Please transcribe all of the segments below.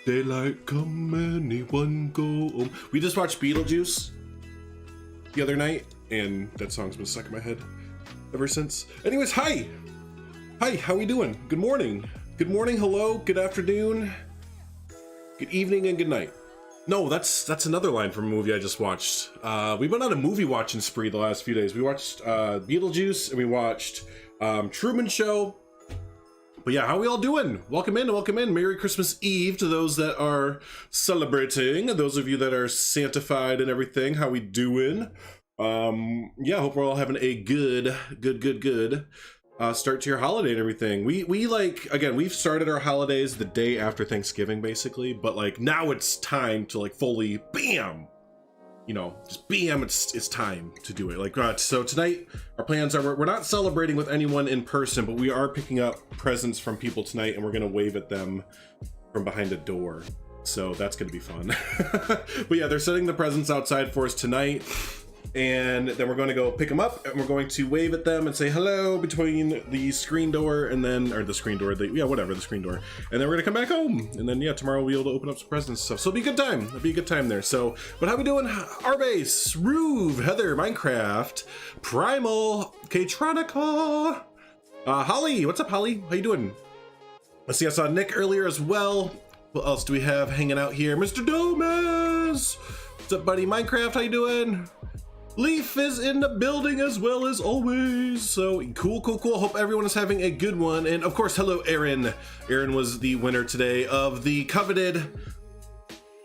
Daylight come, anyone go home. We just watched Beetlejuice the other night, and that song's been stuck in my head ever since. Anyways, hi! Hi, how we doing? Good morning. Good morning, hello, good afternoon, good evening, and good night. No, that's another line from a movie I just watched. We've been on a movie watching spree the last few days. We watched Beetlejuice, and we watched Truman Show. But yeah, how we all doing? Welcome in, welcome in. Merry Christmas Eve to those that are celebrating. Those of you that are sanctified and everything, how we doing? Yeah, hope we're all having a good start to your holiday and everything. We like, again, we've started our holidays the day after Thanksgiving, basically. But like now it's time to like fully, bam! You know, just bam, it's time to do it. Like, so tonight our plans are we're not celebrating with anyone in person, but we are picking up presents from people tonight, and we're gonna wave at them from behind a door. So that's gonna be fun. But yeah, they're setting the presents outside for us tonight, and then we're going to go pick them up, and we're going to wave at them and say hello between the screen door and then, or the screen door, the screen door, and then we're gonna come back home, and then yeah, tomorrow we'll be able to open up some presents and stuff. So it'll be a good time. It'll be a good time there. So, but how we doing? Arbase, Ruve, Heather, Minecraft, Primal, K-Tronica, Holly. What's up, Holly? How you doing? Let's see, I saw Nick earlier as well. What else do we have hanging out here? Mr. Domas! What's up, buddy? Minecraft, how you doing? Leaf is in the building as well as always. So cool. Hope everyone is having a good one. And of course, hello, Aaron. Aaron was the winner today of the coveted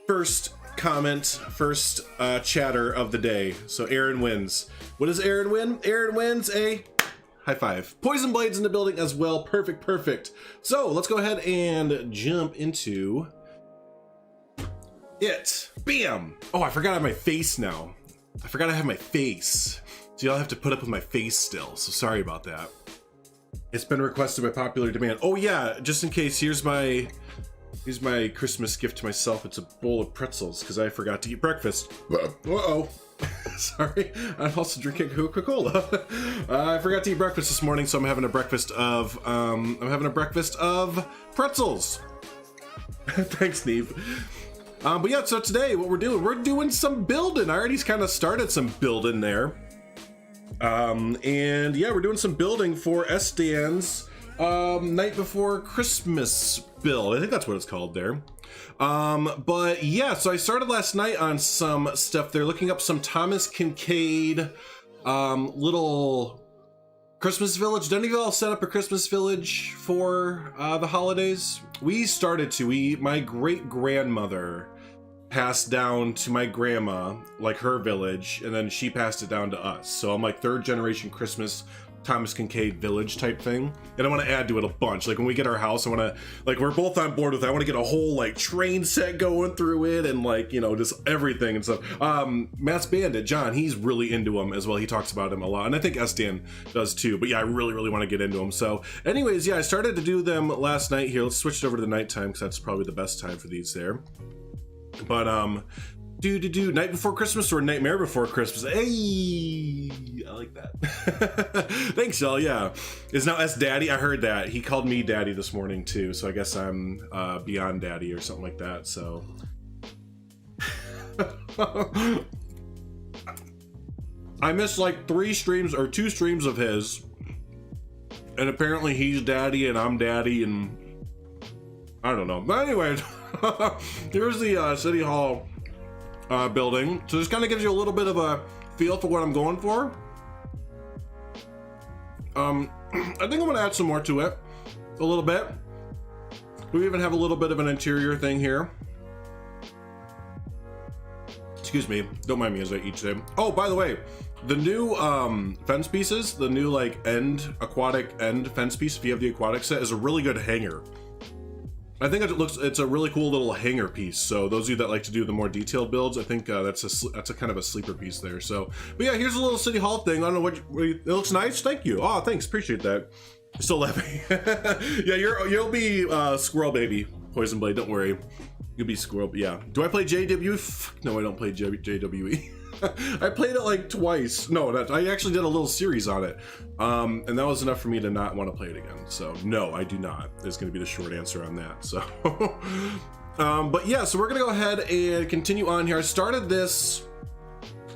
first comment, first chatter of the day. So Aaron wins. What does Aaron win? Aaron wins a high five. Poison Blades in the building as well. Perfect. So let's go ahead and jump into it. Bam! Oh, I forgot I have my face now. I forgot I have my face. So y'all have to put up with my face still. So sorry about that. It's been requested by popular demand. Oh yeah, just in case, here's my Christmas gift to myself. It's a bowl of pretzels because I forgot to eat breakfast. Uh-oh. Sorry, I'm also drinking Coca-Cola. I forgot to eat breakfast this morning, so I'm having a breakfast of pretzels. Thanks, Neve. But yeah, so today what we're doing some building. I already kind of started some building there. And yeah, we're doing some building for Sdan's night before Christmas build. I think that's what it's called there. But yeah, so I started last night on some stuff there, looking up some Thomas Kincaid little Christmas village. Did any of y'all set up a Christmas village for the holidays? We started to. My great-grandmother passed down to my grandma, like her village, and then she passed it down to us. So I'm like third generation Christmas Thomas Kincaid village type thing, and I want to add to it a bunch. Like when we get our house, I want to, like, we're both on board with it. I want to get a whole like train set going through it, and like, you know, just everything and stuff. Matt's Bandit, John, he's really into him as well. He talks about him a lot, and I think Sdan does too. But yeah, I really want to get into him. So anyways, yeah, I started to do them last night here. Let's switch it over to the nighttime because that's probably the best time for these there. But night before Christmas or nightmare before Christmas. Hey, I like that. Thanks, y'all. Yeah, is now S Daddy. I heard that he called me Daddy this morning too, so I guess I'm beyond Daddy or something like that. So I missed like 3 streams or 2 streams of his, and apparently he's Daddy and I'm Daddy, and I don't know. But anyway, here's the City Hall building. So this kind of gives you a little bit of a feel for what I'm going for. I think I'm gonna add some more to it a little bit. We even have a little bit of an interior thing here. Excuse me, don't mind me as I eat today. Oh, by the way, the new fence pieces, the new like aquatic end fence piece, if you have the aquatic set, is a really good hanger. I think it's a really cool little hanger piece. So those of you that like to do the more detailed builds, I think that's a kind of a sleeper piece there. So, but yeah, here's a little City Hall thing. I don't know what it looks nice. Thank you. Oh, thanks. Appreciate that. Still laughing. Yeah, you'll be Squirrel Baby, Poison Blade. Don't worry. You'll be Squirrel. Yeah. Do I play JW? No, I don't play JWE. I played it like twice. No, I actually did a little series on it. And that was enough for me to not want to play it again. So no, I do not. Is going to be the short answer on that. So, but yeah, so we're going to go ahead and continue on here. I started this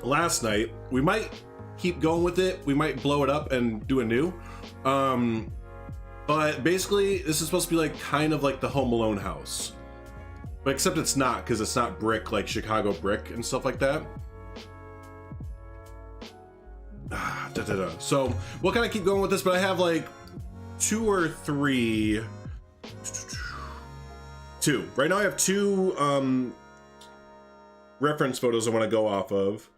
last night. We might keep going with it. We might blow it up and do a new. But basically this is supposed to be like kind of like the Home Alone house, but except it's not, because it's not brick like Chicago brick and stuff like that. So we'll kind of keep going with this, but I have like 2 or 3. Right now I have 2 reference photos I want to go off of.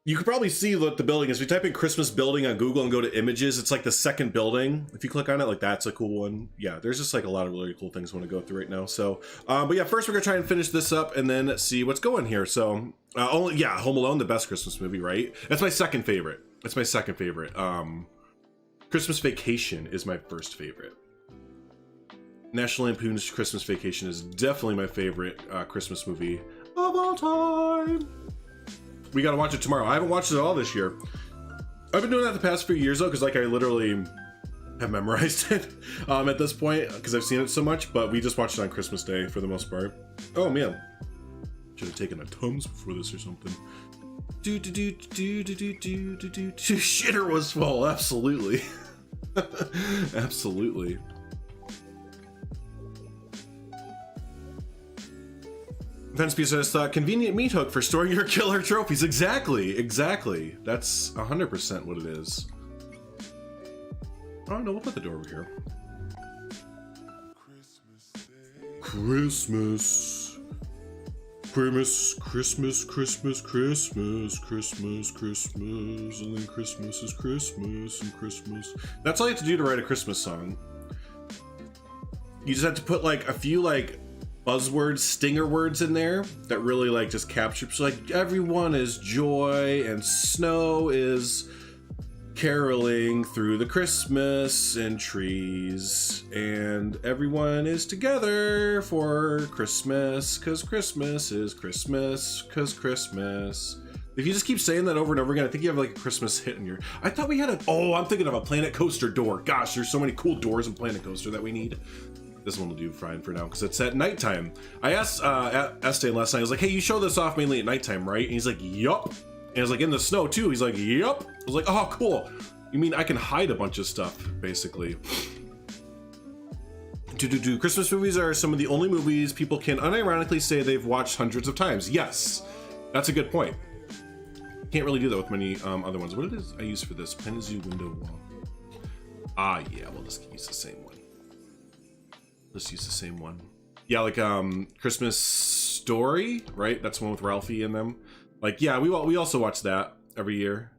You could probably see what the building is. If you type in Christmas building on Google and go to images, it's like the second building. If you click on it, like that's a cool one. Yeah, there's just like a lot of really cool things I want to go through right now. So, but yeah, first we're gonna try and finish this up and then see what's going here. So, Home Alone, the best Christmas movie, right? That's my second favorite. That's my second favorite. Christmas Vacation is my first favorite. National Lampoon's Christmas Vacation is definitely my favorite Christmas movie of all time. We gotta watch it tomorrow. I haven't watched it all this year. I've been doing that the past few years though, because like I literally have memorized it at this point because I've seen it so much, but we just watched it on Christmas Day for the most part. Oh man, should have taken a Tums before this or something. Shitter was full, absolutely. Absolutely. Fenspy says, convenient meat hook for storing your killer trophies. Exactly, exactly. That's 100% what it is. Oh no, we'll put the door over here. Christmas. Christmas, Christmas, Christmas, Christmas, Christmas, Christmas, and then Christmas is Christmas and Christmas. That's all you have to do to write a Christmas song. You just have to put like a few like buzzwords, stinger words in there that really like just capture. So like everyone is joy and snow is caroling through the Christmas and trees, and everyone is together for Christmas, cause Christmas is Christmas, cause Christmas. If you just keep saying that over and over again, I think you have like a Christmas hit in your. I thought we had a. Oh, I'm thinking of a Planet Coaster door. Gosh, there's so many cool doors in Planet Coaster that we need. This one will do fine for now because it's at nighttime. I asked Sdan last night. I was like, "Hey, you show this off mainly at nighttime, right?" And he's like, "Yup." And I was like, "In the snow too?" He's like, "Yup." I was like, "Oh, cool. You mean I can hide a bunch of stuff, basically?" Christmas movies are some of the only movies people can unironically say they've watched hundreds of times. Yes, that's a good point. Can't really do that with many other ones. What it is I use for this? Penzu window wall. Ah, yeah, we'll just use the same one. Let's use the same one. Yeah, like Christmas Story, right? That's the one with Ralphie in them. Like, yeah, we also watch that every year.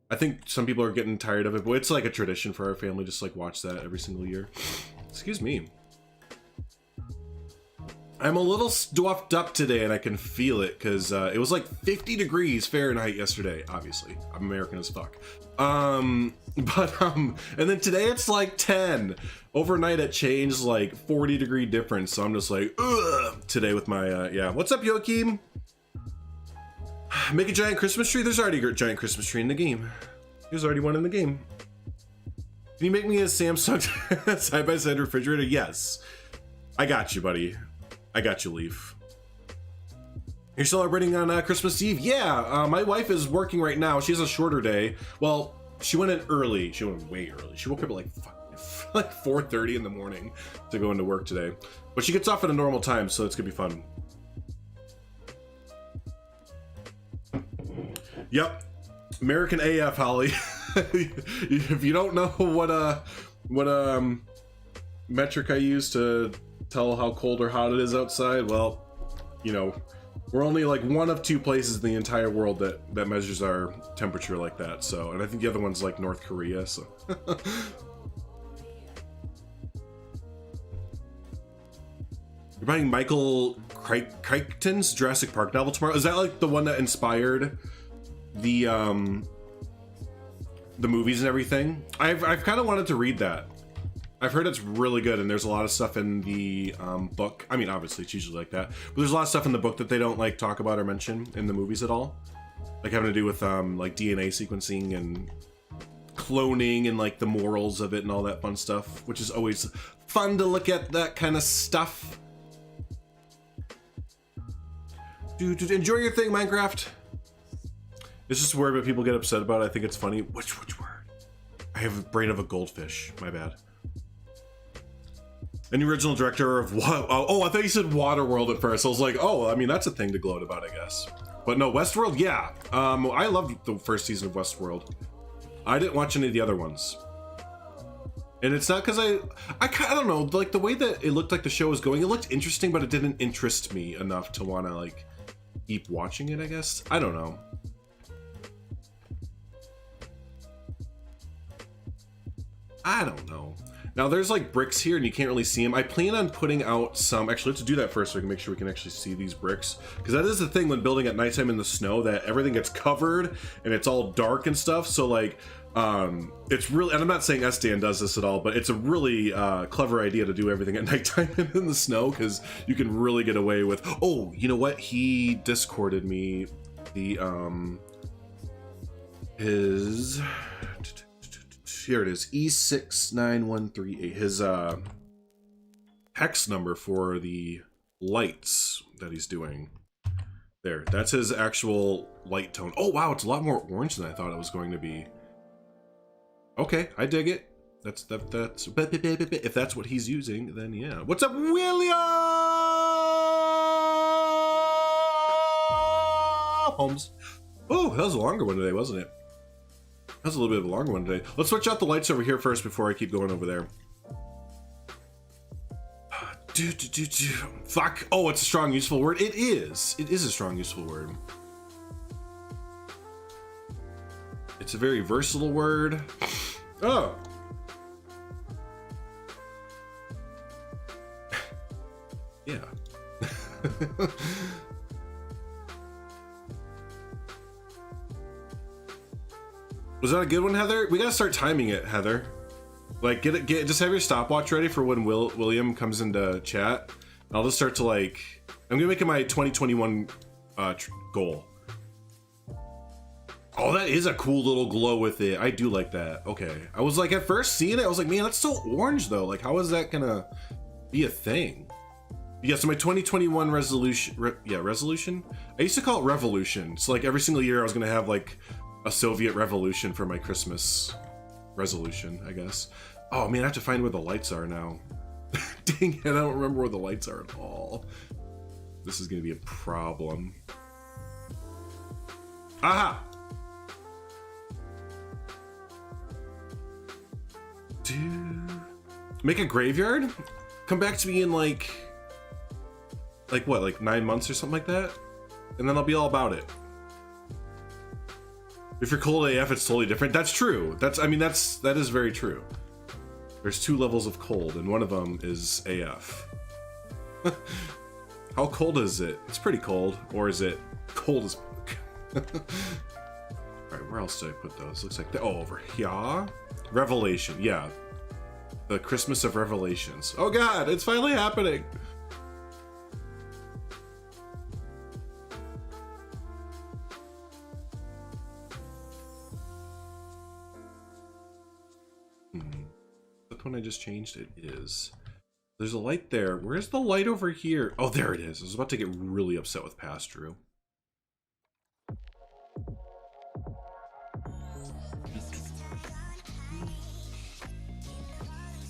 I think some people are getting tired of it, but it's like a tradition for our family, just like watch that every single year. Excuse me. I'm a little stuffed up today and I can feel it because it was like 50 degrees Fahrenheit yesterday. Obviously, I'm American as fuck. And then today it's like 10. Overnight it changed like 40-degree difference. So I'm just like, ugh, today with my, yeah. What's up, Joachim? Make a giant Christmas tree? There's already a giant Christmas tree in the game. There's already one in the game. Can you make me a Samsung side-by-side refrigerator? Yes. I got you, buddy. I got you, Leaf. You're celebrating on Christmas Eve? Yeah, my wife is working right now. She has a shorter day. Well, she went in early. She went way early. She woke up at like 4:30 in the morning to go into work today. But she gets off at a normal time, so it's gonna be fun. Yep, American AF, Holly. If you don't know what metric I use to tell how cold or hot it is outside, well, you know, we're only like one of 2 places in the entire world that measures our temperature like that. So, and I think the other one's like North Korea. So. You're buying Michael Crichton's Jurassic Park novel tomorrow. Is that like the one that inspired the movies and everything? I've kind of wanted to read that. I've heard it's really good, and there's a lot of stuff in the book. I mean, obviously it's usually like that, but there's a lot of stuff in the book that they don't like talk about or mention in the movies at all, like having to do with like DNA sequencing and cloning and like the morals of it and all that fun stuff, which is always fun to look at that kind of stuff. Dude, enjoy your thing, Minecraft. It's just a word that people get upset about. I think it's funny. Which word? I have a brain of a goldfish. My bad. And the original director of what? Oh, I thought you said Waterworld at first. I was like, oh, I mean, that's a thing to gloat about, I guess. But no, Westworld, yeah. I loved the first season of Westworld. I didn't watch any of the other ones. And it's not because I don't know, like the way that it looked like the show was going, it looked interesting, but it didn't interest me enough to want to like keep watching it, I guess. I don't know. I don't know. Now there's like bricks here and you can't really see them. I plan on putting out some, actually let's do that first so we can make sure we can actually see these bricks. Because that is the thing when building at nighttime in the snow, that everything gets covered and it's all dark and stuff. So like, it's really, and I'm not saying Sdan does this at all, but it's a really clever idea to do everything at nighttime in the snow because you can really get away with, oh, you know what? He Discorded me the, his... Here it is, E69138. His hex number for the lights that he's doing. There, that's his actual light tone. Oh wow, it's a lot more orange than I thought it was going to be. Okay, I dig it. That's if that's what he's using, then yeah. What's up, William? Holmes. Oh, that was a longer one today, wasn't it? That was a little bit of a longer one today. Let's switch out the lights over here first before I keep going over there. Fuck. Oh, it's a strong, useful word. It is. It is a strong, useful word. It's a very versatile word. Oh. Yeah. Was that a good one, Heather? We gotta start timing it, Heather. Like, just have your stopwatch ready for when William comes into chat. I'll just start to like, I'm gonna make it my 2021 goal. Oh, that is a cool little glow with it. I do like that. Okay, I was like, at first seeing it, I was like, man, that's so orange though. Like, how is that gonna be a thing? Yeah, so my 2021 resolution, resolution? I used to call it revolution. So like every single year I was gonna have like a Soviet revolution for my Christmas resolution, I guess. Oh man, I have to find where the lights are now. Dang it, I don't remember where the lights are at all. This is gonna be a problem. Aha! Make a graveyard? Come back to me in like what, like 9 months or something like that? And then I'll be all about it. If you're cold AF, it's totally different. That's true. That is very true. There's 2 levels of cold, and one of them is AF. How cold is it? It's pretty cold. Or is it cold as fuck? Alright, where else did I put those? Looks like oh, over here. Revelation, yeah. The Christmas of Revelations. Oh god, it's finally happening. When I just changed it is. There's a light there. Where's the light over here? Oh, there it is. I was about to get really upset with Past Drew.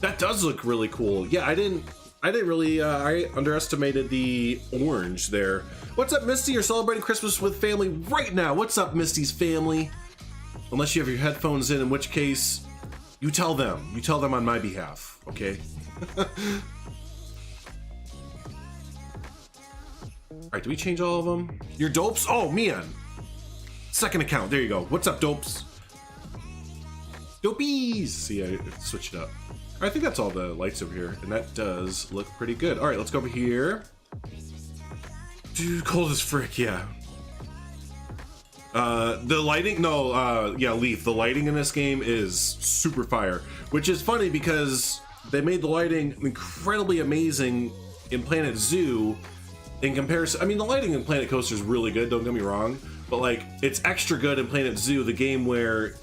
That does look really cool. Yeah, I didn't really I underestimated the orange there. What's up, Misty? You're celebrating Christmas with family right now. What's up, Misty's family? Unless you have your headphones in which case you tell them. You tell them on my behalf, okay? Alright, do we change all of them? Your dopes? Oh, man. Second account. There you go. What's up, dopes? Dopies! See, I switched it up. I think that's all the lights over here, and that does look pretty good. Alright, let's go over here. Dude, cold as frick, yeah. The lighting, yeah, Leaf, the lighting in this game is super fire, which is funny because they made the lighting incredibly amazing in Planet Zoo in comparison. I mean, the lighting in Planet Coaster is really good, don't get me wrong, but like, it's extra good in Planet Zoo, the game where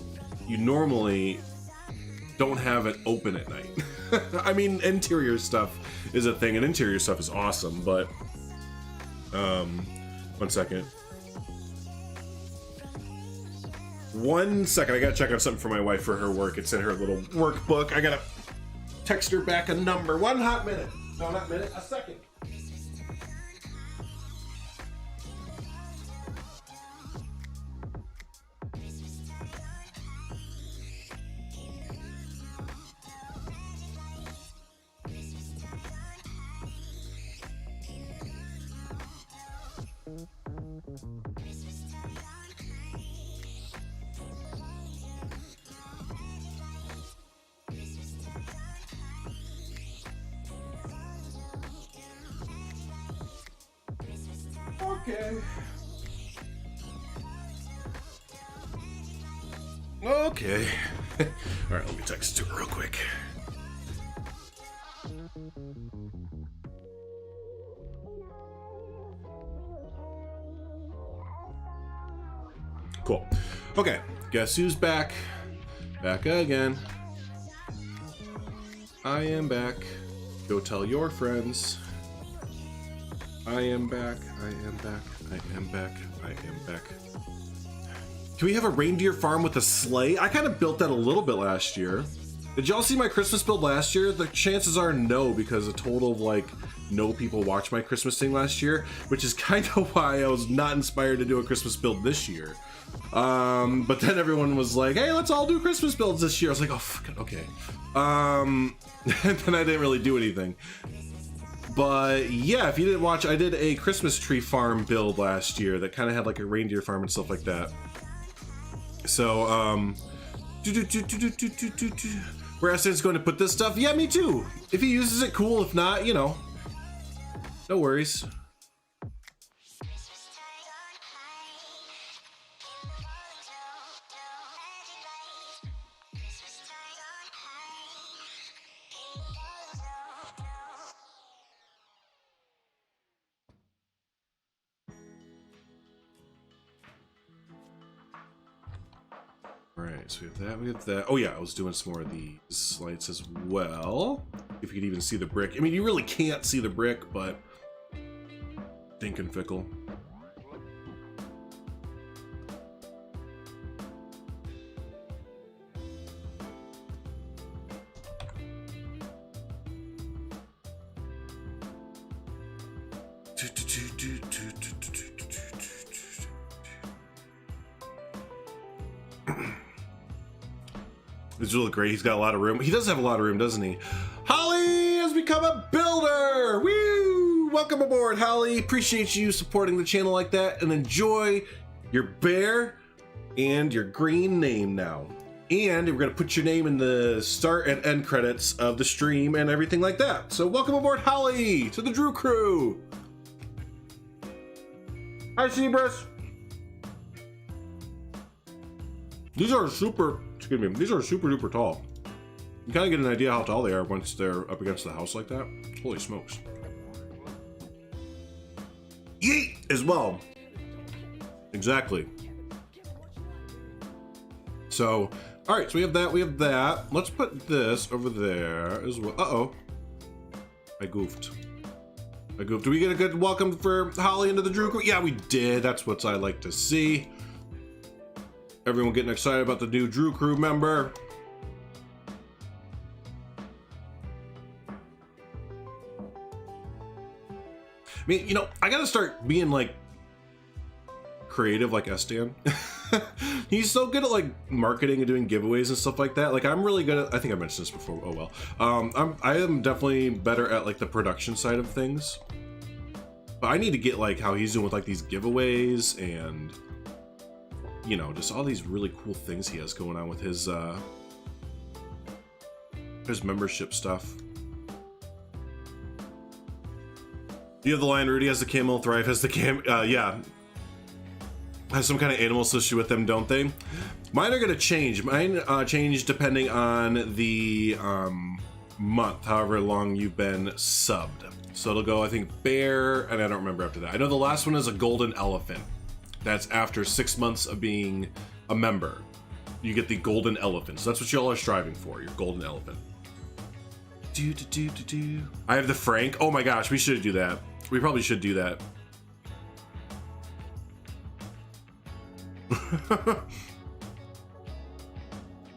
you normally don't have it open at night. I mean, interior stuff is a thing, and interior stuff is awesome, but, 1 second. 1 second, I gotta check on something for my wife for her work. It's in her little workbook. I gotta text her back a number. 1 hot minute. No, not minute, a second. Okay. Okay. All right, let me text to her real quick. Cool. Okay, guess who's back? Back again. I am back. Go tell your friends. I am back, I am back, I am back, I am back. Can we have a reindeer farm with a sleigh? I kind of built that a little bit last year. Did y'all see my Christmas build last year? The chances are no, because a total of like no people watched my Christmas thing last year, which is kind of why I was not inspired to do a Christmas build this year. But then everyone was like, hey, let's all do Christmas builds this year. I was like, oh, fuck it, okay. And then I didn't really do anything. But yeah, if you didn't watch, I did a Christmas tree farm build last year that kind of had like a reindeer farm and stuff like that. So, where Eston's going to put this stuff? Yeah, me too. If he uses it, cool. If not, you know, no worries. Alright, so we have that, we have that. Oh yeah, I was doing some more of these lights as well. If you could even see the brick. I mean, you really can't see the brick, but thinking fickle. This will look great. He's got a lot of room. He does have a lot of room, doesn't he? Holly has become a builder! Woo! Welcome aboard, Holly. Appreciate you supporting the channel like that, and enjoy your bear and your green name now. And we're gonna put your name in the start and end credits of the stream and everything like that. So welcome aboard, Holly, to the Drew crew. Hi, Seabrus. These are super, excuse me, these are super duper tall. You kind of get an idea how tall they are once they're up against the house like that. Holy smokes. Yeet as well. Exactly. So, all right, so we have that, we have that. Let's put this over there as well. Uh-oh. I goofed. Do we get a good welcome for Holly into the Drew crew? Yeah, we did. That's what I like to see. Everyone getting excited about the new Drew crew member. I mean, you know, I gotta start being like creative like Sdan. He's so good at like marketing and doing giveaways and stuff like that. Like I'm really good at, I think I mentioned this before, oh well. I am definitely better at like the production side of things. But I need to get like how he's doing with like these giveaways and, you know, just all these really cool things he has going on with his membership stuff. You have the lion, Rudy has the camel, Thrive has the yeah. Has some kind of animal associated with them, don't they? Mine are gonna change. Mine change depending on the month, however long you've been subbed. So it'll go, I think, bear, and I don't remember after that. I know the last one is a golden elephant. That's after 6 months of being a member. You get the golden elephant. So that's what y'all are striving for, your golden elephant. I have the Frank. Oh my gosh, we should do that. We probably should do that.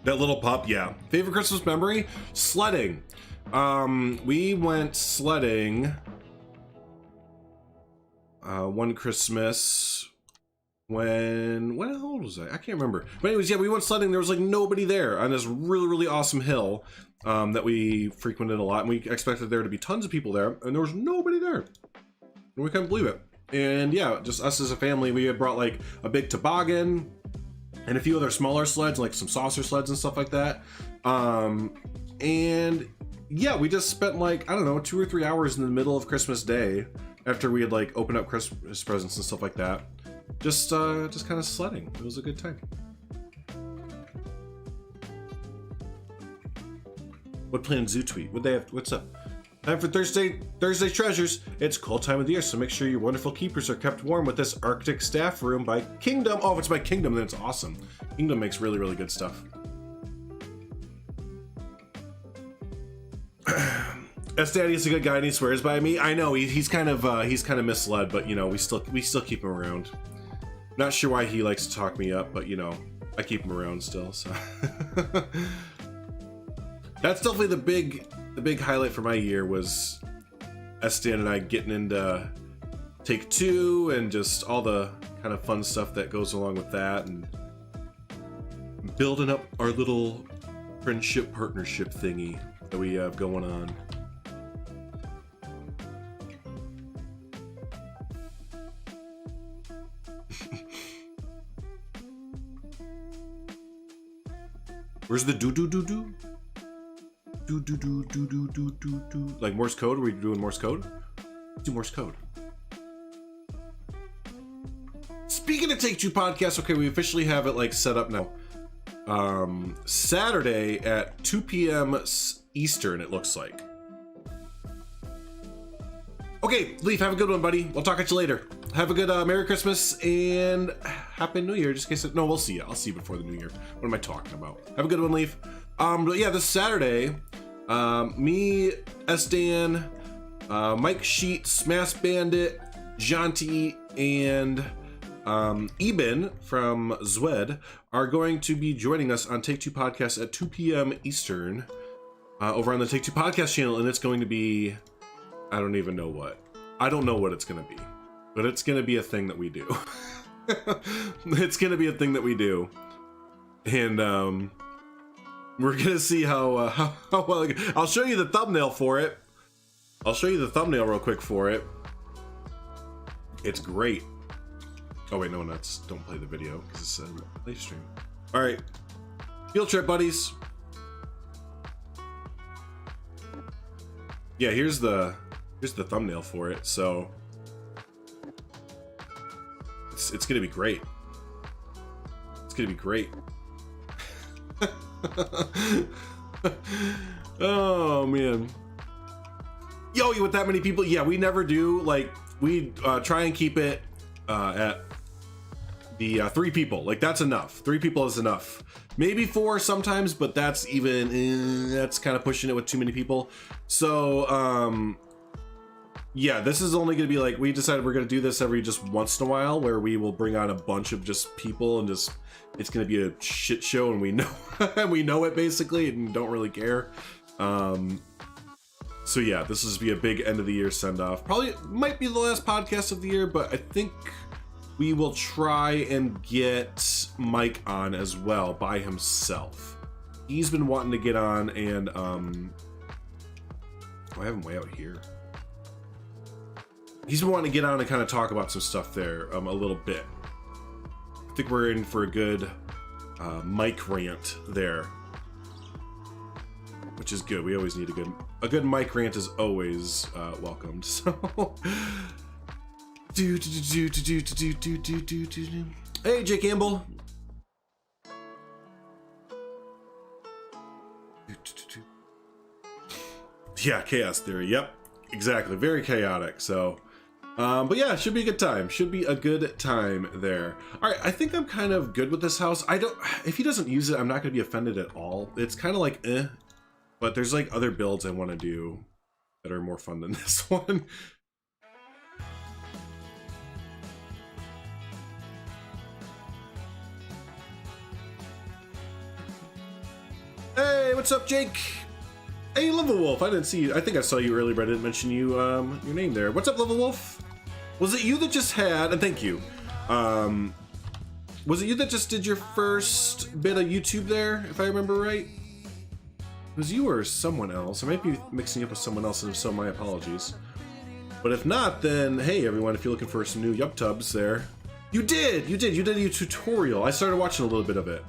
That little pup, yeah. Favorite Christmas memory? Sledding. We went sledding one Christmas when how old was I? I can't remember. But anyways, yeah, we went sledding. There was like nobody there on this really, really awesome hill that we frequented a lot, and we expected there to be tons of people there, and there was nobody there. And we couldn't believe it. And yeah, just us as a family, we had brought like a big toboggan and a few other smaller sleds, like some saucer sleds and stuff like that. And yeah, we just spent like, I don't know, 2 or 3 hours in the middle of Christmas Day after we had like opened up Christmas presents and stuff like that. Just kind of sledding. It was a good time. What planned Zoo tweet? What they have? What's up? Time for Thursday treasures. It's cold time of the year, so make sure your wonderful keepers are kept warm with this Arctic staff room by Kingdom. Oh, if it's by Kingdom, then it's awesome. Kingdom makes really, really good stuff. S-Daddy is a good guy and he swears by me. I know he's kind of misled, but you know, we still keep him around. Not sure why he likes to talk me up, but you know, I keep him around still, so. that's definitely the big highlight for my year was Sdan and I getting into Take-Two and just all the kind of fun stuff that goes along with that, and building up our little friendship partnership thingy that we have going on. Where's the do? Like Morse code? Are we doing Morse code? Let's do Morse code. Speaking of Take-Two podcast, okay, we officially have it like set up now. Saturday at 2 p.m. Eastern, it looks like. Okay, Leaf, have a good one, buddy. We'll talk at you later. Have a good Merry Christmas and Happy New Year. Just in case, no, we'll see you. I'll see you before the New Year. What am I talking about? Have a good one, Leaf. But yeah, this Saturday, me, Sdan, Mike Sheet, Smash Bandit, Jonty, and Eben from Zwed are going to be joining us on Take-Two Podcast at 2 p.m. Eastern over on the Take-Two Podcast channel, and it's going to be, I don't even know what. I don't know what it's going to be, but it's going to be a thing that we do. It's going to be a thing that we do, and we're going to see how well. I'll show you the thumbnail for it. I'll show you the thumbnail real quick for it. It's great. Oh wait, no, that's don't play the video because it's a live stream. All right, field trip, buddies. Yeah, here's the thumbnail for it. So it's gonna be great. It's gonna be great. Oh man. Yo, with that many people, yeah, we never do. Like, we try and keep it at the 3 people. Like, that's enough. 3 people is enough. Maybe 4 sometimes, but that's even that's kind of pushing it with too many people. So yeah, this is only gonna be like, we decided we're gonna do this every just once in a while, where we will bring on a bunch of just people and just, it's gonna be a shit show, and we know we know it basically, and don't really care. So yeah, this is be a big end of the year send off. Probably might be the last podcast of the year, but I think we will try and get Mike on as well by himself. He's been wanting to get on, and oh, I have him way out here. He's been wanting to get on and kind of talk about some stuff there a little bit. I think we're in for a good Mike rant there, which is good. We always need a good Mike rant is always welcomed. So hey, Jake Campbell. Yeah, chaos theory. Yep, exactly. Very chaotic. So but yeah, should be a good time. Should be a good time there. All right, I think I'm kind of good with this house. If he doesn't use it, I'm not going to be offended at all. It's kind of like but there's like other builds I want to do that are more fun than this one. Hey, what's up, Jake? Hey, Level Wolf. I didn't see you. I think I saw you earlier, but I didn't mention you your name there. What's up, Level Wolf? Was it you that just had, and thank you, was it you that just did your first bit of YouTube there, if I remember right? It was you or someone else. I might be mixing up with someone else, and if so, my apologies. But if not, then hey, everyone, if you're looking for some new YubTubs there, you did a tutorial. I started watching a little bit of it.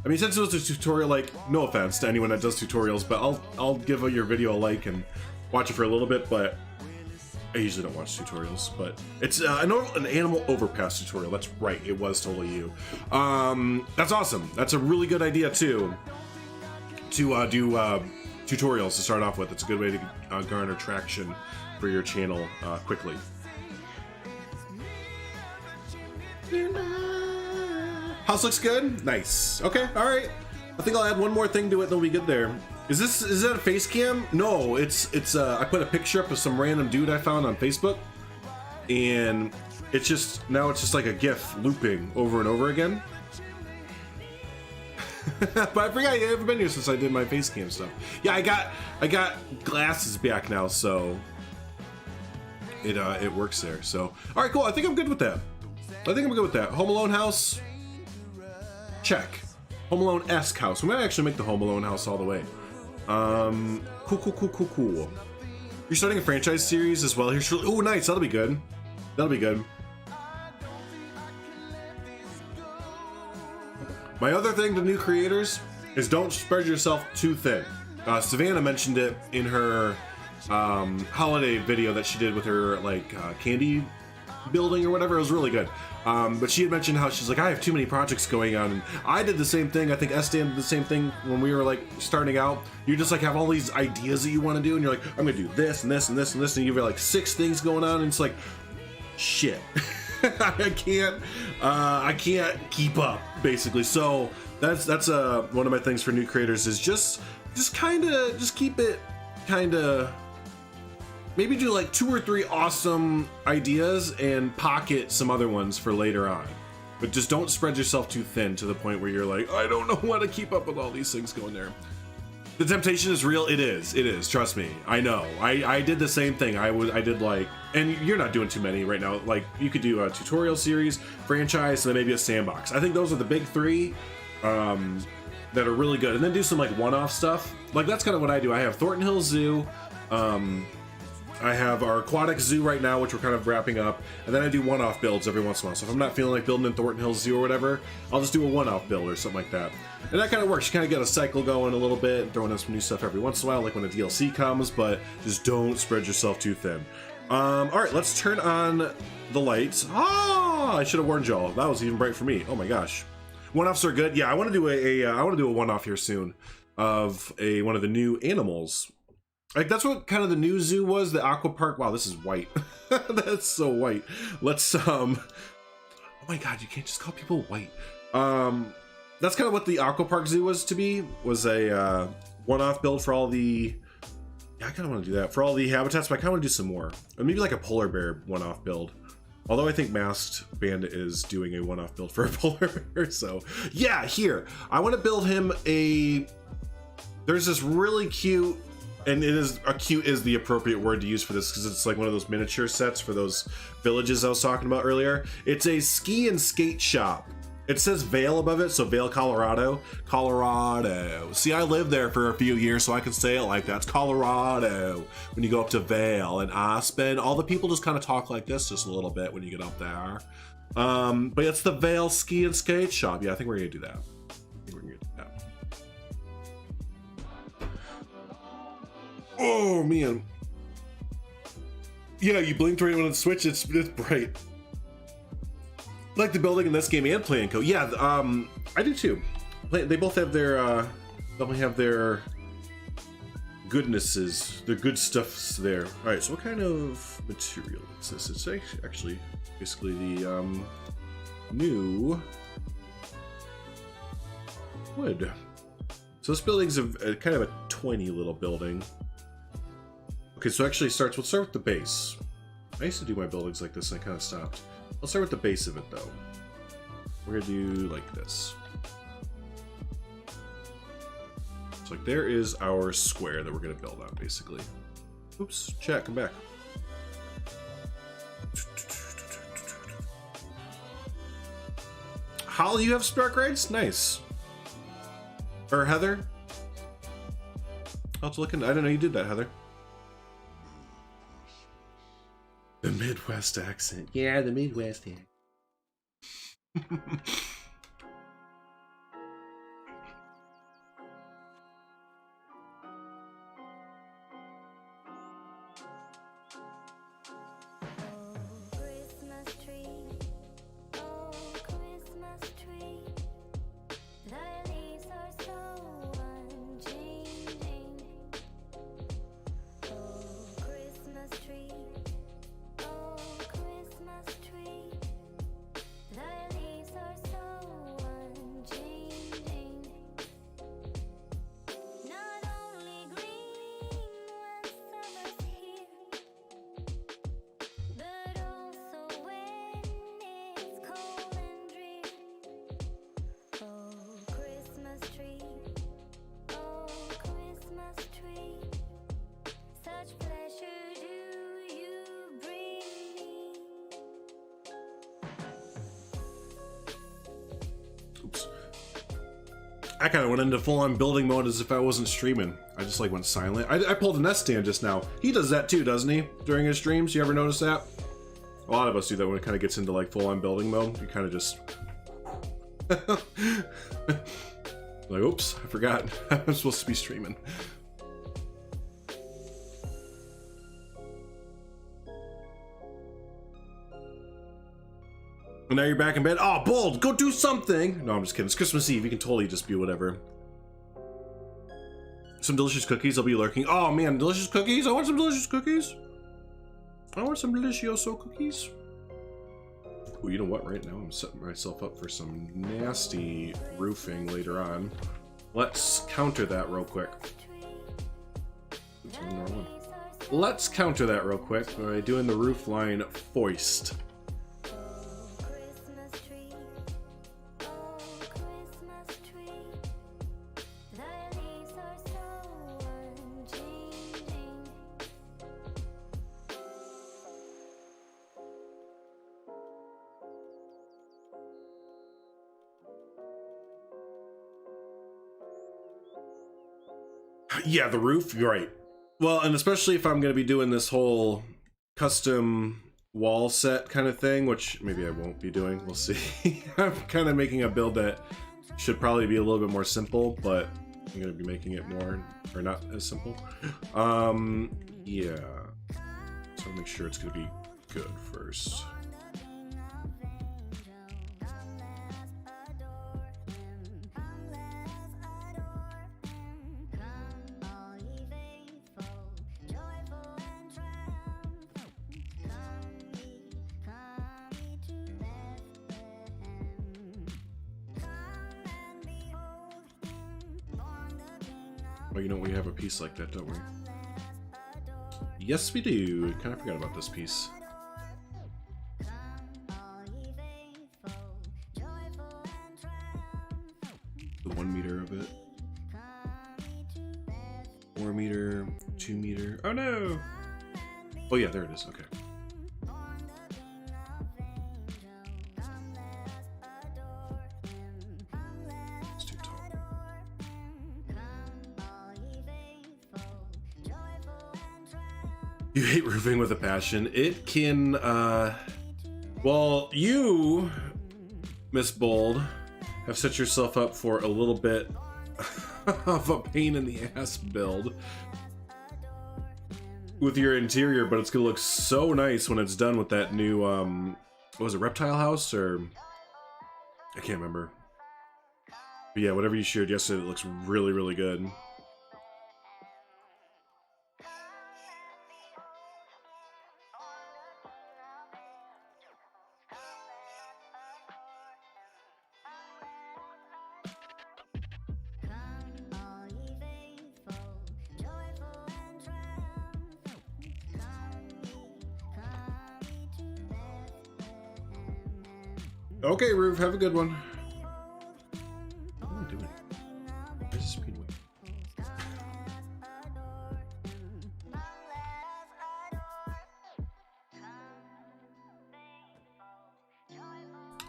I mean, since it was a tutorial, like, no offense to anyone that does tutorials, but I'll give your video a like and watch it for a little bit, but I usually don't watch tutorials. But it's an animal overpass tutorial. That's right, it was totally you. That's awesome. That's a really good idea too, to do tutorials to start off with. It's a good way to garner traction for your channel quickly. House looks good. Nice. Okay. All right. I think I'll add one more thing to it. That'll be good there. Is that a face cam? No. It's I put a picture up of some random dude I found on Facebook, and it's just like a GIF looping over and over again. But I forgot you haven't been here since I did my face cam stuff. Yeah, I got glasses back now, so it works there. So all right, cool. I think I'm good with that. Home Alone house, check. Home Alone-esque house. We might actually make the Home Alone house all the way. Cool. You're starting a franchise series as well here. Oh, nice. That'll be good. My other thing to new creators is don't spread yourself too thin. Savannah mentioned it in her holiday video that she did with her candy building or whatever. It was really good. But she had mentioned how she's like, I have too many projects going on, and I did the same thing. I think Sdan did the same thing when we were like starting out. You just like have all these ideas that you want to do, and you're like, I'm gonna do this and this and this and this, and you have like 6 things going on, and it's like, shit. I can't keep up, basically. So that's one of my things for new creators is just keep it maybe do like 2 or 3 awesome ideas and pocket some other ones for later on. But just don't spread yourself too thin to the point where you're like, I don't know how to keep up with all these things going there. The temptation is real. It is. Trust me. I know. I did the same thing. I did like, and you're not doing too many right now. Like you could do a tutorial series, franchise, and then maybe a sandbox. I think those are the big 3 that are really good. And then do some like one-off stuff. Like that's kind of what I do. I have Thornton Hills Zoo. I have our aquatic zoo right now, which we're kind of wrapping up, and then I do one-off builds every once in a while. So if I'm not feeling like building in Thornton Hills Zoo or whatever, I'll just do a one-off build or something like that. And that kind of works. You kind of get a cycle going a little bit, and throwing in some new stuff every once in a while, like when a DLC comes, but just don't spread yourself too thin. All right, let's turn on the lights. I should have warned y'all. That was even bright for me. Oh my gosh. One-offs are good. Yeah, I want to do a one-off here soon of one of the new animals. Like that's what kind of the new zoo was, the aqua park. Wow, this is white. That's so white. Let's oh my god, you can't just call people white. That's kind of what the aqua park zoo was a one-off build for all the, yeah, I kind of want to do that for all the habitats, but I kind of want to do some more. Or maybe like a polar bear one-off build. Although I think Masked Bandit is doing a one-off build for a polar bear. So yeah, here I want to build him there's this really cute, and cute is the appropriate word to use for this because it's like one of those miniature sets for those villages I was talking about earlier. It's a ski and skate shop. It says Vail above it, so Vail, Colorado. See, I lived there for a few years, so I can say it like that. It's Colorado. When you go up to Vail and Aspen, all the people just kind of talk like this just a little bit when you get up there. But it's the Vail Ski and Skate Shop. Yeah, I think we're gonna do that. Oh man. Yeah, you blinked right when it switched. It's bright. Like the building in this game and Play & Co. Yeah, I do too. They both have their goodnesses, their good stuffs there. All right, so what kind of material is this? It's actually basically the new wood. So this building's a kind of a tiny little building. Okay, so actually let's start with the base. I used to do my buildings like this and I kind of stopped. Let's start with the base of it though. We're gonna do like this. So like there is our square that we're gonna build on basically. Oops, chat, come back. Holly, you have spark rights? Nice. Or Heather? I was looking, I didn't know you did that, Heather. The Midwest accent. Yeah, the Midwest accent. Christmas tree, the leaves are so I kind of went into full-on building mode as if I wasn't streaming. I just like went silent. I pulled a nest stand just now. He does that too, doesn't he? During his streams, you ever notice that? A lot of us do that when it kind of gets into like full-on building mode. You kind of just like, oops, I forgot. I'm supposed to be streaming. And now you're back in bed. Oh, Bold, go do something. No, I'm just kidding. It's Christmas Eve. You can totally just be whatever. Some delicious cookies. I'll be lurking. Oh man, delicious cookies. I want some delicious cookies. I want some delicioso cookies. Well, you know what? Right now I'm setting myself up for some nasty roofing later on. Let's counter that real quick. Let's counter that real quick by doing the roof line foist. Yeah, the roof, you're right. Well, and especially if I'm going to be doing this whole custom wall set kind of thing, which maybe I won't be doing, we'll see. I'm kind of making a build that should probably be a little bit more simple, but I'm going to be making it more, or not as simple. Yeah. So I'll make sure it's going to be good first. Oh, you know, we have a piece like that, don't we? Yes, we do. Kind of forgot about this piece. The 1 meter of it. 4 meter, 2 meter. Oh no! Oh yeah, there it is. Okay. You hate roofing with a passion. It can, well, you, Miss Bold, have set yourself up for a little bit of a pain in the ass build with your interior, but it's gonna look so nice when it's done with that new, what was it, reptile house, or, I can't remember. But yeah, whatever you shared yesterday, it looks really, really good. Okay, Roof, have a good one. What am I doing? Where's the speedway?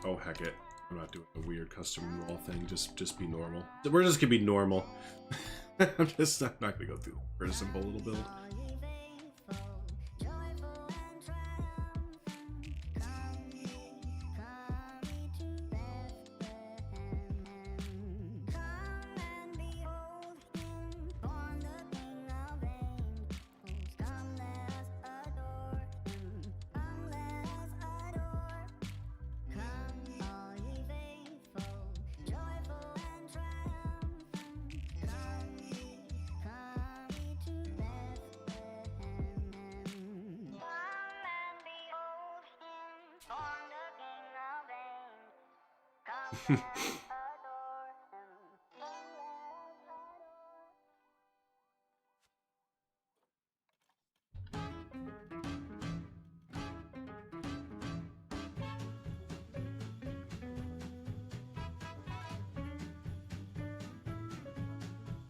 Oh, heck it. I'm not doing a weird custom wall thing. Just be normal. We're just gonna be normal. I'm not gonna go through a pretty simple little build.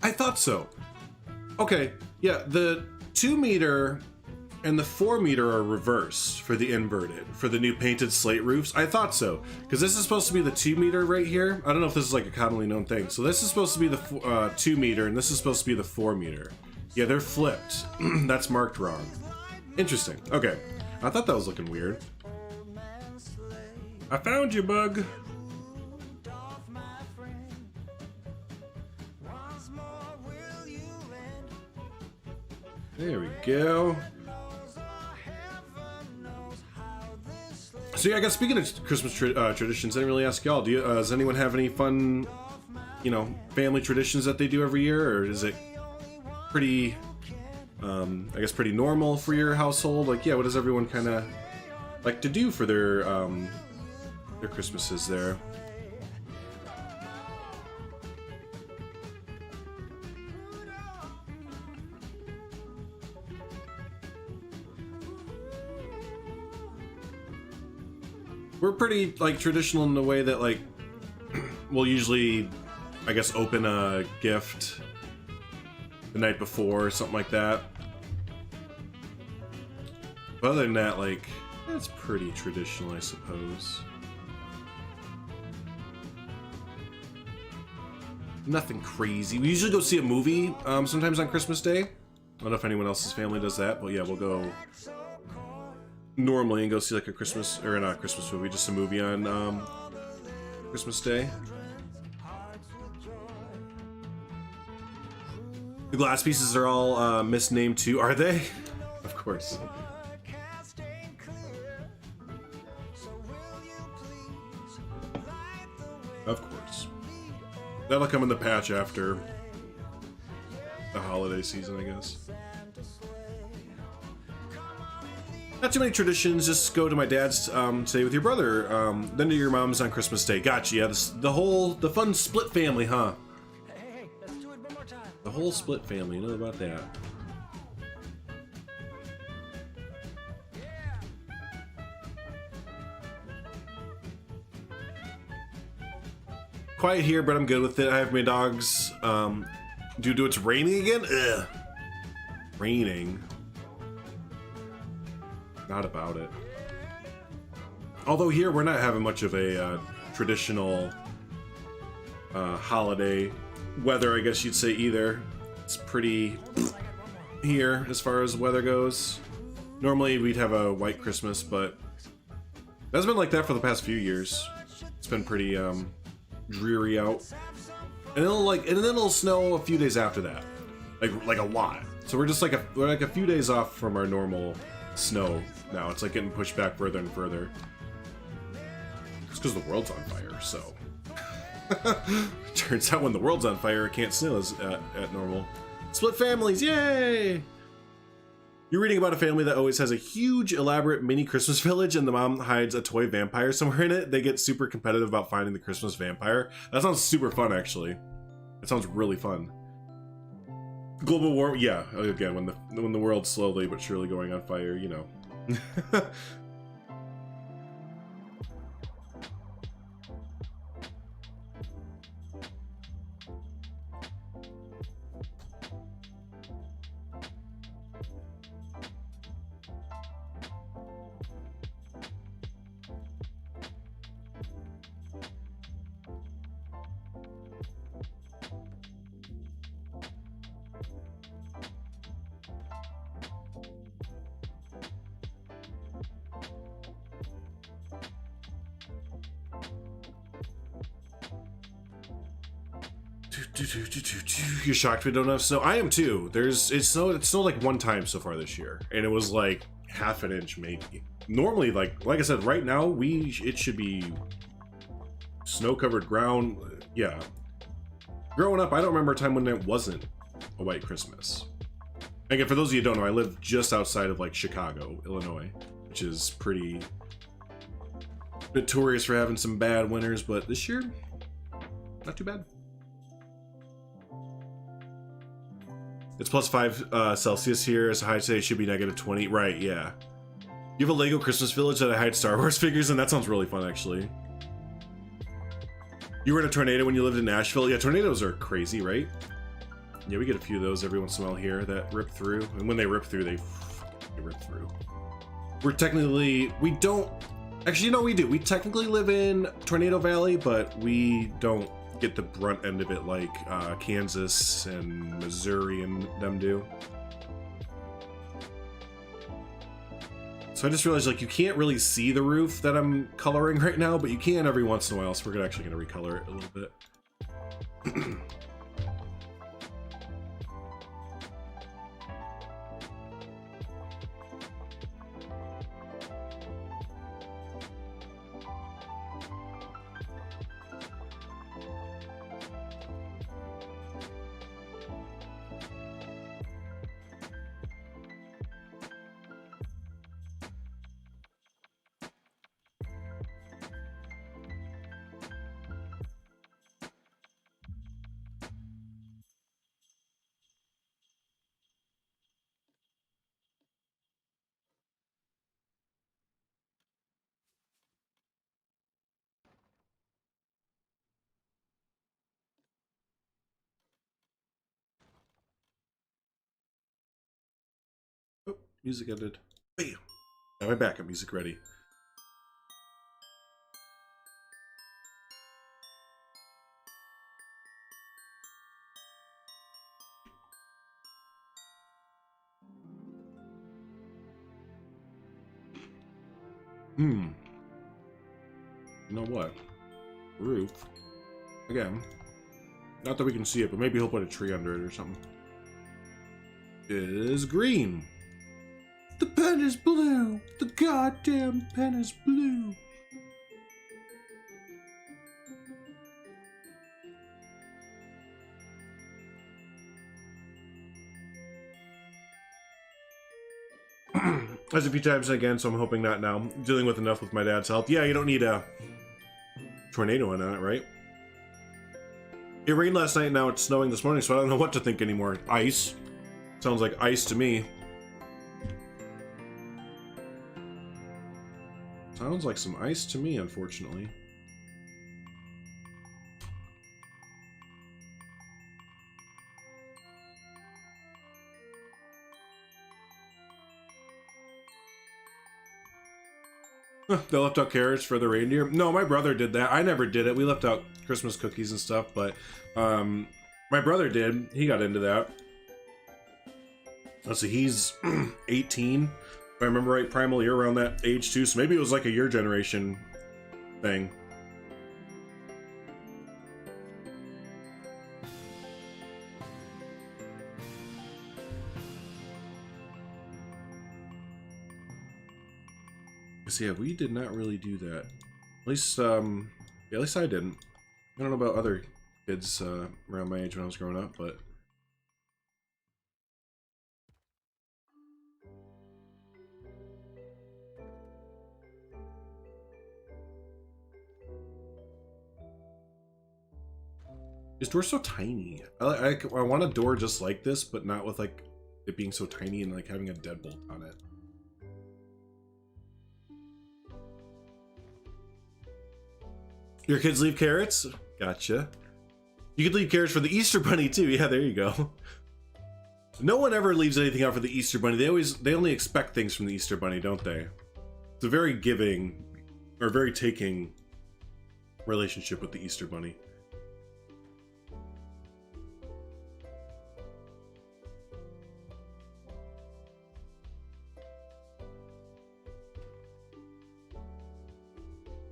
I thought so. Okay, yeah, the 2 meter and the 4 meter are reversed for the inverted, for the new painted slate roofs. I thought so, because this is supposed to be the 2 meter right here. I don't know if this is like a commonly known thing. So this is supposed to be the 2 meter, and this is supposed to be the 4 meter. Yeah, they're flipped. That's marked wrong. Interesting. Okay. I thought that was looking weird. I found you, bug. There we go. So yeah, I guess speaking of Christmas traditions, I didn't really ask y'all. Does anyone have any fun, you know, family traditions that they do every year, or is it pretty, I guess, pretty normal for your household? Like, yeah, what does everyone kind of like to do for their Christmases there? We're pretty like traditional in the way that like we'll usually, I guess, open a gift the night before or something like that. But other than that, like, that's pretty traditional, I suppose. Nothing crazy. We usually go see a movie sometimes on Christmas Day. I don't know if anyone else's family does that, but yeah, we'll go normally and go see like a Christmas, or not a Christmas movie, just a movie on Christmas Day. The glass pieces are all misnamed too, are they? Of course. Of course. That'll come in the patch after the holiday season, I guess. Not too many traditions, just go to my dad's stay with your brother, then to your mom's on Christmas Day. Gotcha, yeah, the fun split family, huh? Hey, let's do it one more time. The whole split family, you know about that. Quiet here, but I'm good with it. I have my dogs, dude, it's raining again? Ugh. Raining. Not about it. Although here we're not having much of a traditional holiday weather, I guess you'd say, either. It's pretty here as far as weather goes. Normally we'd have a white Christmas, but it hasn't been like that for the past few years. It's been pretty dreary out, and then it'll snow a few days after that, like a lot. So we're just like we're a few days off from our normal snow now. It's like getting pushed back further and further. It's because the world's on fire, so turns out when the world's on fire, it can't snow at normal. Split families, yay! You're reading about a family that always has a huge, elaborate mini Christmas village, and the mom hides a toy vampire somewhere in it. They get super competitive about finding the Christmas vampire. That sounds super fun, actually. That sounds really fun. Global warming, yeah. Again, when the world's slowly but surely going on fire, you know. You're shocked we don't have snow? I am too. It snowed like one time so far this year, and it was like half an inch maybe. Normally, like I said, right now it should be snow-covered ground. Yeah. Growing up, I don't remember a time when it wasn't a white Christmas. Again, for those of you who don't know, I live just outside of like Chicago, Illinois, which is pretty notorious for having some bad winters, but this year, not too bad. It's +5 Celsius here. As a high today, it should be -20. Right, yeah. You have a Lego Christmas village that I hide Star Wars figures in? That sounds really fun, actually. You were in a tornado when you lived in Nashville? Yeah, tornadoes are crazy, right? Yeah, we get a few of those every once in a while here that rip through. And when they rip through, they we're through. We're technically, we don't, actually, no, we do. We technically live in Tornado Valley, but we don't get the brunt end of it like Kansas and Missouri and them do. So I just realized, like, you can't really see the roof that I'm coloring right now, but you can every once in a while, so we're actually going to recolor it a little bit. Oh, music ended. Bam! Got my backup music ready. You know what? Roof. Again. Not that we can see it, but maybe he'll put a tree under it or something. It is green. The pen is blue. The goddamn pen is blue. As a few times again, so I'm hoping not now. I'm dealing with enough with my dad's health. Yeah, you don't need a tornado in it, right? It rained last night, now it's snowing this morning, so I don't know what to think anymore. Ice. Sounds like ice to me. Sounds like some ice to me, unfortunately. They left out carrots for the reindeer. No, my brother did that. I never did it. We left out Christmas cookies and stuff, but my brother did. He got into that. Let's see, he's 18. If I remember right, Primal, you're around that age too, so maybe it was like a your generation thing. So yeah, we did not really do that. At least, yeah, at least I didn't. I don't know about other kids around my age when I was growing up, but... This door's so tiny. I want a door just like this, but not with like it being so tiny and like having a deadbolt on it. Your kids leave carrots? Gotcha. You could leave carrots for the Easter Bunny too. Yeah, there you go. No one ever leaves anything out for the Easter Bunny. They only expect things from the Easter Bunny, don't they? It's a very giving or very taking relationship with the Easter Bunny.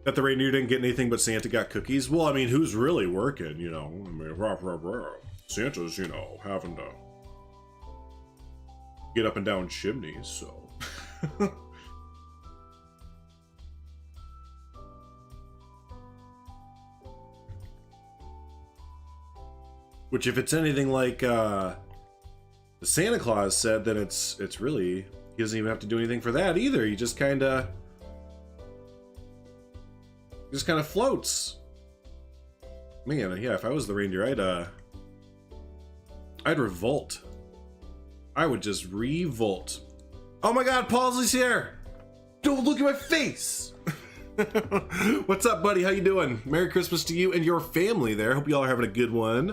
That the reindeer didn't get anything, but Santa got cookies? Well, I mean, who's really working, you know? I mean, Santa's, you know, having to get up and down chimneys, so... Which, if it's anything like, the Santa Claus said, then it's really... He doesn't even have to do anything for that, either. He just kinda... Just kind of floats. Man, yeah, if I was the reindeer, I'd revolt. I would just revolt. Oh my god, Paul's here! Don't look at my face! What's up, buddy? How you doing? Merry Christmas to you and your family there. Hope you all are having a good one.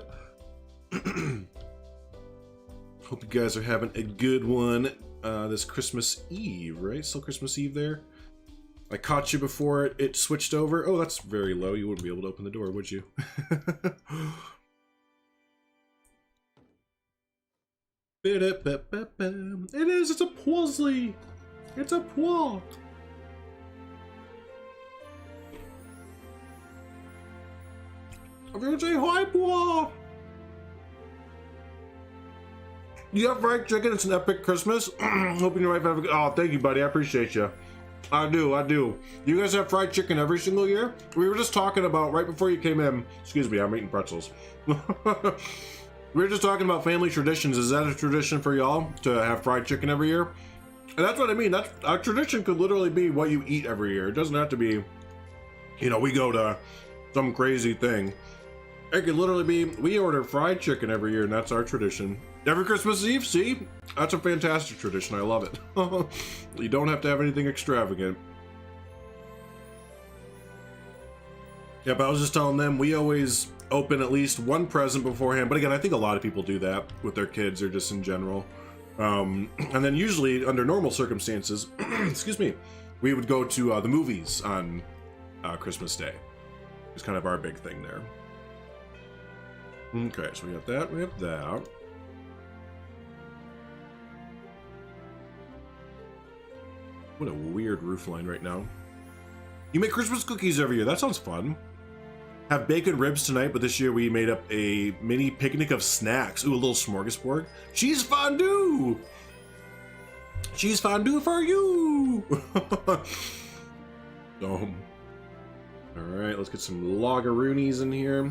Hope you guys are having a good one. this Christmas Eve, right? Still Christmas Eve there. I caught you before it switched over. Oh, that's very low. You wouldn't be able to open the door, would you? It is. It's a Pwosley. It's a Pwa. Everyone say hi, Pwa. You have fried chicken. It's an epic Christmas. Hoping your wife have a good... Oh, thank you, buddy. I appreciate you. I do. You guys have fried chicken every single year? We were just talking about, right before you came in... Excuse me, I'm eating pretzels. We were just talking about family traditions. Is that a tradition for y'all to have fried chicken every year? And that's what I mean. That's a tradition could literally be what you eat every year. It doesn't have to be, you know, we go to some crazy thing. It could literally be, we order fried chicken every year, and that's our tradition. Every Christmas Eve, see? That's a fantastic tradition. I love it. You don't have to have anything extravagant. Yeah, but I was just telling them, we always open at least one present beforehand. But again, I think a lot of people do that with their kids or just in general. And then usually, under normal circumstances, excuse me, we would go to the movies on Christmas Day. It's kind of our big thing there. Okay, so we got that, we have that. What a weird roof line right now. You make Christmas cookies every year. That sounds fun. Have bacon ribs tonight, but this year we made up a mini picnic of snacks. Ooh, a little smorgasbord. Cheese fondue! Cheese fondue for you! Alright, let's get some loggeroonies in here.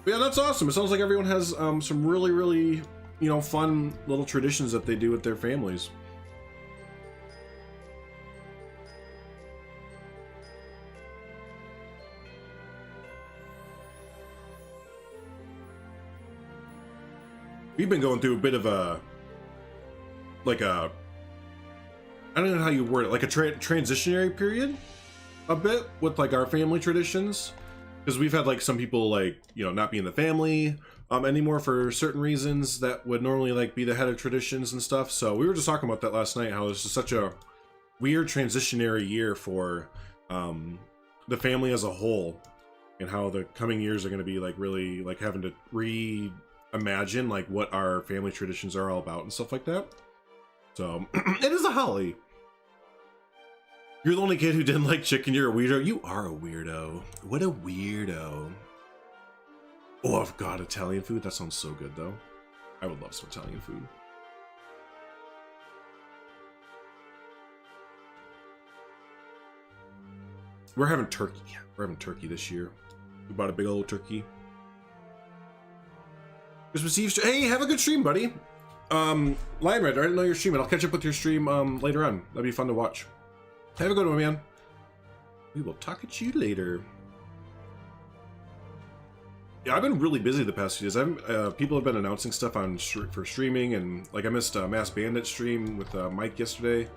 But yeah, that's awesome. It sounds like everyone has some really, really, you know, fun little traditions that they do with their families. We've been going through a bit of a, like a, I don't know how you word it, like a transitionary period, a bit with like our family traditions, because we've had like some people like, you know, not be in the family anymore for certain reasons that would normally like be the head of traditions and stuff. So we were just talking about that last night, how it's just such a weird transitionary year for the family as a whole, and how the coming years are going to be like really like having to reimagine like what our family traditions are all about and stuff like that. So it is a holly. You're the only kid who didn't like chicken. You're a weirdo. You are a weirdo. What a weirdo. Oh, I've got Italian food. That sounds so good though. I would love some Italian food. We're having turkey. We're having turkey this year. We bought a big old turkey. Christmas Eve. Hey, have a good stream, buddy. Lion Red, I didn't know you're streaming. I'll catch up with your stream later on. That'd be fun to watch. Have a good one, man. We will talk at you later. Yeah, I've been really busy the past few days. People have been announcing stuff on for streaming, and like I missed a Mass Bandit stream with Mike yesterday,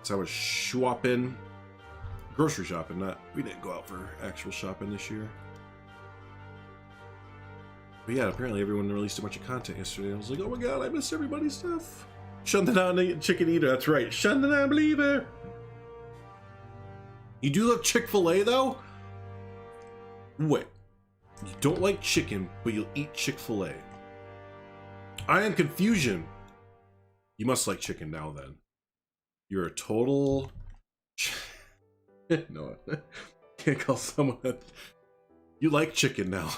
so I was shopping, grocery shopping. We didn't go out for actual shopping this year. But yeah, apparently everyone released a bunch of content yesterday. I was like, oh my god, I missed everybody's stuff. Shun the non-chicken eater. That's right. Shun the non-believer. You do love Chick-fil-A though? Wait. You don't like chicken, but you'll eat Chick-fil-A. I am confusion. You must like chicken now then. You're a total... No, can't call someone that. You like chicken now.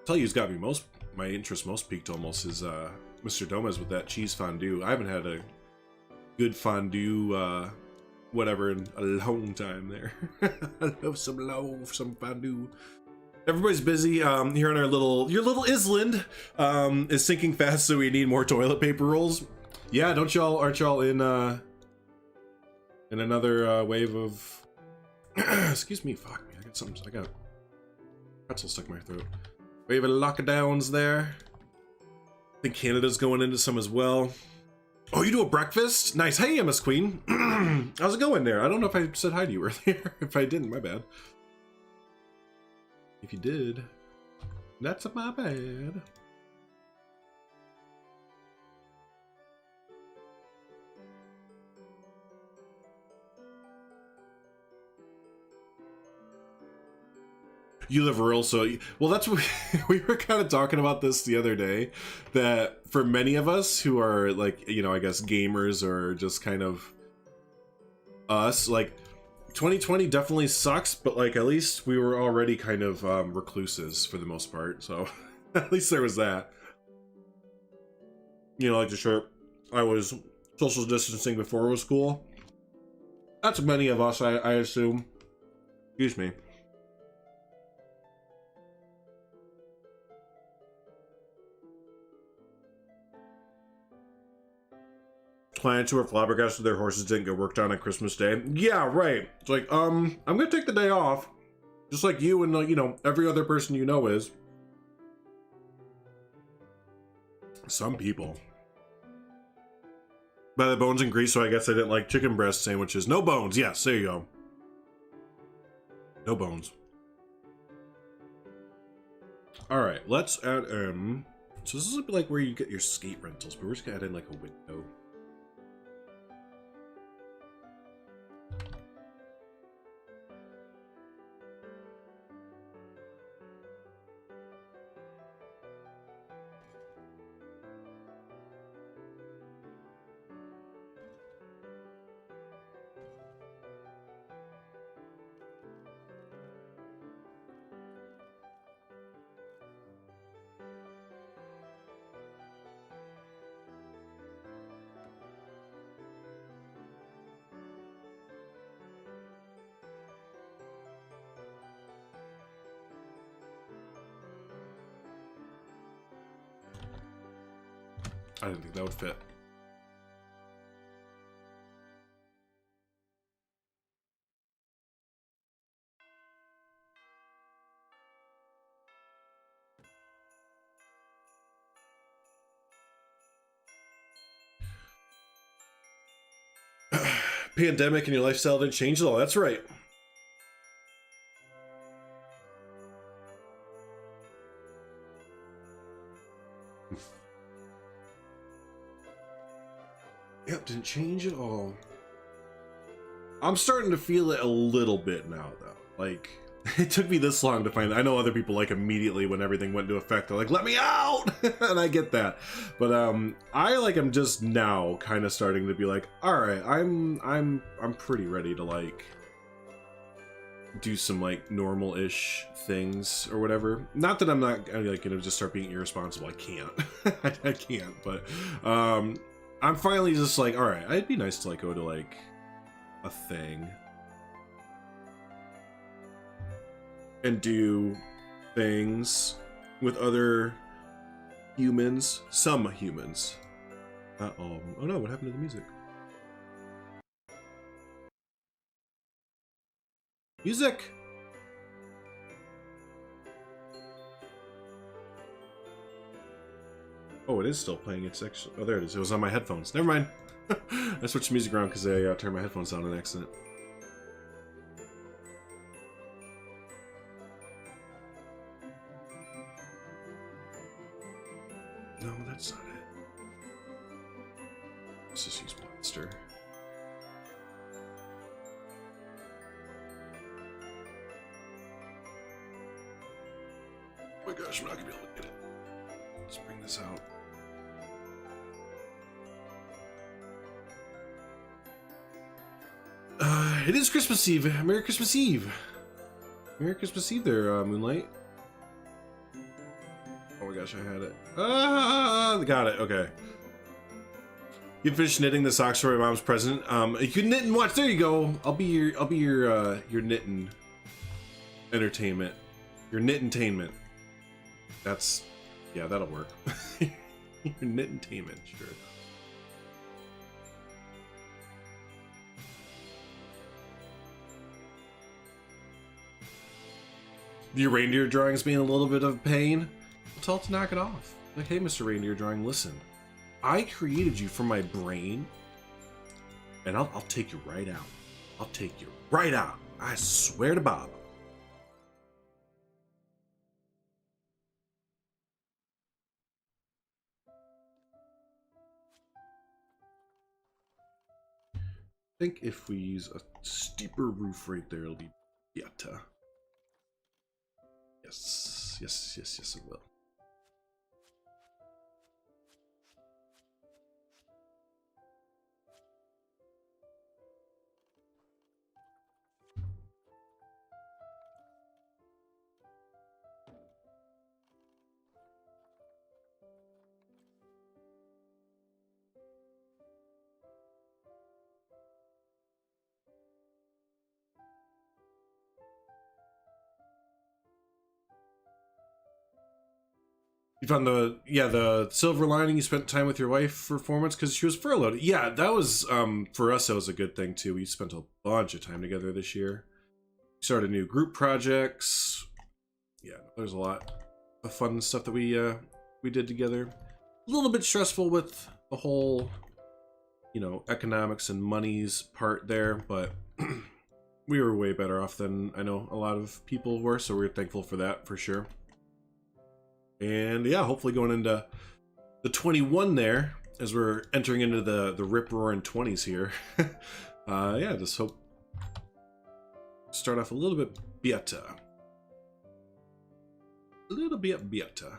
Tell you who's got me my interest most peaked almost is Mr. Gomez with that cheese fondue. I haven't had a good fondue whatever in a long time there. I love some fondue. Everybody's busy here on your little island is sinking fast, so we need more toilet paper rolls. Yeah, aren't y'all in another wave of excuse me, fuck me, I got pretzel stuck in my throat. Wave of lockdowns there. I think Canada's going into some as well. Oh, you do a breakfast? Nice. Hey, MS Queen. How's it going there? I don't know if I said hi to you earlier. If I didn't, my bad. If you did, that's my bad. You live rural, so well. That's what we were kind of talking about this the other day. That for many of us who are like, you know, I guess gamers or just kind of us, like 2020 definitely sucks, but like at least we were already kind of recluses for the most part. So at least there was that. You know, like the shirt. I was social distancing before it was cool. That's many of us, I assume. Excuse me. Clients who are flabbergasted their horses didn't get worked on Christmas Day. Yeah, right. It's like, I'm gonna take the day off. Just like you and, you know, every other person you know is. Some people. By the bones and grease, so I guess I didn't like chicken breast sandwiches. No bones, yes, there you go. No bones. Alright, let's add, so this is like where you get your skate rentals, but we're just gonna add in like a window. I didn't think that would fit. Pandemic and your lifestyle didn't change at all. That's right. Yep, didn't change at all. I'm starting to feel it a little bit now, though. Like, it took me this long to find it. I know other people, like, immediately when everything went into effect, they're like, let me out! And I get that. But, I, like, am just now kind of starting to be like, alright, I'm pretty ready to, like, do some, like, normal-ish things or whatever. Not that I'm not, like, gonna just start being irresponsible. I can't. I can't, but, I'm finally just like, alright, it'd be nice to, like, go to, like, a thing. And do things with other humans. Some humans. Not all. Oh no, what happened to the music? Music! Oh, it is still playing. It's actually... Oh, there it is. It was on my headphones. Never mind. I switched the music around because I turned my headphones down on accident. No, that's not it. Let's just use Monster. Oh my gosh, I'm not gonna be able to get it. Let's bring this out. It is Christmas Eve. Merry Christmas Eve. Merry Christmas Eve there, Moonlight. Oh my gosh, I had it. Ah, got it. Okay. You finished knitting the socks for my mom's present. You can knit and watch. There you go. I'll be your knitting entertainment. Your knit-entainment. That's, yeah, that'll work. Your knit-entainment, sure. Your reindeer drawing's being a little bit of pain. Tell it to knock it off. Like, hey, Mr. Reindeer Drawing, listen. I created you from my brain, and I'll take you right out. I'll take you right out. I swear to Bob. I think if we use a steeper roof right there, it'll be better. Yes, yes, yes, yes, it will. You found the silver lining. You spent time with your wife for 4 months because she was furloughed. Yeah, that was for us. That was a good thing too. We spent a bunch of time together this year. Started new group projects. Yeah, there's a lot of fun stuff that we did together. A little bit stressful with the whole, economics and monies part there, but we were way better off than I know a lot of people were. So we're thankful for that for sure. And yeah, hopefully going into the 21 there, as we're entering into the rip-roaring 20s here. Yeah, just hope start off a little bit better. A little bit better.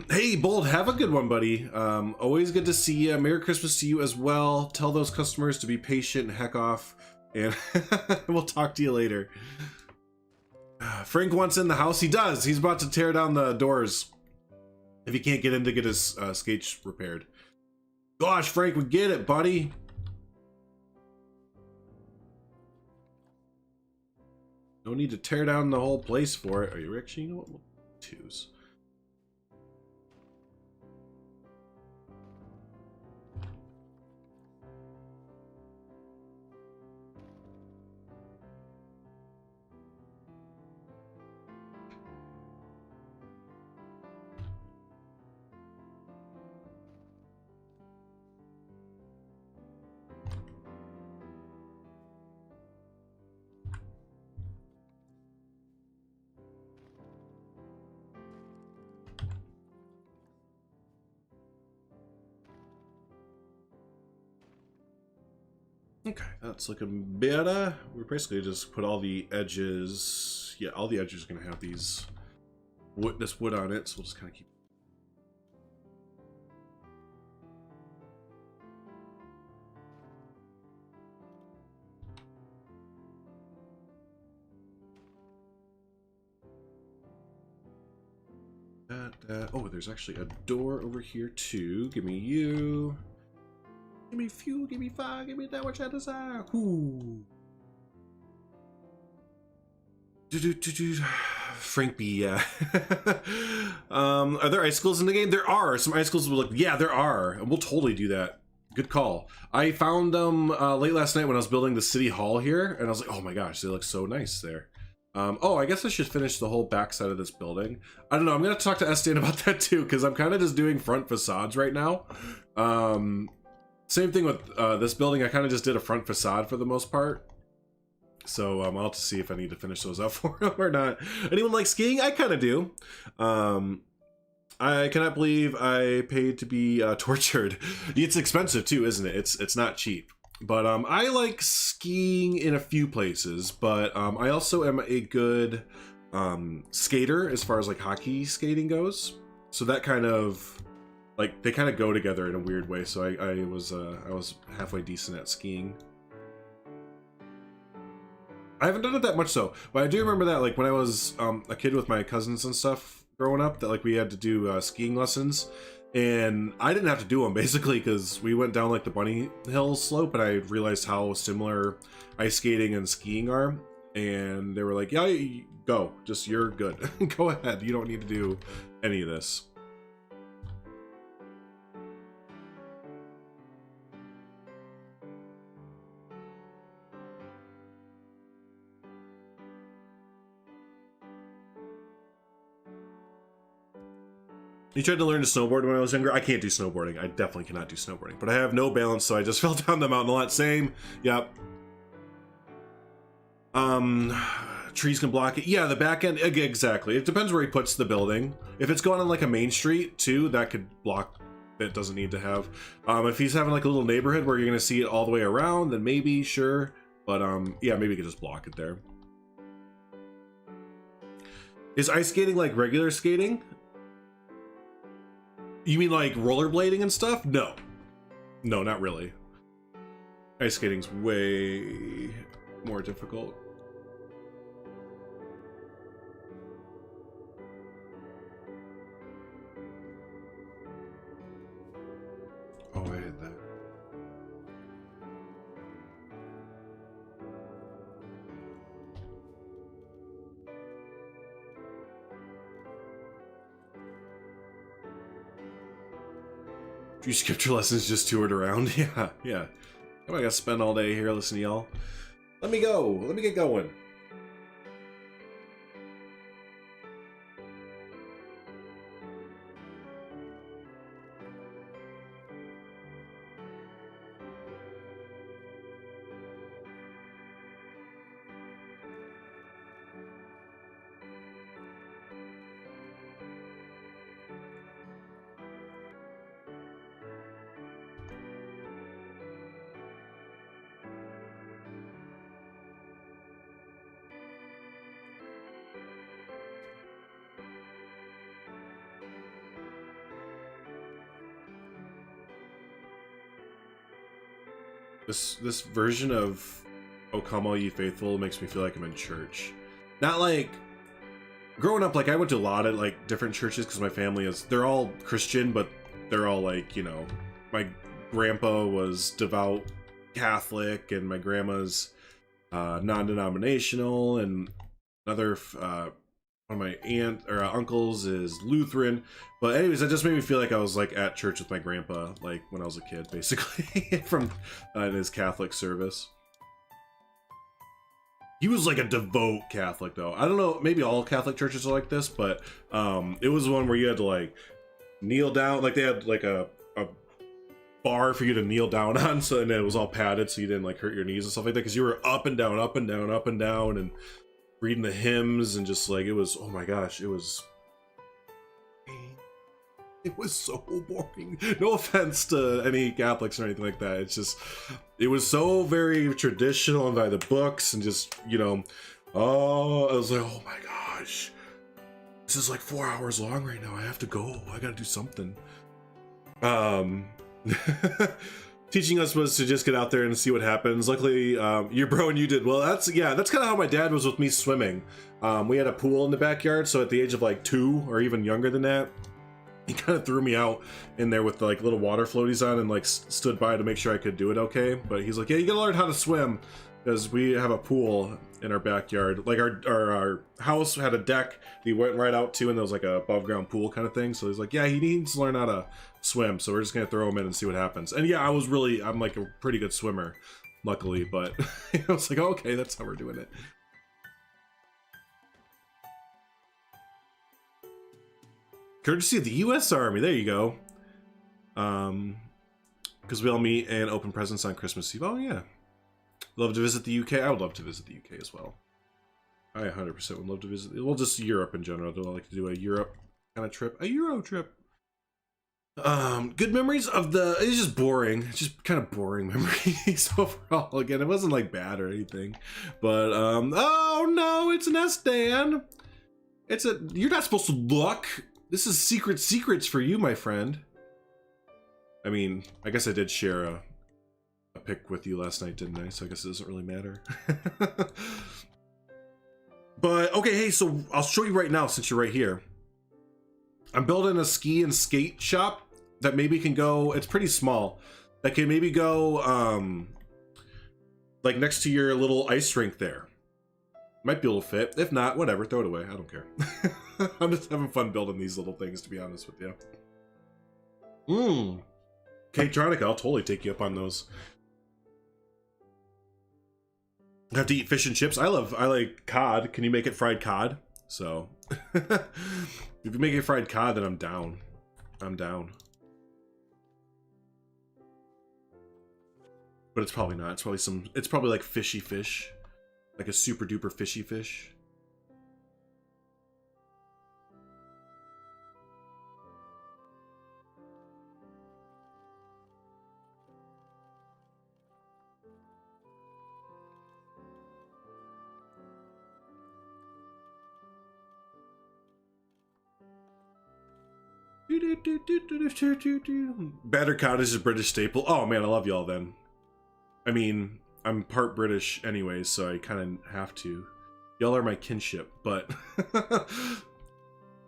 Hey, Bold, have a good one, buddy. Always good to see you. Merry Christmas to you as well. Tell those customers to be patient and heck off. And we'll talk to you later. Frank wants in the house. He does. He's about to tear down the doors if he can't get in to get his skates repaired. Gosh, Frank, we get it, buddy. No need to tear down the whole place for it. Are you actually? You know what? We'll twos. Okay, that's looking better. We're basically just put all the edges. Yeah, all the edges are gonna have these this wood on it, so we'll just kind of keep. Oh, there's actually a door over here too. Give me you. Give me fuel, give me fire, give me that which I desire. Ooh. Frank B, yeah. Are there icicles in the game? There are. Some icicles will look, yeah, there are. And we'll totally do that. Good call. I found them late last night when I was building the city hall here, and I was like, oh my gosh, they look so nice there. Oh, I guess I should finish the whole back side of this building. I don't know, I'm gonna talk to Sdan about that too, because I'm kind of just doing front facades right now. Same thing with this building. I kind of just did a front facade for the most part. So I'll have to see if I need to finish those up for him or not. Anyone like skiing? I kind of do. I cannot believe I paid to be tortured. It's expensive too, isn't it? It's not cheap. But I like skiing in a few places. But I also am a good skater as far as like hockey skating goes. So that kind of... like, they kind of go together in a weird way, so I was halfway decent at skiing. I haven't done it that much so, but I do remember that, like, when I was a kid with my cousins and stuff growing up, that, like, we had to do skiing lessons, and I didn't have to do them, basically, because we went down, like, the bunny hill slope, and I realized how similar ice skating and skiing are, and they were like, yeah, go, just, you're good. Go ahead, you don't need to do any of this. You tried to learn to snowboard when I was younger. I can't do snowboarding. I definitely cannot do snowboarding. But I have no balance, so I just fell down the mountain a lot. Same. Yep. Trees can block it. Yeah, the back end. Exactly. It depends where he puts the building. If it's going on like a main street too, that could block. It doesn't need to have. If he's having like a little neighborhood where you're gonna see it all the way around, then maybe, sure. But yeah, maybe you could just block it there. Is ice skating like regular skating? You mean like rollerblading and stuff? No. No, not really. Ice skating's way more difficult. Oh, I hit that. You skipped your lessons, just toured around? Yeah, yeah. I gotta spend all day here listening to y'all. Let me go. Let me get going. This version of "O Come All Ye Faithful" makes me feel like I'm in church. Not like growing up, like I went to a lot of like different churches because my family they're all Christian, but they're all like, you know, my grandpa was devout Catholic and my grandma's non-denominational, and another one of my uncles is Lutheran. But anyways, that just made me feel like I was like at church with my grandpa, like when I was a kid, basically, from in his Catholic service. He was like a devout Catholic, though. I don't know, maybe all Catholic churches are like this, but it was one where you had to like kneel down, like they had like a bar for you to kneel down on, so, and it was all padded so you didn't like hurt your knees and stuff like that, because you were up and down, up and down, up and down, and reading the hymns, and just like, it was, oh my gosh, it was so boring. No offense to any Catholics or anything like that. It's just, it was so very traditional and by the books, and just, you know, oh, I was like, oh my gosh, this is like 4 hours long right now. I have to go. I gotta do something. Teaching us was to just get out there and see what happens. Luckily, your bro and you did well. That's kind of how my dad was with me swimming. We had a pool in the backyard, so at the age of like 2 or even younger than that, he kind of threw me out in there with like little water floaties on and like stood by to make sure I could do it okay. But he's like, yeah, you gotta learn how to swim, because we have a pool in our backyard. Like our house had a deck that he went right out to, and there was like a above ground pool kind of thing. So he's like, yeah, he needs to learn how to swim, so we're just gonna throw him in and see what happens. And yeah, I'm like a pretty good swimmer, luckily, but I was like, oh, okay, that's how we're doing it. Courtesy of the U.S. Army, there you go. Because we all meet and open presents on Christmas Eve. Oh yeah, love to visit the UK. I would love to visit the UK as well. I 100% would love to visit. Well, just Europe in general. Do I like to do a Europe kind of trip, a Euro trip? Good memories of it's just boring. It's just kind of boring memories overall. Again, it wasn't like bad or anything, but oh no, it's an Sdan. You're not supposed to look. This is secrets for you, my friend. I mean, I guess I did share a pic with you last night, didn't I? So I guess it doesn't really matter. But okay, hey, so I'll show you right now since you're right here. I'm building a ski and skate shop that maybe can go, it's pretty small, that can maybe go like next to your little ice rink there. Might be able to fit. If not, whatever, throw it away. I don't care. I'm just having fun building these little things, to be honest with you. K-Tronica, I'll totally take you up on those. I have to eat fish and chips. I like cod. Can you make it fried cod? So if you make it fried cod, then I'm down. I'm down. But it's probably not. It's probably like fishy fish. Like a super duper fishy fish. Battered cod is a British staple. Oh man, I love y'all then. I mean, I'm part British anyway, so I kind of have to. Y'all are my kinship, but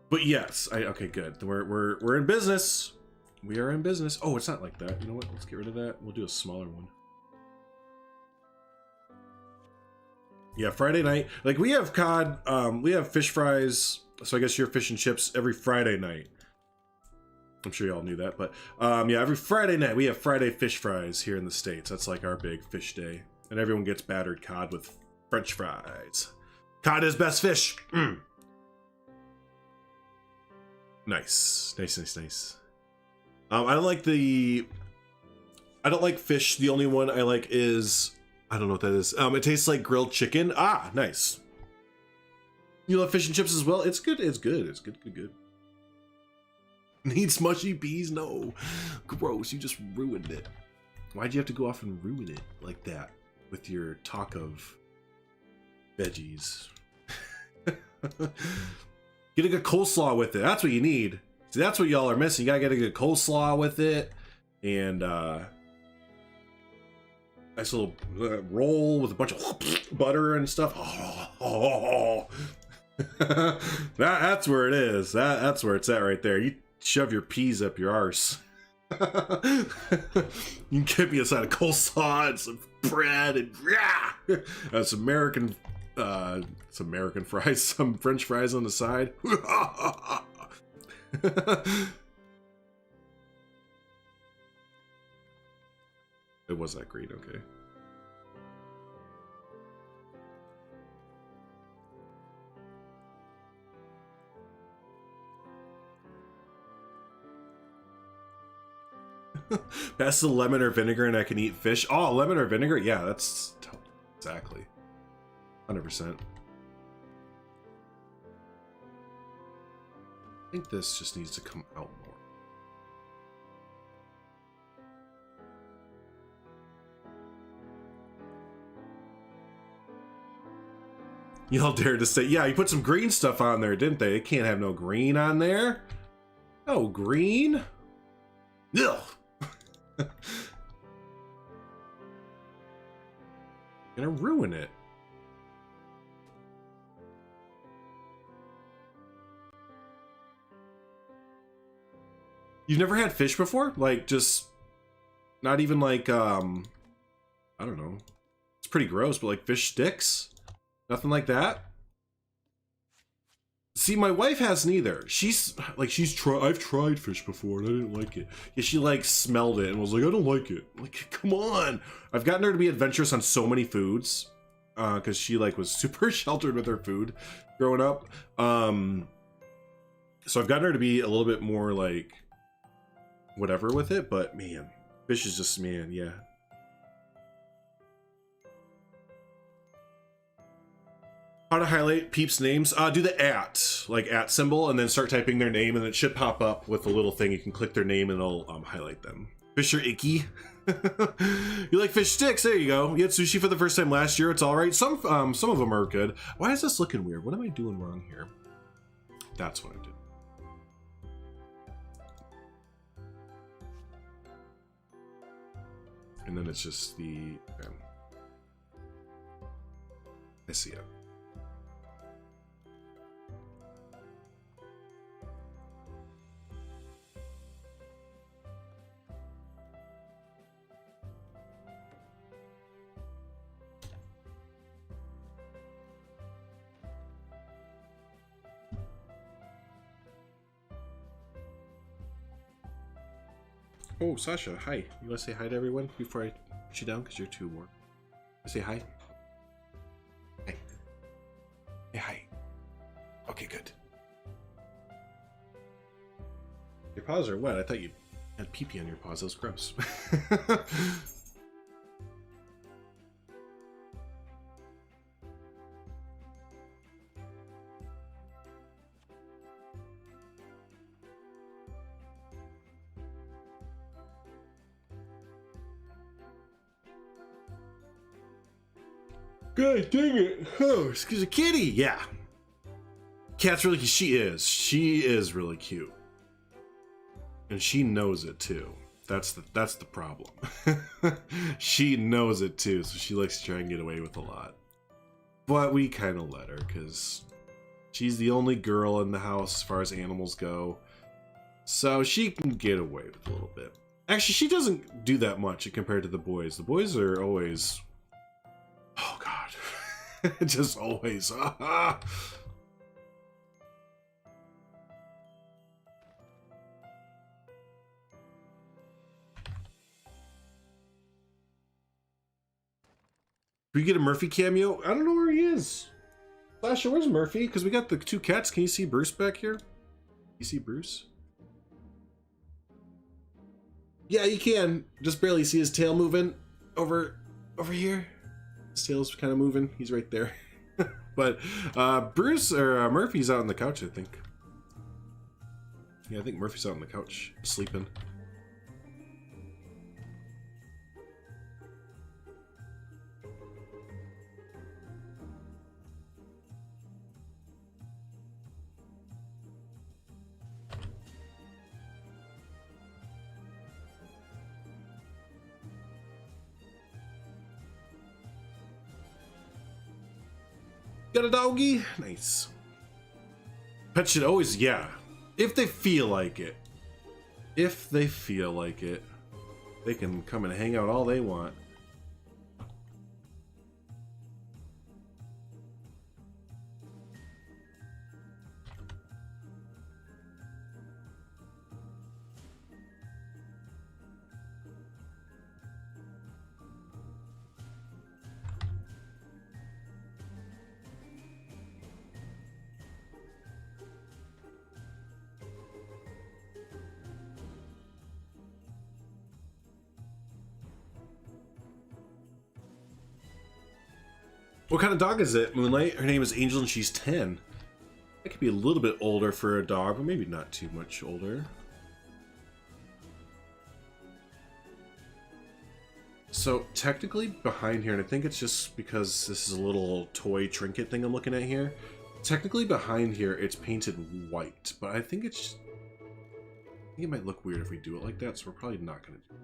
but yes, okay, good. We're in business. We are in business. Oh, it's not like that. You know what? Let's get rid of that. We'll do a smaller one. Yeah, Friday night. Like we have cod, we have fish fries. So I guess you're fish and chips every Friday night. I'm sure y'all knew that, but yeah, every Friday night we have Friday fish fries here in the States. That's like our big fish day. And everyone gets battered cod with French fries. Cod is best fish. Mm. Nice. Nice. I don't like fish. The only one I like is, I don't know what that is. It tastes like grilled chicken. Ah, nice. You love fish and chips as well? It's good. It's good. Need smushy peas? No. Gross. You just ruined it. Why'd you have to go off and ruin it like that with your talk of veggies? Get a good coleslaw with it. That's what you need. See, that's what y'all are missing. You gotta get a good coleslaw with it. And, nice little roll with a bunch of butter and stuff. Oh. That's where it is. That's where it's at right there. You shove your peas up your arse. You can get me a side of coleslaw and some bread and some American fries, some French fries on the side. It was that great, okay. Pass the lemon or vinegar and I can eat fish. Oh, lemon or vinegar? Yeah, that's exactly 100%. I think this just needs to come out more. Y'all dared to say, yeah, you put some green stuff on there, didn't they? It can't have no green on there. Oh, green? Ugh. Gonna ruin it. You've never had fish before? Like, just not even like I don't know. It's pretty gross, but like fish sticks? Nothing like that? See, my wife hasn't either. I've tried fish before and I didn't like it. Yeah, she like smelled it and was like, I don't like it. I'm like, come on. I've gotten her to be adventurous on so many foods. Because she like was super sheltered with her food growing up. So I've gotten her to be a little bit more like whatever with it, but man, fish is just, man, yeah. How to highlight peeps' names? Do the @ symbol, and then start typing their name, and it should pop up with a little thing. You can click their name, and it'll highlight them. Fish are icky. You like fish sticks? There you go. You had sushi for the first time last year. It's all right. Some of them are good. Why is this looking weird? What am I doing wrong here? That's what I did. And then it's just the. Okay. I see it. Oh, Sasha, hi. You want to say hi to everyone before I put you down? Because you're too warm. Say hi. Hi. Hey, hi. Okay, good. You're paws are wet. I thought you had pee-pee on your paws. That was gross. God dang it. Oh, excuse me, kitty. Yeah. Cat's really cute. She is really cute. And she knows it too. That's the problem. She knows it too, so she likes to try and get away with a lot. But we kind of let her, because she's the only girl in the house as far as animals go. So she can get away with a little bit. Actually, she doesn't do that much compared to the boys. The boys are always... Oh, God. Just always. We get a Murphy cameo? I don't know where he is. Sasha, where's Murphy? Because we got the two cats. Can you see Bruce back here? You see Bruce? Yeah, you can. Just barely see his tail moving over here. His tail's kind of moving. He's right there. But Bruce or Murphy's out on the couch, I think. Yeah, I think Murphy's out on the couch sleeping. Got a doggy? Nice. Pets should always, yeah. If they feel like it. If they feel like it. They can come and hang out all they want. What kind of dog is it, Moonlight? Her name is Angel and she's 10. That could be a little bit older for a dog, but maybe not too much older. So technically behind here, and I think it's just because this is a little toy trinket thing I'm looking at here. Technically behind here, it's painted white, but I think it's... I think it might look weird if we do it like that, so we're probably not going to do it.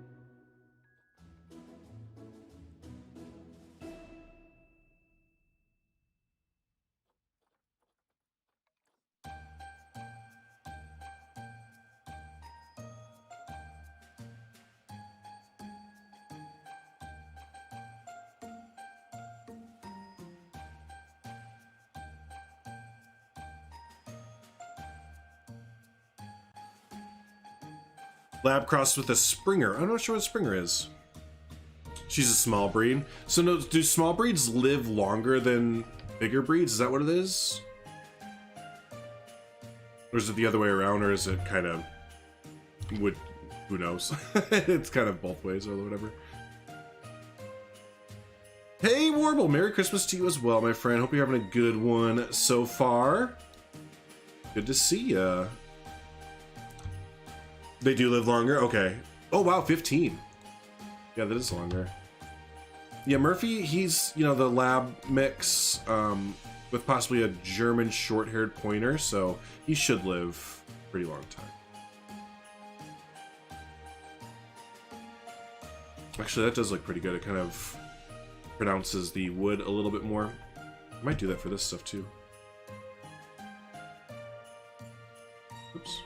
Lab crossed with a Springer. I'm not sure what a Springer is. She's a small breed. So no, do small breeds live longer than bigger breeds? Is that what it is? Or is it the other way around, or is it kind of... who knows? It's kind of both ways or whatever. Hey Warble, Merry Christmas to you as well, my friend. Hope you're having a good one so far. Good to see ya. They do live longer? Okay. Oh wow, 15. Yeah, that is longer. Yeah, Murphy, he's, you know, the lab mix with possibly a German short-haired pointer, so he should live a pretty long time. Actually, that does look pretty good. It kind of pronounces the wood a little bit more. I might do that for this stuff too. Oops.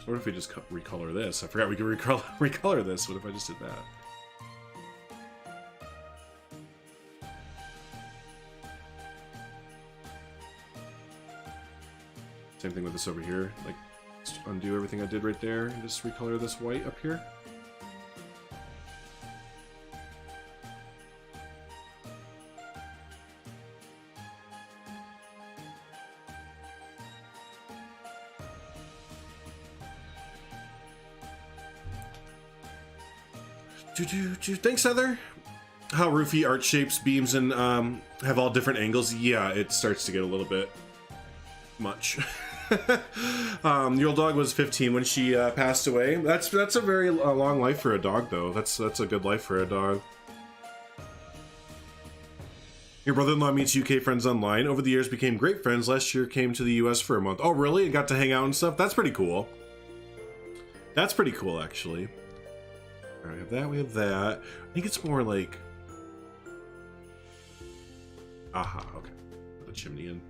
What if we just recolor this? I forgot we could recolor this. What if I just did that? Same thing with this over here. Like, just undo everything I did right there and just recolor this white up here. Thanks, Heather. How roofy art shapes, beams, and have all different angles. Yeah, it starts to get a little bit much. Your old dog was 15 when she passed away. That's a very long life for a dog, though. That's a good life for a dog. Your brother-in-law meets UK friends online. Over the years, became great friends. Last year, came to the US for a month. Oh, really? And got to hang out and stuff? That's pretty cool. That's pretty cool, actually. All right, we have that. We have that. I think it's more like... Aha, okay. Put the chimney in.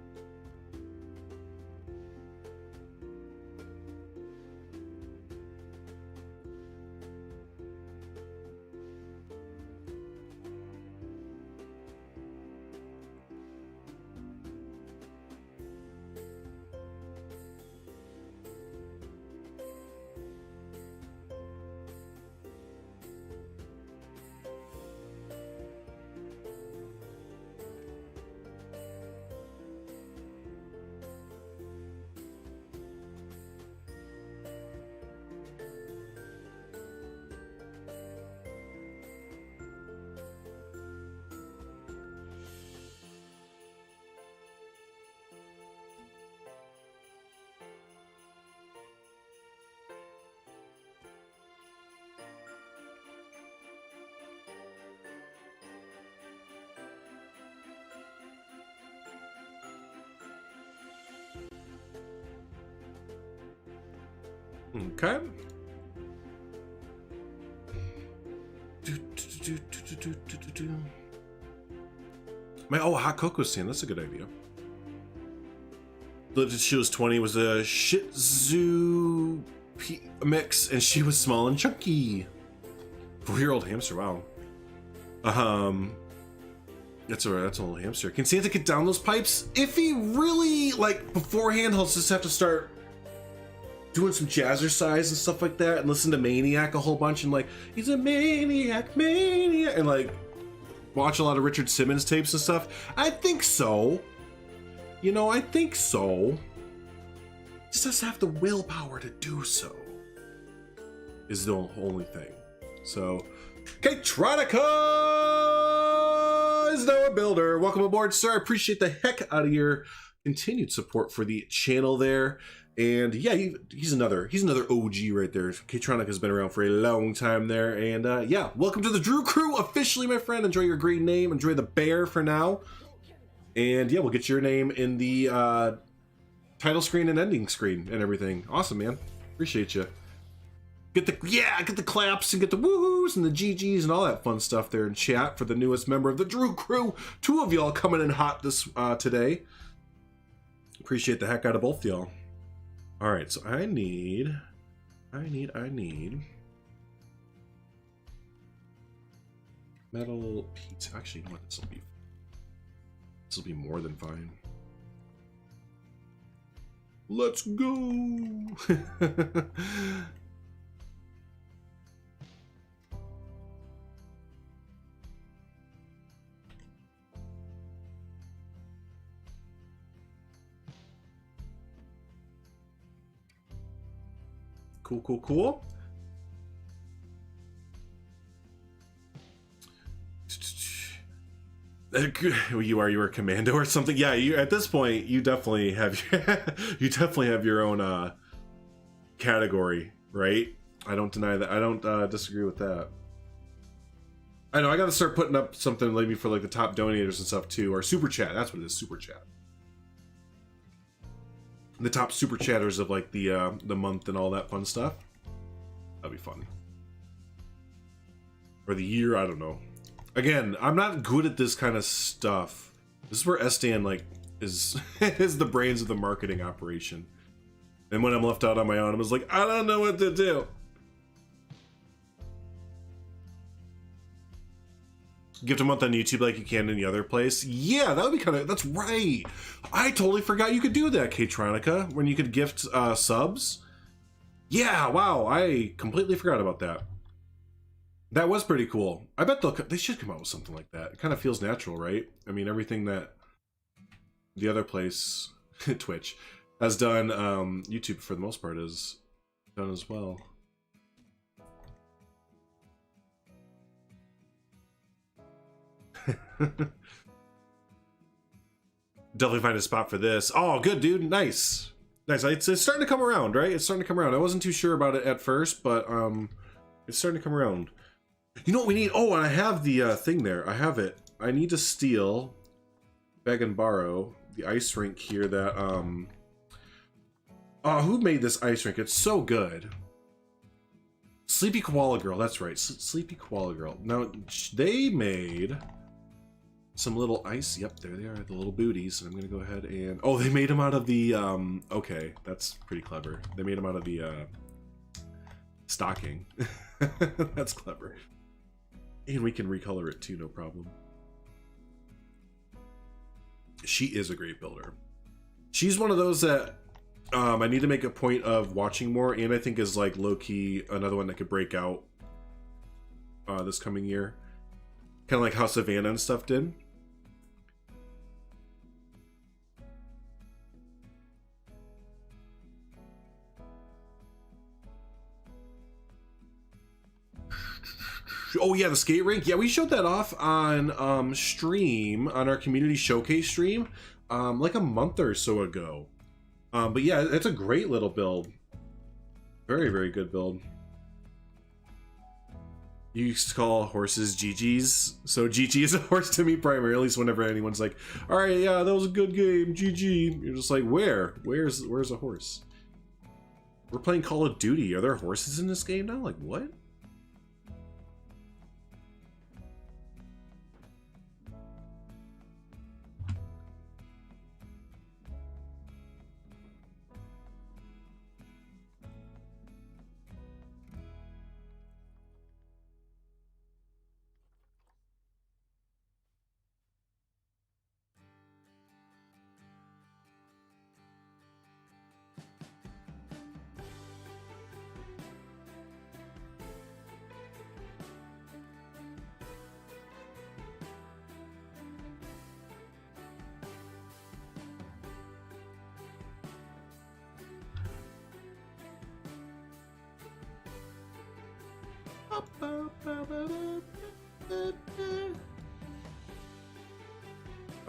Okay. Hot cocoa stand. That's a good idea. Lived until she was 20. Was a Shih Tzu mix, and she was small and chunky. 4-year-old hamster. Wow. That's a little hamster. Can Santa get down those pipes? If he really like beforehand, he'll just have to start doing some jazzercise and stuff like that, and listen to Maniac a whole bunch, and like, he's a maniac, and like watch a lot of Richard Simmons tapes and stuff. I think so. You know, I think so. Just has to have the willpower to do so. Is the only thing. So, K-Tronica is now a builder. Welcome aboard, sir. I appreciate the heck out of your continued support for the channel there. And yeah, he's another OG right there. K-Tronic has been around for a long time there. And yeah, welcome to the Drew Crew officially, my friend. Enjoy your green name. Enjoy the bear for now. And yeah, we'll get your name in the title screen and ending screen and everything. Awesome, man. Appreciate you. Get the claps and get the woohoos and the GGs and all that fun stuff there in chat for the newest member of the Drew Crew. 2 of y'all coming in hot this today. Appreciate the heck out of both y'all. All right, so I need metal pizza. Actually, you know what? This will be more than fine. Let's go. Cool. You are a commando or something? Yeah, you at this point you definitely have your own category, right? I don't deny that. I don't disagree with that. I know I got to start putting up something maybe for like the top donators and stuff too, or super chat. That's what it is, super chat. The top super chatters of like the month and all that fun stuff. That'd be fun. Or the year, I don't know. Again, I'm not good at this kind of stuff. This is where Sdan like is is the brains of the marketing operation. And when I'm left out on my own, I was like, I don't know what to do. Gift a month on YouTube like you can any other place. Yeah, that would be kind of... That's right. I totally forgot you could do that, K-Tronica, when you could gift subs. Yeah, wow. I completely forgot about that. That was pretty cool. I bet they should come out with something like that. It kind of feels natural, right? I mean, everything that the other place, Twitch, has done, YouTube for the most part is done as well. Definitely find a spot for this. Oh, good, dude. Nice. Nice. It's starting to come around, right? It's starting to come around. I wasn't too sure about it at first, but it's starting to come around. You know what we need? Oh, and I have the thing there. I have it. I need to steal, beg and borrow, the ice rink here that, oh, who made this ice rink? It's so good. Sleepy Koala Girl, that's right. Sleepy Koala Girl. Now, they made some little ice. Yep, there they are, the little booties. And I'm gonna go ahead and... Oh, they made them out of the, okay, that's pretty clever. They made them out of the, stocking. That's clever. And we can recolor it too, no problem. She is a great builder. She's one of those that I need to make a point of watching more, and I think is like low-key another one that could break out this coming year. Kind of like how Savannah and stuff did. Oh yeah, the skate rink. Yeah, we showed that off on stream, on our community showcase stream, like a month or so ago. But yeah, it's a great little build. Very, very good build. You used to call horses GGs, so GG is a horse to me primarily. So whenever anyone's like, "All right, yeah, that was a good game, GG," you're just like, Where's a horse? We're playing Call of Duty. Are there horses in this game now? Like what?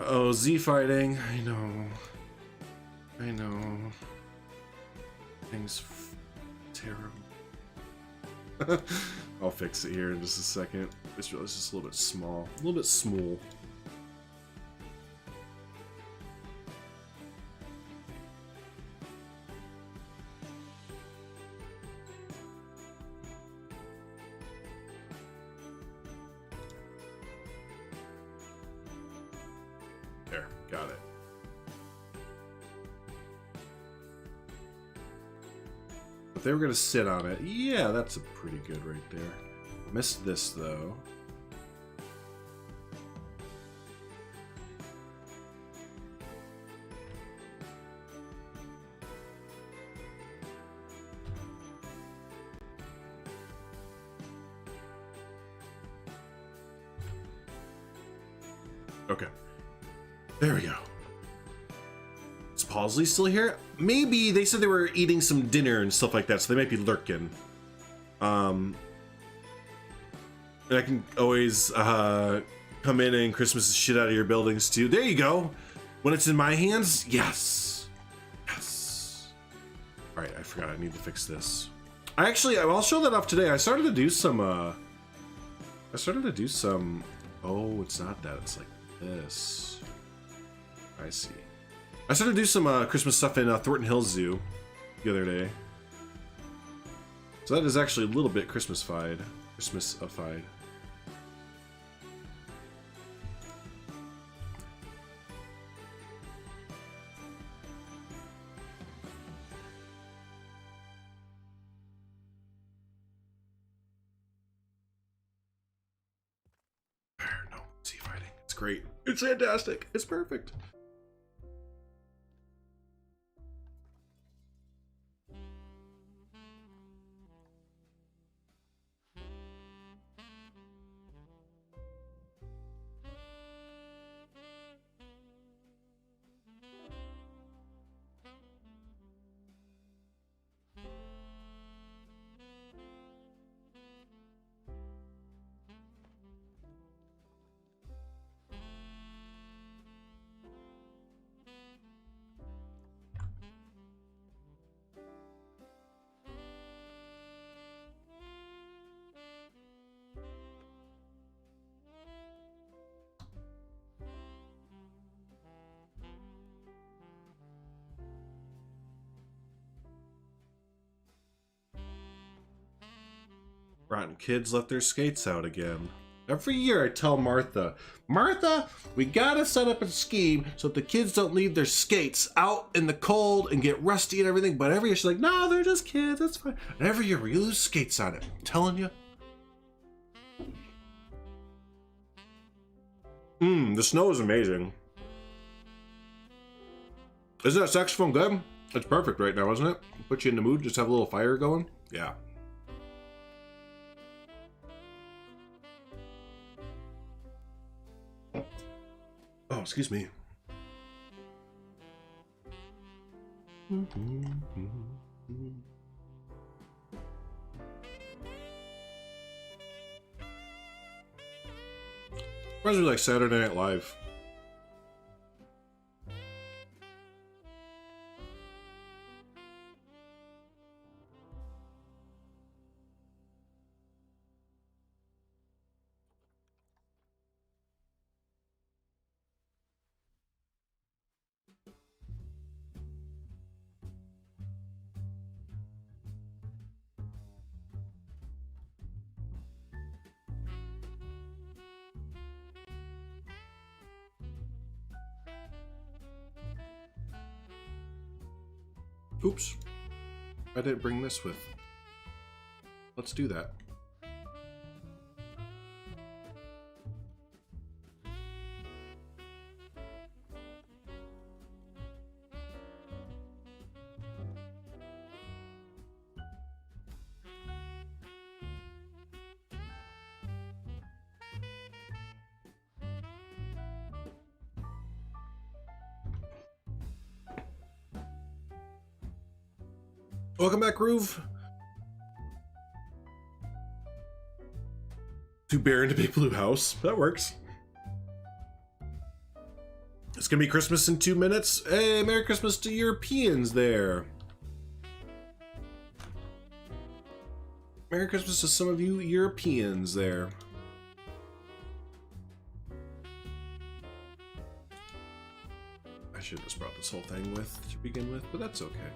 Oh, Z fighting. I know. Things terrible. I'll fix it here in just a second. This is just a little bit small. A little bit small. There, got it. But they were gonna sit on it. Yeah, that's a pretty good right there. Missed this though. Okay. There we go. Is Pausley still here? Maybe they said they were eating some dinner and stuff like that, so they might be lurking. And I can always come in and Christmas the shit out of your buildings too. There you go. When it's in my hands, yes. Yes. All right, I forgot I need to fix this. I'll show that off today. I started to do some, oh, it's not that, it's like this. I see. I started to do some Christmas stuff in Thornton Hills Zoo the other day. So that is actually a little bit Christmas-fied. Christmas-ified. No, sea fighting. It's great. It's fantastic. It's perfect. Rotten kids let their skates out again. Every year I tell Martha, Martha, we gotta set up a scheme so that the kids don't leave their skates out in the cold and get rusty and everything. But every year she's like, no, they're just kids, that's fine. And every year we lose skates on it. I'm telling you. The snow is amazing. Isn't that saxophone good? It's perfect right now, isn't it? Put you in the mood, just have a little fire going. Yeah. Oh, excuse me. Reminds me like Saturday Night Live. Oops, I didn't bring this with. Let's do that. Welcome back, Groove. To Bear in a Big Blue House. That works. It's gonna be Christmas in 2 minutes. Hey, Merry Christmas to Europeans there. Merry Christmas to some of you Europeans there. I should have just brought this whole thing with to begin with, but that's okay.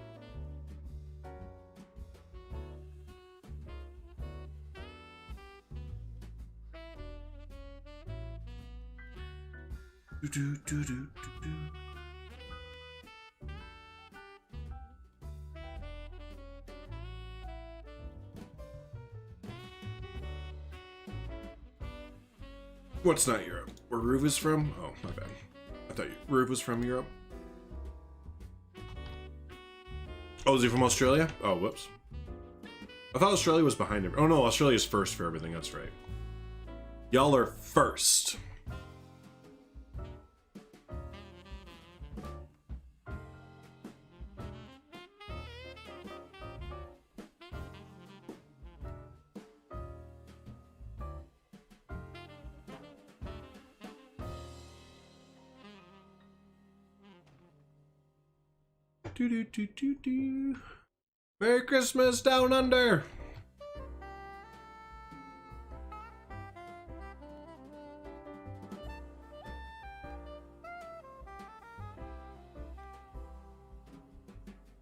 Do, do, do, do, do. What's not Europe? Where Ruve is from? Oh, my bad. I thought Ruve was from Europe. Oh, is he from Australia? Oh, whoops. I thought Australia was behind him. Oh no, Australia's first for everything, that's right. Y'all are first. Do do do do do. Merry Christmas down under.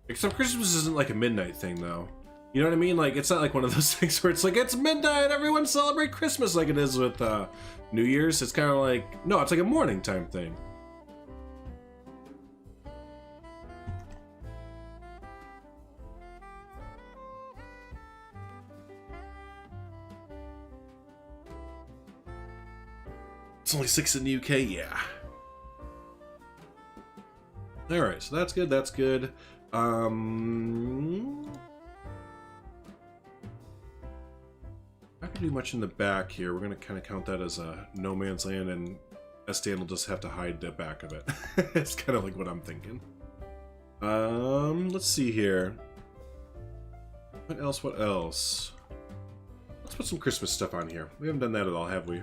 Except Christmas isn't like a midnight thing though. You know what I mean? Like it's not like one of those things where it's like it's midnight, everyone celebrate Christmas like it is with New Year's. It's kind of like, no, it's like a morning time thing. It's only 6 in the UK, yeah. Alright, so that's good, that's good. Not gonna do much in the back here. We're gonna kind of count that as a no man's land, and Sdan will just have to hide the back of it. It's kind of like what I'm thinking. Let's see here. What else, what else? Let's put some Christmas stuff on here. We haven't done that at all, have we?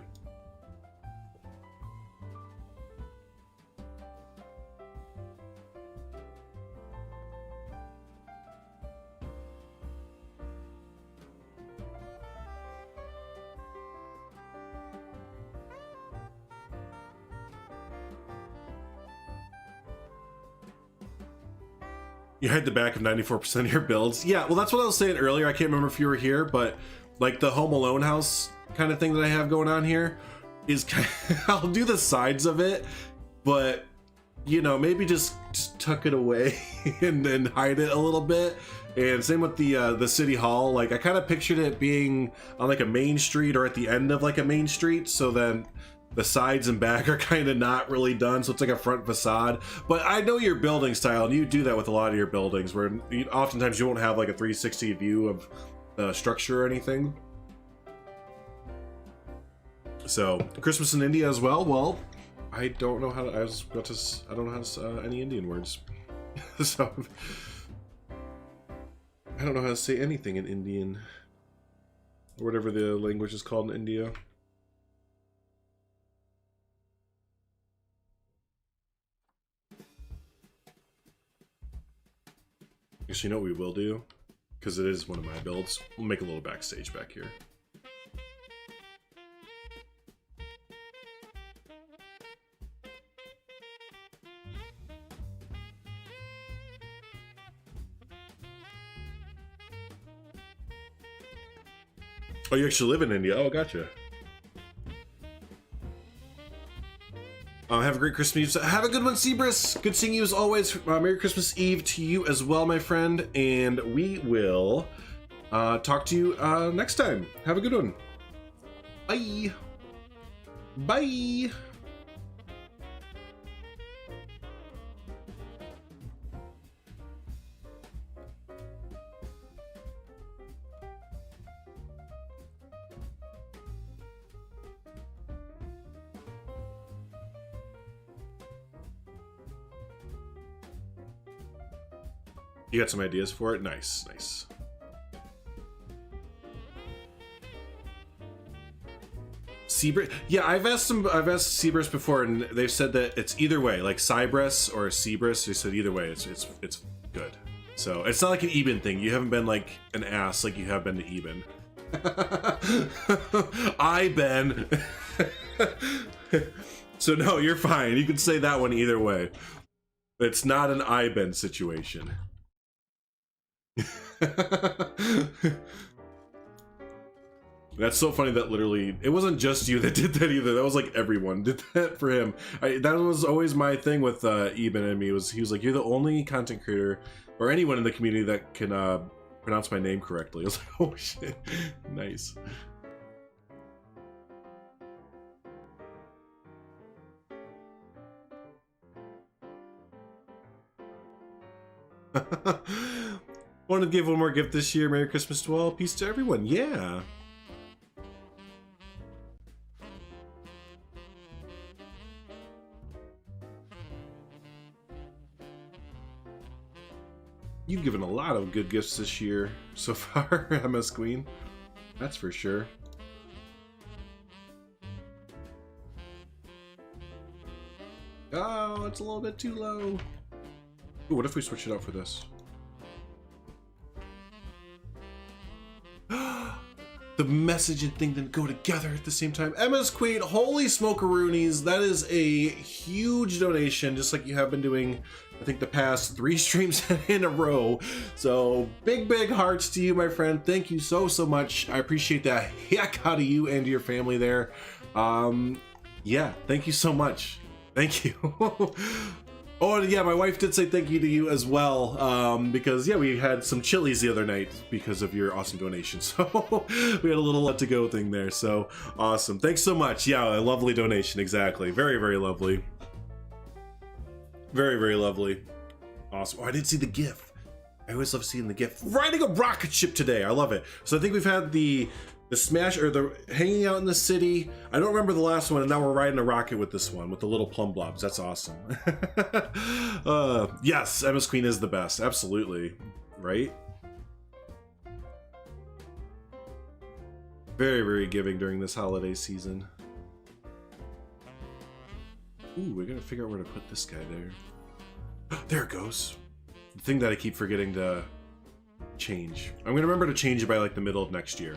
You hide the back of 94% of your builds. Yeah, well, that's what I was saying earlier. I can't remember if you were here, but like the Home Alone house kind of thing that I have going on here is kind of, I'll do the sides of it, but you know, maybe just tuck it away and then hide it a little bit. And same with the city hall. Like I kind of pictured it being on like a main street or at the end of like a main street, so then the sides and back are kind of not really done, so it's like a front facade. But I know your building style, and you do that with a lot of your buildings, where oftentimes you won't have like a 360 view of the structure or anything. So Christmas in India as well. Well, I don't know how to. I don't know how to any Indian words, so I don't know how to say anything in Indian, or whatever the language is called in India. Guess you know what we will do, because it is one of my builds. We'll make a little backstage back here. Oh, you actually live in India? Oh, gotcha. Have a great Christmas Eve. Have a good one, Seabrus. Good seeing you as always. Merry Christmas Eve to you as well, my friend. And we will talk to you next time. Have a good one. Bye. Bye. You got some ideas for it? Nice, nice. Seabrus? Yeah, I've asked Seabrus before, and they've said that it's either way, like Cybrus or Seabrus. They said either way, it's good. So it's not like an Eben thing. You haven't been like an ass like you have been to Eben. I been. So no, you're fine. You can say that one either way. It's not an I been situation. That's so funny that literally it wasn't just you that did that either. That was like everyone did that for him. That was always my thing with Eben and me. He was like, you're the only content creator or anyone in the community that can pronounce my name correctly. I was like, oh shit, nice. Wanted to give one more gift this year. Merry Christmas to all. Peace to everyone. Yeah. You've given a lot of good gifts this year so far, MS Queen. That's for sure. Oh, it's a little bit too low. Ooh, what if we switch it out for this? The message and thing didn't go together at the same time. MS Queen, holy smokeroonies, that is a huge donation, just like you have been doing, I think, the past 3 streams in a row. So big hearts to you, my friend. Thank you so much. I appreciate that heck out of you and your family there. Yeah, thank you so much. Thank you. Oh, and yeah, my wife did say thank you to you as well, because, yeah, we had some chilies the other night because of your awesome donation, so we had a little let-to-go thing there, so awesome. Thanks so much. Yeah, a lovely donation, exactly. Very lovely. Very lovely. Awesome. Oh, I didn't see the GIF. I always love seeing the GIF. Riding a rocket ship today. I love it. So I think we've had the smash, or the hanging out in the city. I don't remember the last one, and now we're riding a rocket with this one with the little plum blobs. That's awesome. Yes, MS Queen is the best. Absolutely. Right? Very giving during this holiday season. Ooh, we gotta figure out where to put this guy there. There it goes. The thing that I keep forgetting to change. I'm gonna remember to change it by like the middle of next year.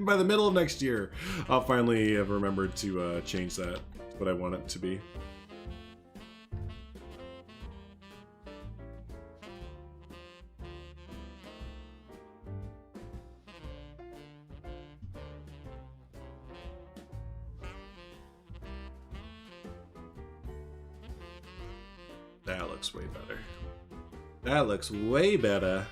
By the middle of next year, I'll finally have remembered to change that. What I want it to be. That looks way better. That looks way better.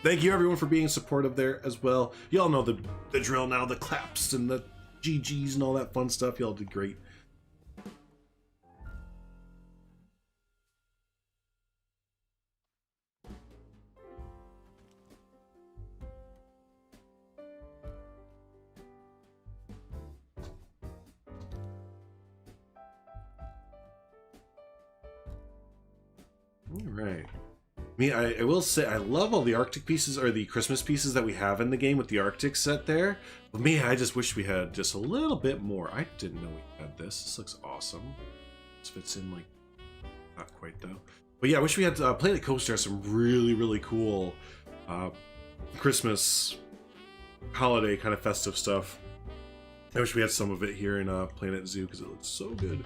Thank you everyone for being supportive there as well. Y'all know the drill now, the claps and the GGs and all that fun stuff. Y'all did great. All right. I will say I love all the Arctic pieces, or the Christmas pieces that we have in the game with the Arctic set there. But I just wish we had just a little bit more. I didn't know we had this. This looks awesome. This fits in like, not quite though. But yeah, I wish we had Planet Coaster has some really cool Christmas holiday kind of festive stuff. I wish we had some of it here in Planet Zoo because it looks so good.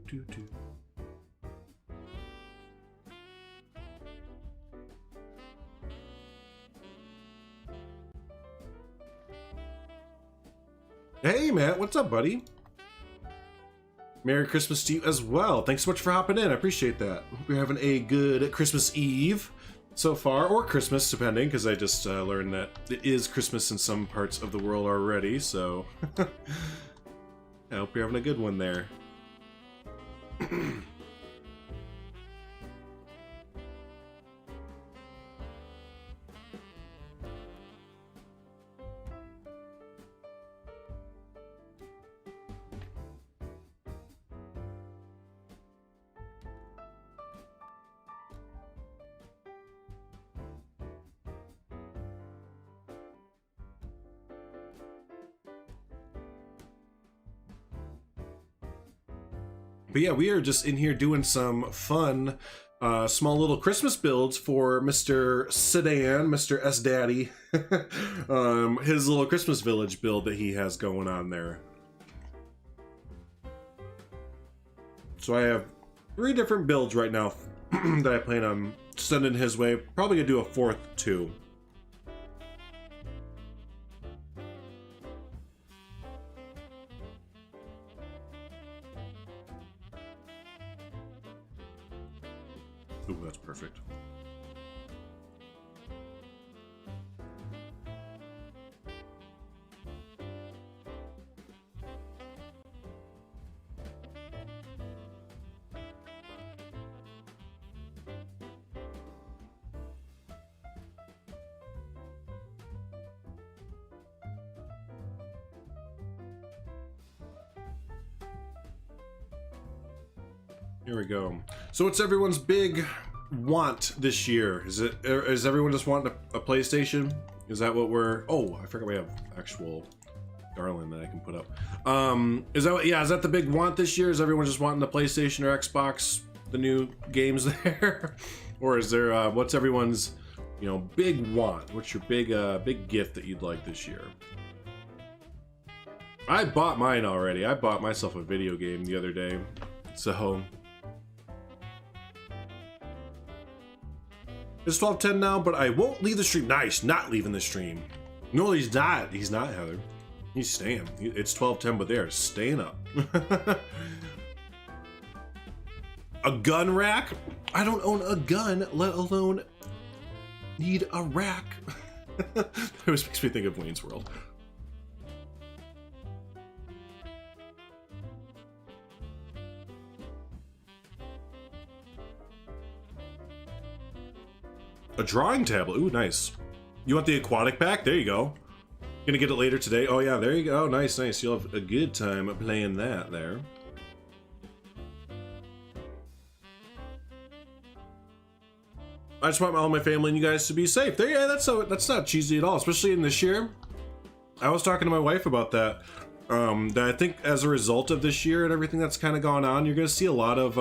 Do. Hey Matt, what's up, buddy? Merry Christmas to you as well. Thanks so much for hopping in. I appreciate that. Hope you're having a good Christmas Eve so far, or Christmas, depending, because I just learned that it is Christmas in some parts of the world already, so I hope you're having a good one there. But yeah, we are just in here doing some fun, small little Christmas builds for Mr. Sedan, Mr. S Daddy, his little Christmas village build that he has going on there. So I have 3 different builds right now that I plan on sending his way. Probably gonna do a 4th too. Ooh, that's perfect. Here we go. So what's everyone's big want this year? Is everyone just wanting a PlayStation? Is that what we're... Oh, I forgot we have actual Garland that I can put up. Is that the big want this year? Is everyone just wanting the PlayStation or Xbox, the new games there? Or is there, what's everyone's, big want? What's your big gift that you'd like this year? I bought mine already. I bought myself a video game the other day. So... It's 12:10 now, but I won't leave the stream. Nice, not leaving the stream. No, he's not. He's not, Heather. He's staying. It's 12:10, but they're staying up. A gun rack? I don't own a gun, let alone need a rack. It always makes me think of Wayne's World. A drawing tablet. Ooh, nice. You want the aquatic pack? There you go. Gonna get it later today. Oh yeah, there you go. Nice. You'll have a good time playing that there. I just want all my family and you guys to be safe. There, yeah, that's not cheesy at all, especially in this year. I was talking to my wife about that. That I think as a result of this year and everything that's kind of gone on, you're gonna see a lot of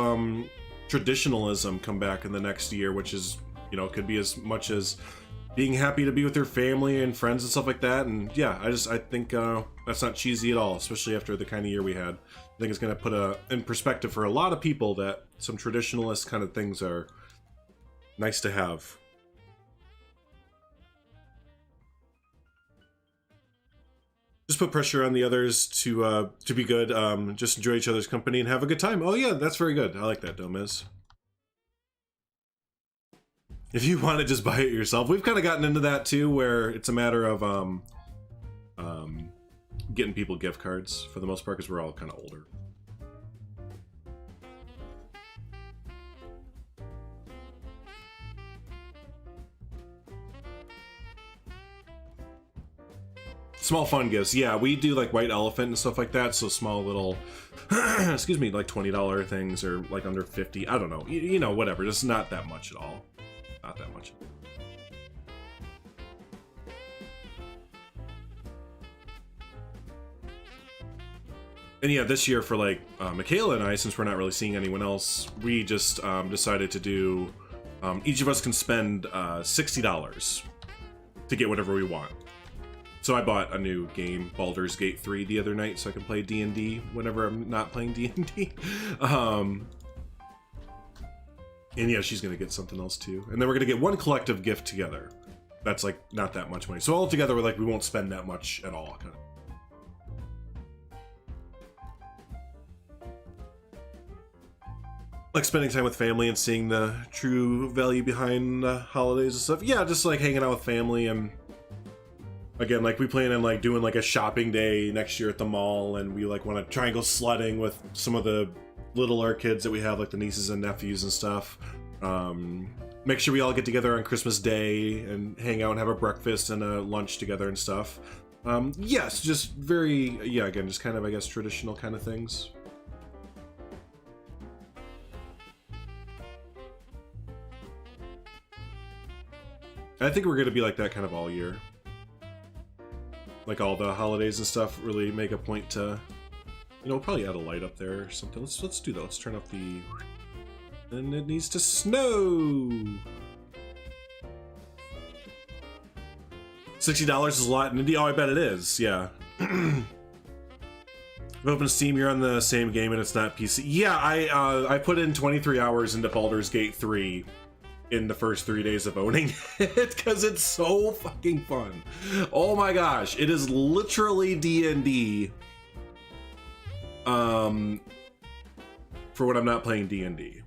traditionalism come back in the next year, which is, could be as much as being happy to be with their family and friends and stuff like that. And yeah, I think that's not cheesy at all, especially after the kind of year we had. I think it's going to put in perspective for a lot of people that some traditionalist kind of things are nice to have. Just put pressure on the others to be good. Just enjoy each other's company and have a good time. Oh yeah, that's very good. I like that, Domez. If you want to just buy it yourself, we've kind of gotten into that too, where it's a matter of getting people gift cards for the most part, because we're all kind of older. Small fun gifts, yeah, we do like white elephant and stuff like that, so small little, excuse me, like $20 things or like under 50, I don't know, you know, whatever, just not that much at all. Not that much. And yeah, this year for like Michaela and I, since we're not really seeing anyone else, we just decided to do, each of us can spend $60 to get whatever we want. So I bought a new game, Baldur's Gate 3, the other night, so I can play D&D whenever I'm not playing D&D. And yeah, she's gonna get something else too. And then we're gonna get one collective gift together. That's like not that much money. So all together, we're like, we won't spend that much at all, kind of. Like spending time with family and seeing the true value behind holidays and stuff. Yeah, just like hanging out with family. And again, like we plan on like doing like a shopping day next year at the mall, and we like want to try and go sledding with some of the littler kids that we have, like the nieces and nephews and stuff. Make sure we all get together on Christmas Day and hang out and have a breakfast and a lunch together and stuff. Yes, just very, yeah, again, just kind of, I guess, traditional kind of things. I think we're going to be like that kind of all year. Like all the holidays and stuff really make a point to, you know, we'll probably add a light up there or something. Let's do that. Let's turn off the... And it needs to snow! $60 is a lot in India. Oh, I bet it is, yeah. If open Steam, you're on the same game and it's not PC. Yeah, I put in 23 hours into Baldur's Gate 3 in the first 3 days of owning it, because it's so fucking fun. Oh my gosh, it is literally D&D. For when I'm not playing D&D.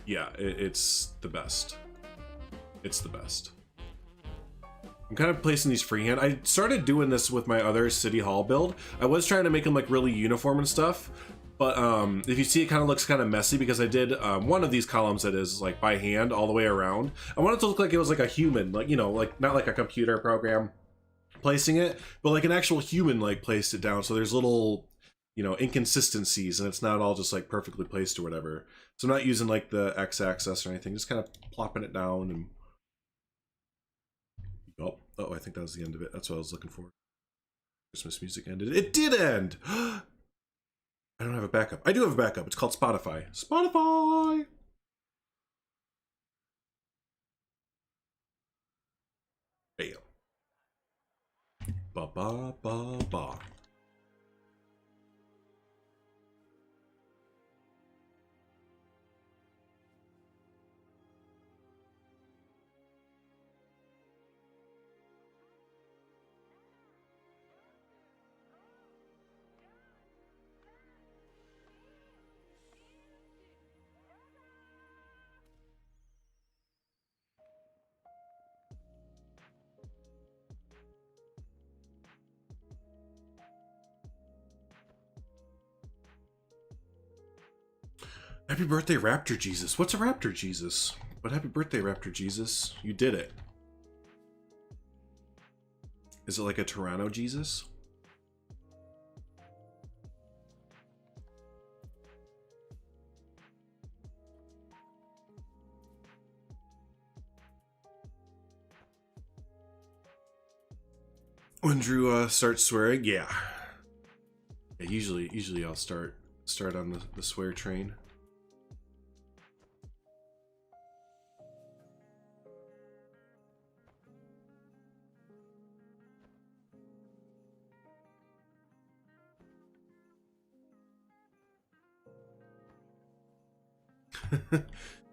Yeah, it's the best. It's the best. I'm kind of placing these freehand. I started doing this with my other City Hall build. I was trying to make them like really uniform and stuff, but if you see, it kind of looks kind of messy because I did one of these columns that is like by hand all the way around. I wanted to look like it was like a human, like, you know, like not like a computer program placing it, but like an actual human like placed it down. So there's little, you know, inconsistencies, and it's not all just like perfectly placed or whatever. So I'm not using like the x-axis or anything, just kind of plopping it down. And oh, I think that was the end of it. That's what I was looking for. Christmas music ended. It did end. I don't have a backup. I do have a backup. It's called Spotify. Spotify. Bam. Ba ba ba ba. Happy birthday, Raptor Jesus. What's a Raptor Jesus? But happy birthday, Raptor Jesus. You did it. Is it like a Toronto Jesus? When Drew starts swearing, yeah. Usually I'll start on the swear train.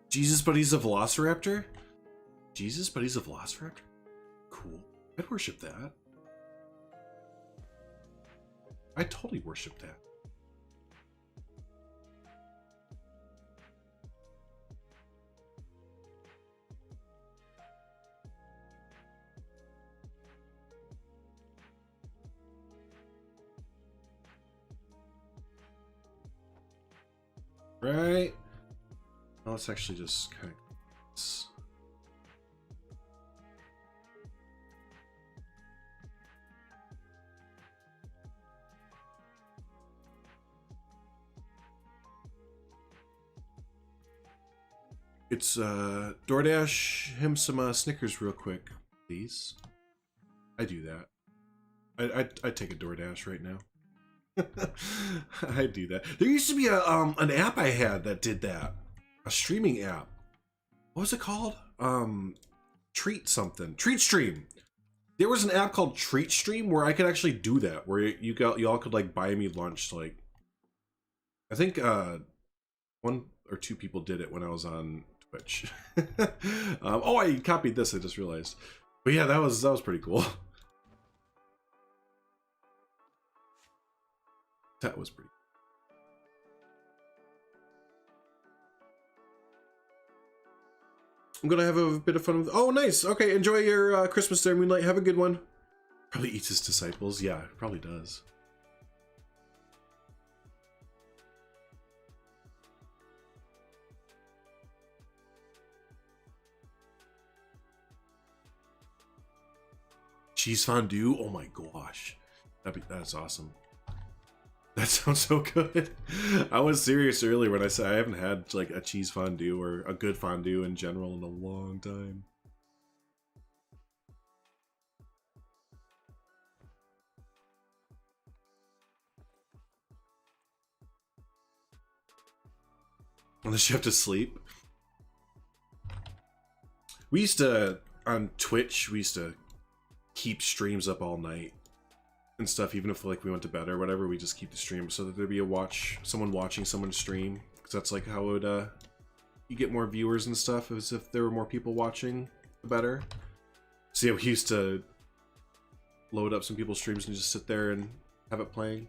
Jesus, but he's a velociraptor? Jesus, but he's a velociraptor? Cool. I'd worship that. I totally worship that. Right. Well, let's actually just kind of. It's DoorDash him some Snickers real quick, please. I do that. I take a DoorDash right now. I do that. There used to be an app I had that did that. A streaming app. What was it called? Treat something. Treat Stream. There was an app called Treat Stream where I could actually do that, where y'all could like buy me lunch. Like, I think 1 or 2 people did it when I was on Twitch. Oh, I copied this. I just realized. But yeah, that was pretty cool. That was pretty. I'm gonna have a bit of fun with. Oh, nice. Okay, enjoy your Christmas there, Moonlight. Have a good one. Probably eats his disciples. Yeah, probably does. Cheese fondue. Oh my gosh, that's awesome. That sounds so good. I was serious earlier when I said I haven't had like a cheese fondue or a good fondue in general in a long time. Unless you have to sleep. We used to, on Twitch, we used to keep streams up all night and stuff, even if like we went to bed or whatever. We just keep the stream so that there'd be someone watching someone stream, because that's like how it would you get more viewers and stuff, as if there were more people watching, the better. So yeah, we used to load up some people's streams and just sit there and have it playing.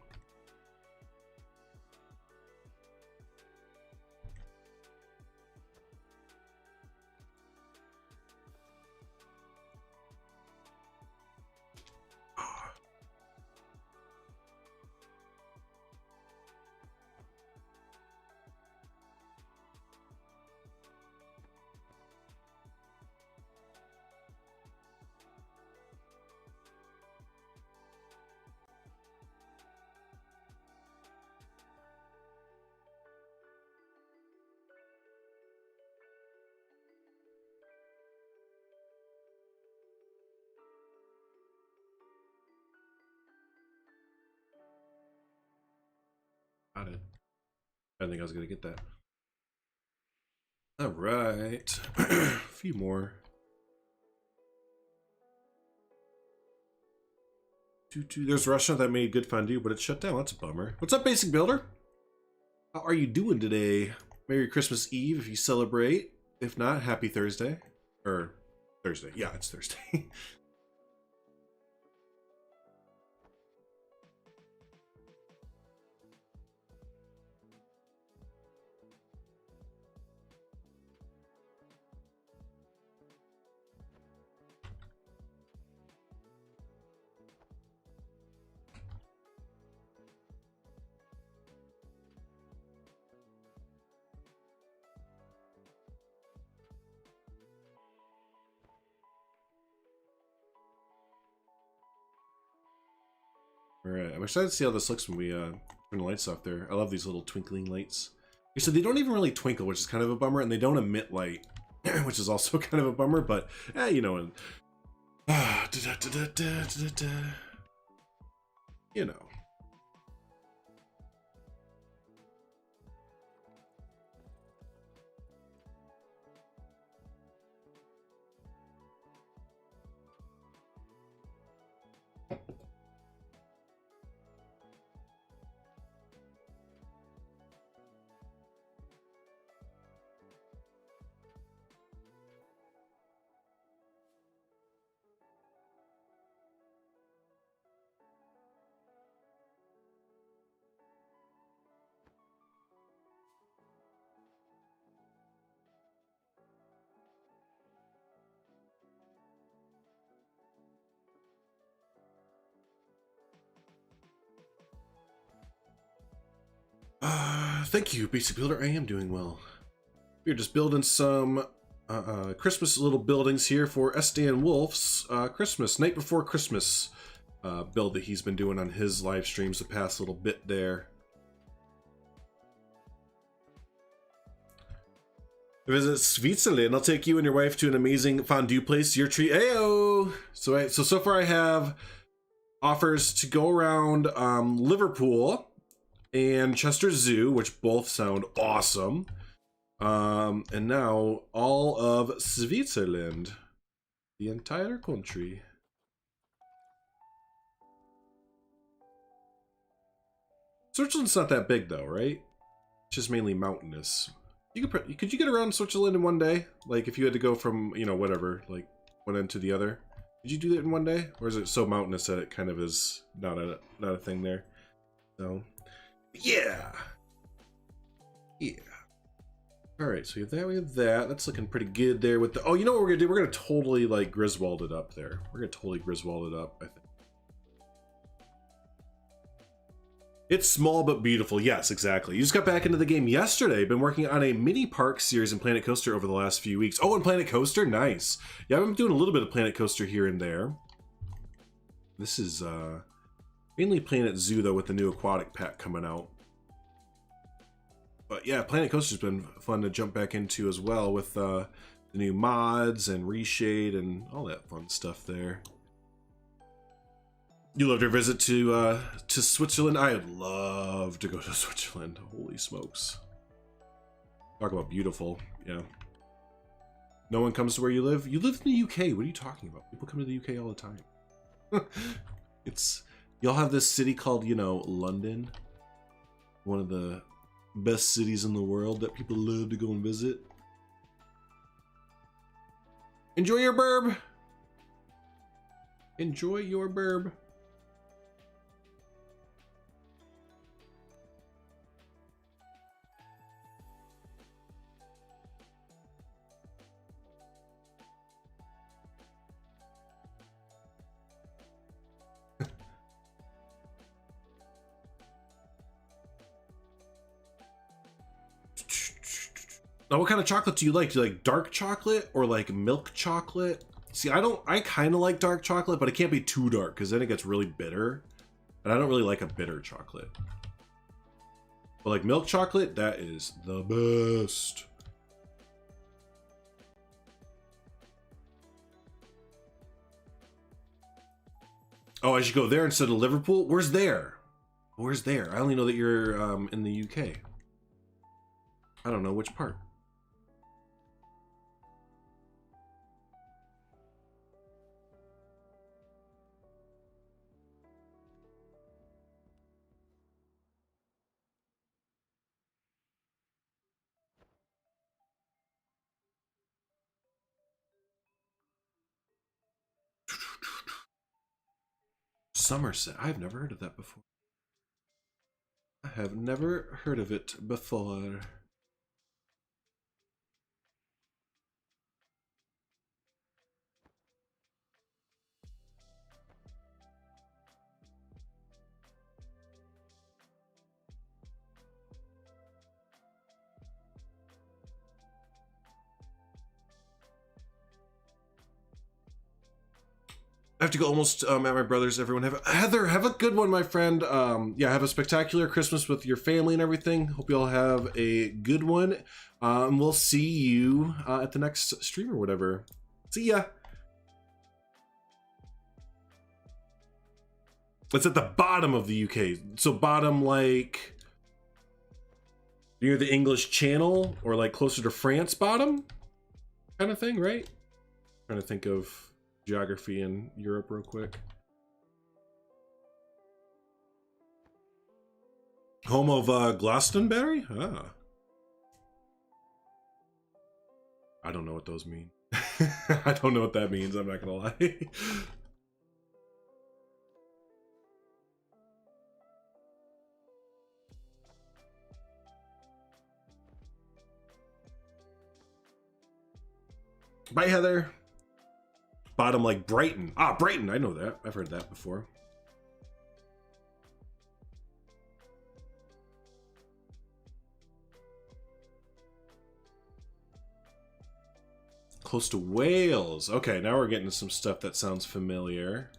Got it. I didn't think I was gonna get that. All right, a few more. There's a restaurant that made good fondue, but it's shut down. That's a bummer. What's up, Basic Builder? How are you doing today? Merry Christmas Eve if you celebrate. If not, happy Thursday. Or Thursday. Yeah, it's Thursday. Alright, I'm excited to see how this looks when we turn the lights off there. I love these little twinkling lights. So they don't even really twinkle, which is kind of a bummer, and they don't emit light, which is also kind of a bummer, but, you know, and, you know. Thank you, Basic Builder. I am doing well. We're just building some Christmas little buildings here for Sdanwolf's Christmas, night before Christmas build that he's been doing on his live streams the past little bit there. Visit Switzerland. I'll take you and your wife to an amazing fondue place. Your treat. Ayo! So far I have offers to go around Liverpool and Chester Zoo, which both sound awesome. And now all of Switzerland, the entire country. Switzerland's not that big though, right? It's just mainly mountainous. Could you get around Switzerland in one day? Like if you had to go from, you know, whatever, like one end to the other. Did you do that in one day? Or is it so mountainous that it kind of is not a thing there? So, yeah. Yeah. Alright, so we have that. That's looking pretty good there with the... Oh, you know what we're going to do? We're going to totally, like, Griswold it up there. We're going to totally Griswold it up, I think. It's small but beautiful. Yes, exactly. You just got back into the game yesterday. Been working on a mini park series in Planet Coaster over the last few weeks. Oh, and Planet Coaster? Nice. Yeah, I've been doing a little bit of Planet Coaster here and there. This is mainly Planet Zoo, though, with the new aquatic pack coming out. But yeah, Planet Coaster's been fun to jump back into as well with the new mods and reshade and all that fun stuff there. You loved your visit to Switzerland? I'd love to go to Switzerland. Holy smokes. Talk about beautiful, yeah. No one comes to where you live? You live in the UK. What are you talking about? People come to the UK all the time. Y'all have this city called, you know, London. One of the best cities in the world that people love to go and visit. Enjoy your burb. Enjoy your burb. Now, what kind of chocolate do you like? Do you like dark chocolate or like milk chocolate? See, I kind of like dark chocolate, but it can't be too dark because then it gets really bitter. And I don't really like a bitter chocolate. But like milk chocolate, that is the best. Oh, I should go there instead of Liverpool? Where's there? Where's there? I only know that you're in the UK. I don't know which part. Somerset. I've never heard of that before. I have never heard of it before. I have to go almost at my brother's. Everyone Heather, have a good one, my friend. Yeah, have a spectacular Christmas with your family and everything. Hope you all have a good one. We'll see you at the next stream or whatever. See ya. It's at the bottom of the UK. So bottom like near the English Channel or like closer to France bottom kind of thing, right? Trying to think of geography in Europe real quick. Home of Glastonbury? Ah. I don't know what those mean. I don't know what that means, I'm not gonna lie. Bye, Heather. Bottom like Brighton. Ah, Brighton, I know that. I've heard that before. close to Wales. Okay, now we're getting to some stuff that sounds familiar.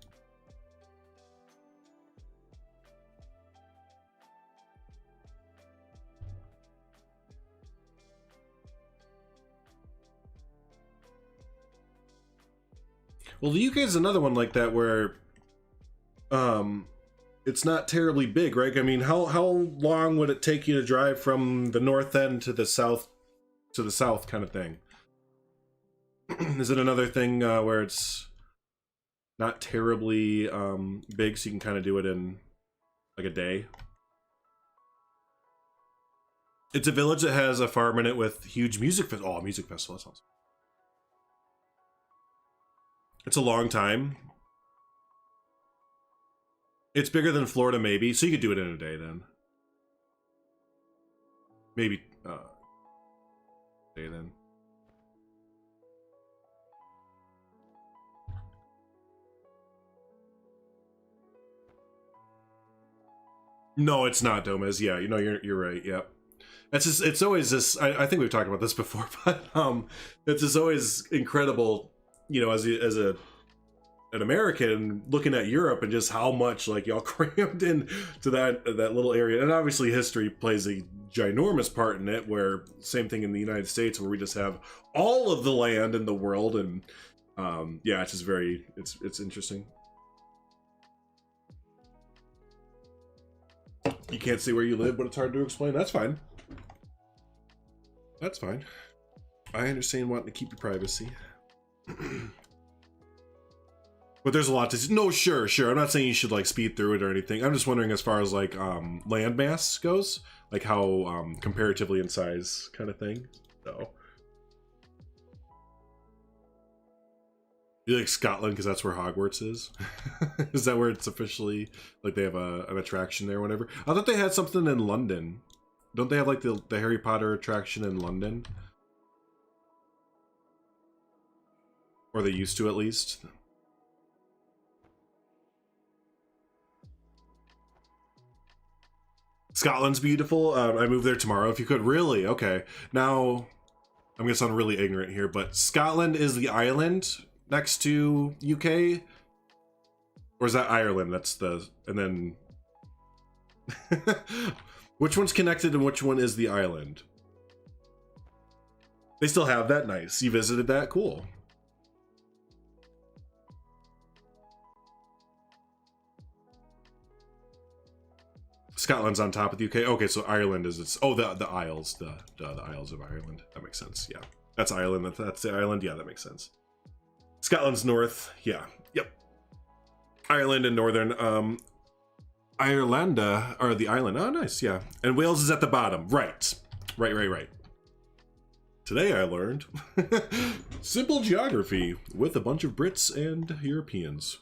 Well, the UK is another one like that where it's not terribly big, right? I mean, how long would it take you to drive from the north end to the south kind of thing? Is it another thing where it's not terribly big, so you can kind of do it in like a day? It's a village that has a farm in it with huge music festival. Oh, music festival, that's awesome. It's a long time. It's bigger than Florida, maybe, so you could do it in a day then. Maybe day then. No, it's not, Domez. Yeah, you know, you're right. Yep. It's just, it's always this. I think we've talked about this before, but it's just always incredible, you know, as an American looking at Europe and just how much like y'all crammed in to that little area. And obviously history plays a ginormous part in it, where same thing in the United States, where we just have all of the land in the world. And yeah, it's just very, it's interesting. You can't say where you live, but it's hard to explain. That's fine. That's fine. I understand wanting to keep your privacy. But there's a lot to... No, sure. I'm not saying you should, like, speed through it or anything. I'm just wondering as far as, like, landmass goes. Like, how, comparatively in size kind of thing. So... You like Scotland because that's where Hogwarts is? Is that where it's officially... Like, they have an attraction there or whatever? I thought they had something in London. Don't they have, like, the Harry Potter attraction in London? Or they used to, at least. Scotland's beautiful. I move there tomorrow if you could. Really? Okay. Now, I'm gonna sound really ignorant here, but Scotland is the island next to UK? Or is that Ireland? That's the... And then... Which one's connected and which one is the island? They still have that? Nice. You visited that? Cool. Scotland's on top of the UK. Okay, so Ireland is its... Oh, the Isles. The Isles of Ireland. That makes sense. Yeah. That's Ireland. That's the island. Yeah, that makes sense. Scotland's north. Yeah. Yep. Ireland and northern. Ireland are the island. Oh, nice. Yeah. And Wales is at the bottom. Right. Right. Today I learned simple geography with a bunch of Brits and Europeans.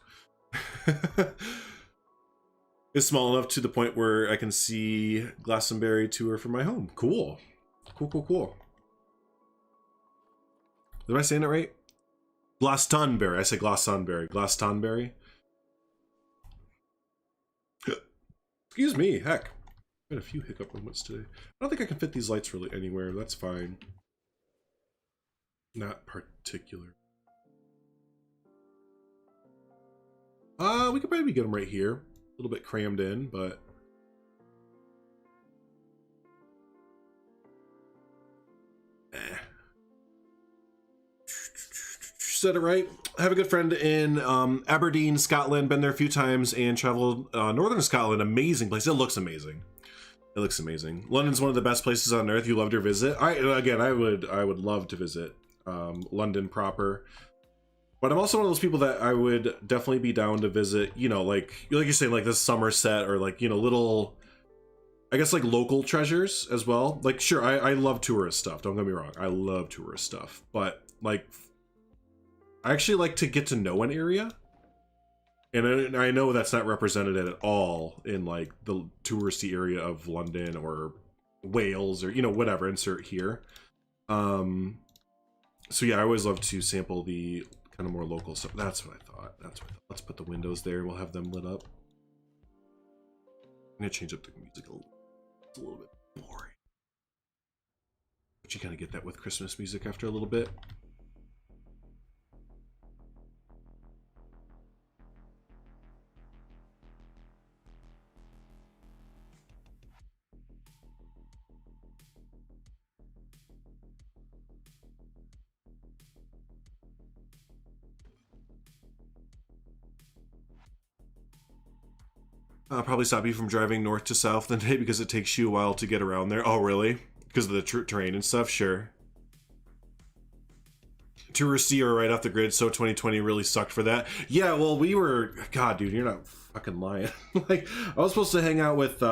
It's small enough to the point where I can see Glastonbury tour from my home. Cool. Cool. Am I saying it right? Glastonbury. I say Glastonbury. Glastonbury. Excuse me. Heck. I've had a few hiccup moments today. I don't think I can fit these lights really anywhere. That's fine. Not particular. We could probably get them right here. A little bit crammed in, but... Said it right. I have a good friend in Aberdeen, Scotland. Been there a few times and traveled northern Scotland. Amazing place. It looks amazing. It looks amazing. London's one of the best places on earth. You love to visit. I would love to visit London proper. But I'm also one of those people that I would definitely be down to visit, you know, like you're saying, like the Somerset or like, you know, little, I guess like local treasures as well. Like, sure, I love tourist stuff. Don't get me wrong. I love tourist stuff. But like, I actually like to get to know an area. And I know that's not represented at all in like the touristy area of London or Wales or, you know, whatever, insert here. So yeah, I always love to sample the kind of more local stuff. That's what I thought. Let's put the windows there. We'll have them lit up. I'm gonna change up the music a little bit boring. But you kind of get that with Christmas music after a little bit. I'll probably stop you from driving north to south today because it takes you a while to get around there. Oh, really? Because of the terrain and stuff? Sure. Touristy or right off the grid, so 2020 really sucked for that. Yeah, well, we were... God, dude, you're not fucking lying. Like, I was supposed to hang out with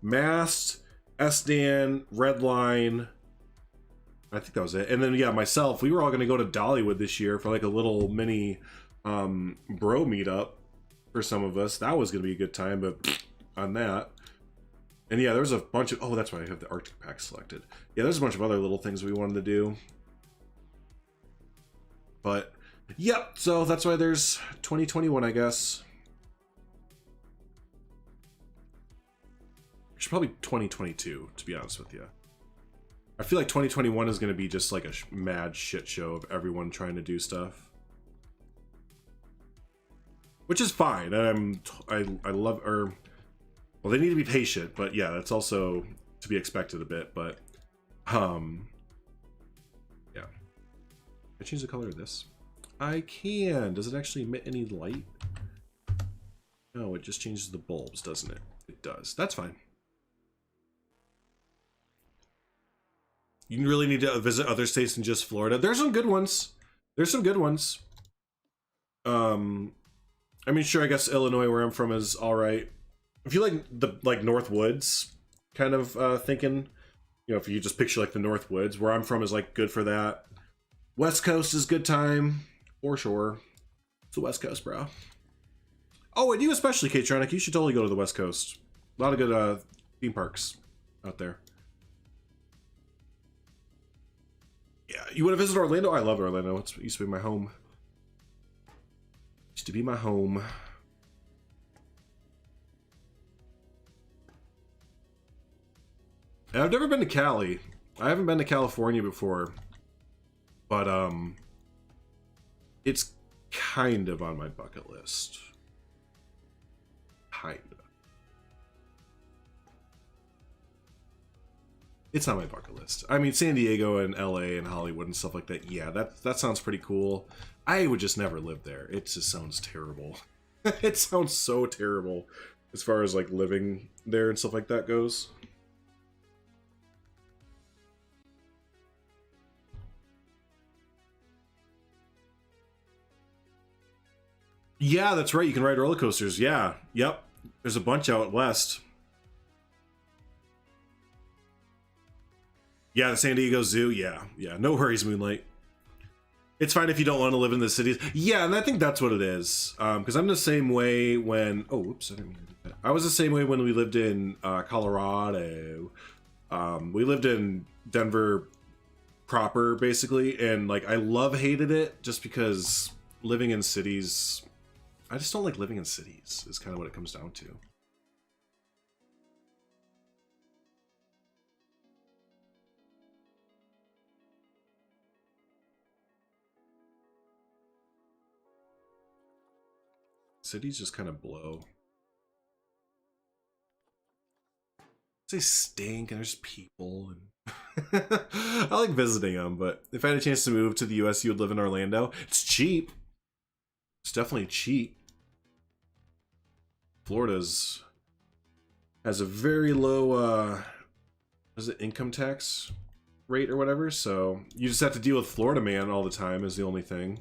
Mast, Sdan, Redline. I think that was it. And then, yeah, myself. We were all going to go to Dollywood this year for like a little mini bro meetup for some of us. That was going to be a good time, but on that. And yeah, there was a bunch of... Oh, that's why I have the Arctic Pack selected. Yeah, there's a bunch of other little things we wanted to do. But, yep, so that's why there's 2021, I guess. Should probably 2022, to be honest with you. I feel like 2021 is going to be just like a mad shit show of everyone trying to do stuff. Which is fine. I love... Well, they need to be patient, but yeah, that's also to be expected a bit, but... Yeah. I change the color of this. I can. Does it actually emit any light? No, it just changes the bulbs, doesn't it? It does. That's fine. You really need to visit other states than just Florida. There's some good ones. There's some good ones. I mean, sure, I guess Illinois, where I'm from, is all right. If you like the North Woods kind of thinking, you know, if you just picture like the North Woods, where I'm from is like good for that. West Coast is good time, for sure. It's the West Coast, bro. Oh, and you especially, K-Tronic, you should totally go to the West Coast. A lot of good theme parks out there. Yeah, you want to visit Orlando? I love Orlando. It used to be my home. Used to be my home. And I've never been to Cali. I haven't been to California before. But, it's kind of on my bucket list. Kinda. It's on my bucket list. I mean, San Diego and LA and Hollywood and stuff like that. Yeah, that sounds pretty cool. I would just never live there. It just sounds terrible. It sounds so terrible as far as like living there and stuff like that goes. Yeah, that's right. You can ride roller coasters. Yeah. Yep. There's a bunch out west. Yeah, the San Diego Zoo. Yeah. Yeah. No worries, Moonlight. It's fine if you don't want to live in the cities. Yeah, and I think that's what it is. Because I'm the same way when... Oh, whoops. I didn't mean to do that. I was the same way when we lived in Colorado. We lived in Denver proper, basically. And, like, I hated it just because living in cities... I just don't like living in cities, is kind of what it comes down to. Cities just kind of blow. They stink and there's people. And I like visiting them, but if I had a chance to move to the US, you would live in Orlando. It's cheap. It's definitely cheap. Florida's has a very low is it income tax rate or whatever, so you just have to deal with Florida man all the time is the only thing.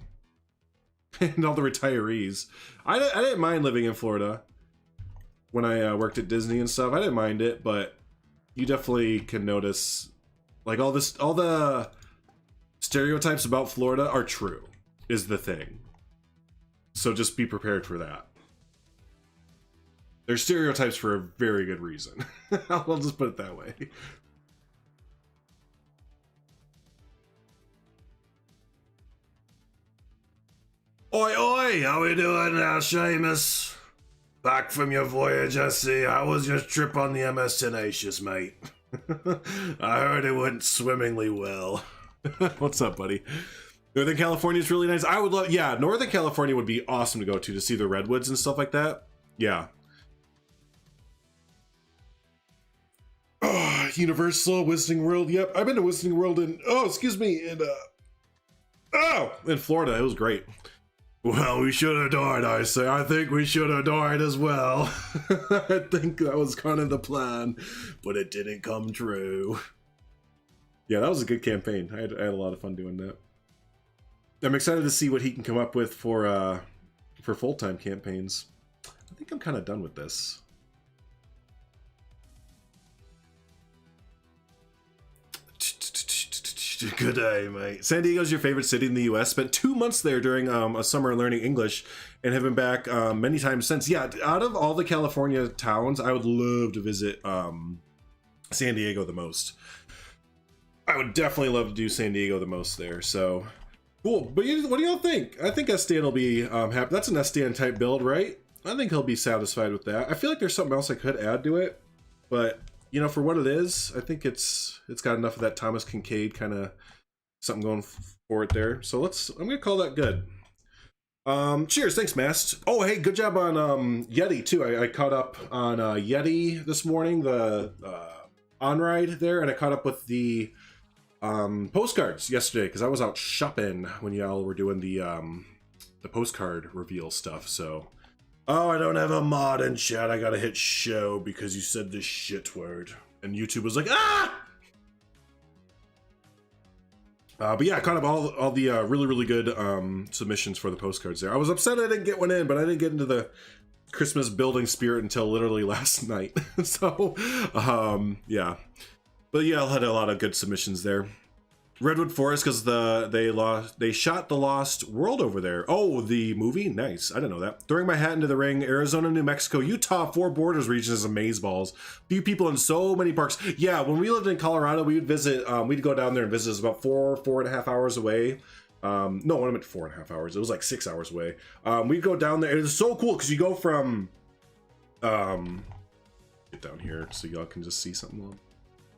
And all the retirees. I didn't mind living in Florida when I worked at Disney and stuff. I didn't mind it, but you definitely can notice like all the stereotypes about Florida are true is the thing. So just be prepared for that. They're stereotypes for a very good reason. I'll just put it that way. Oi, oi! How we doing now, Seamus? Back from your voyage, I see. How was your trip on the MS Tenacious, mate? I heard it went swimmingly well. What's up, buddy? Northern California is really nice. I would love... Yeah, Northern California would be awesome to go to see the redwoods and stuff like that. Yeah. Oh, Universal, Wizarding World. Yep, I've been to Wizarding World in... Oh, excuse me. In Florida. It was great. Well, we should have died, I say. I think we should have died as well. I think that was kind of the plan, but it didn't come true. Yeah, that was a good campaign. I had a lot of fun doing that. I'm excited to see what he can come up with for full-time campaigns. I think I'm kind of done with this. Good day, mate. San Diego's your favorite city in the U.S. Spent 2 months there during a summer learning English, and have been back many times since. Yeah, out of all the California towns, I would love to visit San Diego the most. I would definitely love to do San Diego the most there. So cool. But what do y'all think? I think Sdan will be happy. That's an Sdan type build, right? I think he'll be satisfied with that. I feel like there's something else I could add to it, but you know, for what it is, I think it's got enough of that Thomas Kincaid kind of something going for it there. So I'm gonna call that good. Cheers, thanks, Mast. Oh, hey, good job on Yeti too. I caught up on Yeti this morning, the on ride there, and I caught up with the postcards yesterday because I was out shopping when y'all were doing the postcard reveal stuff. So. Oh, I don't have a mod in chat. I gotta hit show because you said this shit word. And YouTube was like, ah! But yeah, I caught up all the really, really good submissions for the postcards there. I was upset I didn't get one in, but I didn't get into the Christmas building spirit until literally last night. So, yeah. But yeah, I had a lot of good submissions there. Redwood Forest, because they shot The Lost World over there. Oh, the movie? Nice. I didn't know that. Throwing my hat into the ring, Arizona, New Mexico, Utah, 4 borders regions of amazeballs. Few people in so many parks. Yeah, when we lived in Colorado, we would visit, we'd go down there and visit. It was about 4.5 hours away. No, I meant 4.5 hours. It was like 6 hours away. We'd go down there. It was so cool because you go from, get down here so y'all can just see something.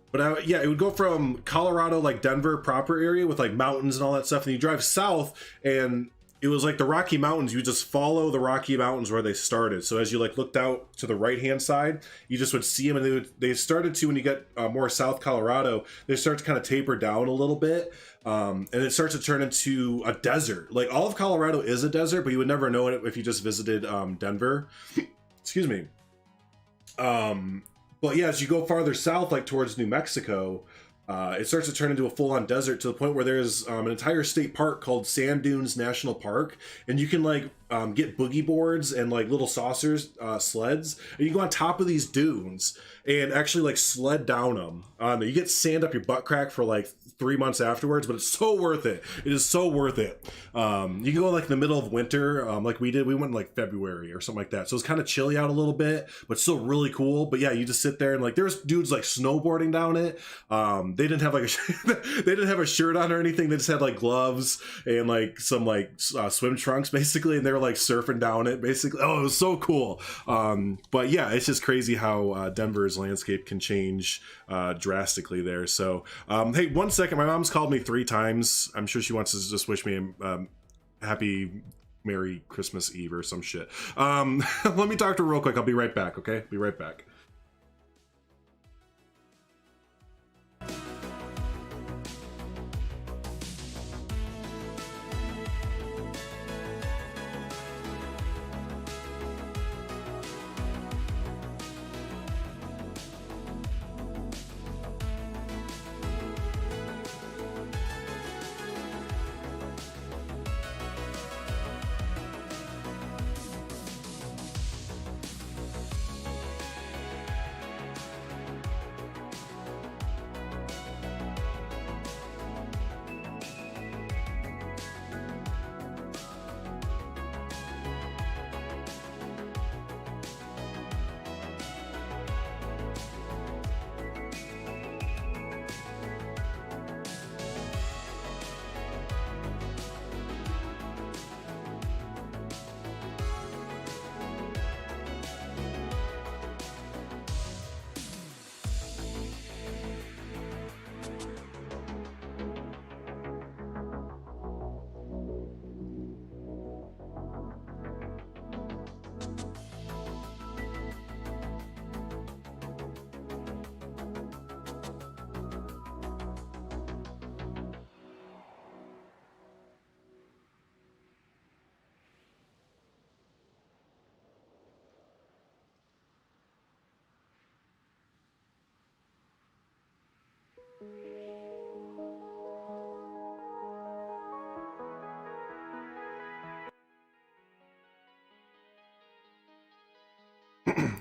But yeah, it would go from Colorado, like Denver proper area with like mountains and all that stuff. And you drive south and it was like the Rocky Mountains. You just follow the Rocky Mountains where they started. So as you like looked out to the right-hand side, you just would see them. And they started to, when you get more South Colorado, they start to kind of taper down a little bit. And it starts to turn into a desert. Like all of Colorado is a desert, but you would never know it if you just visited Denver. Excuse me. But yeah, as you go farther south, like towards New Mexico, it starts to turn into a full-on desert to the point where there's an entire state park called Sand Dunes National Park, and you can like get boogie boards and like little saucers, sleds, and you go on top of these dunes and actually like sled down them. You get sand up your butt crack for like 3 months afterwards, but it's so worth it. It is so worth it. You can go like in the middle of winter, like we did. We went in like February or something like that, so it's kind of chilly out a little bit, but still really cool. But yeah, you just sit there and like there's dudes like snowboarding down it. They didn't have like they didn't have a shirt on or anything. They just had like gloves and like some like swim trunks basically, and they were like surfing down it basically. Oh, it was so cool. But yeah, it's just crazy how Denver's landscape can change drastically there. So hey, 1 second. My mom's called me 3 times. I'm sure she wants to just wish me happy Merry Christmas Eve or some shit. Let me talk to her real quick. I'll be right back. Okay, be right back.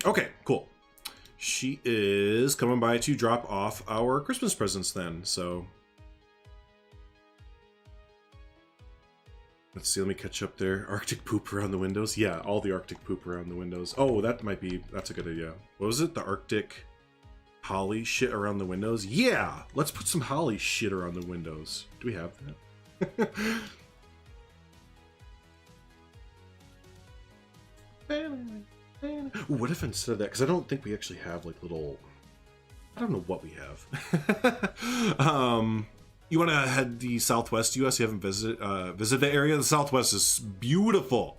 Okay, cool. She is coming by to drop off our Christmas presents then, so... Let's see, let me catch up there. Arctic poop around the windows? Yeah, all the Arctic poop around the windows. Oh, that might be... That's a good idea. What was it? The Arctic holly shit around the windows? Yeah! Let's put some holly shit around the windows. Do we have that? Ooh, what if instead of that, because I don't think we actually have like little, I don't know what we have. You want to head the Southwest US? You haven't visited the area. The Southwest is beautiful.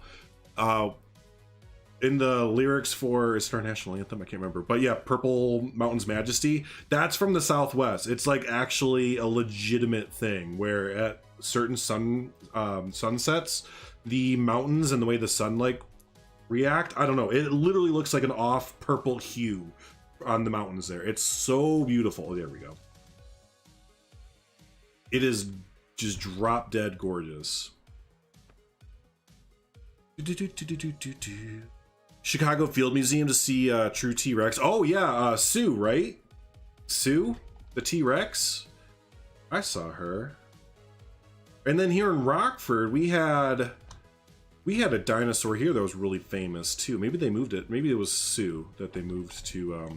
In the lyrics for, it's our national anthem, I can't remember, but yeah, Purple Mountain's Majesty, that's from the Southwest. It's like actually a legitimate thing where at certain sunsets, the mountains and the way the sun like react, I don't know, it literally looks like an off purple hue on the mountains there. It's so beautiful. There we go. It is just drop dead gorgeous. Chicago Field Museum to see true T-Rex. Oh yeah, Sue, right? Sue, the T-Rex. I saw her. And then here in Rockford, we had a dinosaur here that was really famous too. Maybe they moved it. Maybe it was Sue that they moved to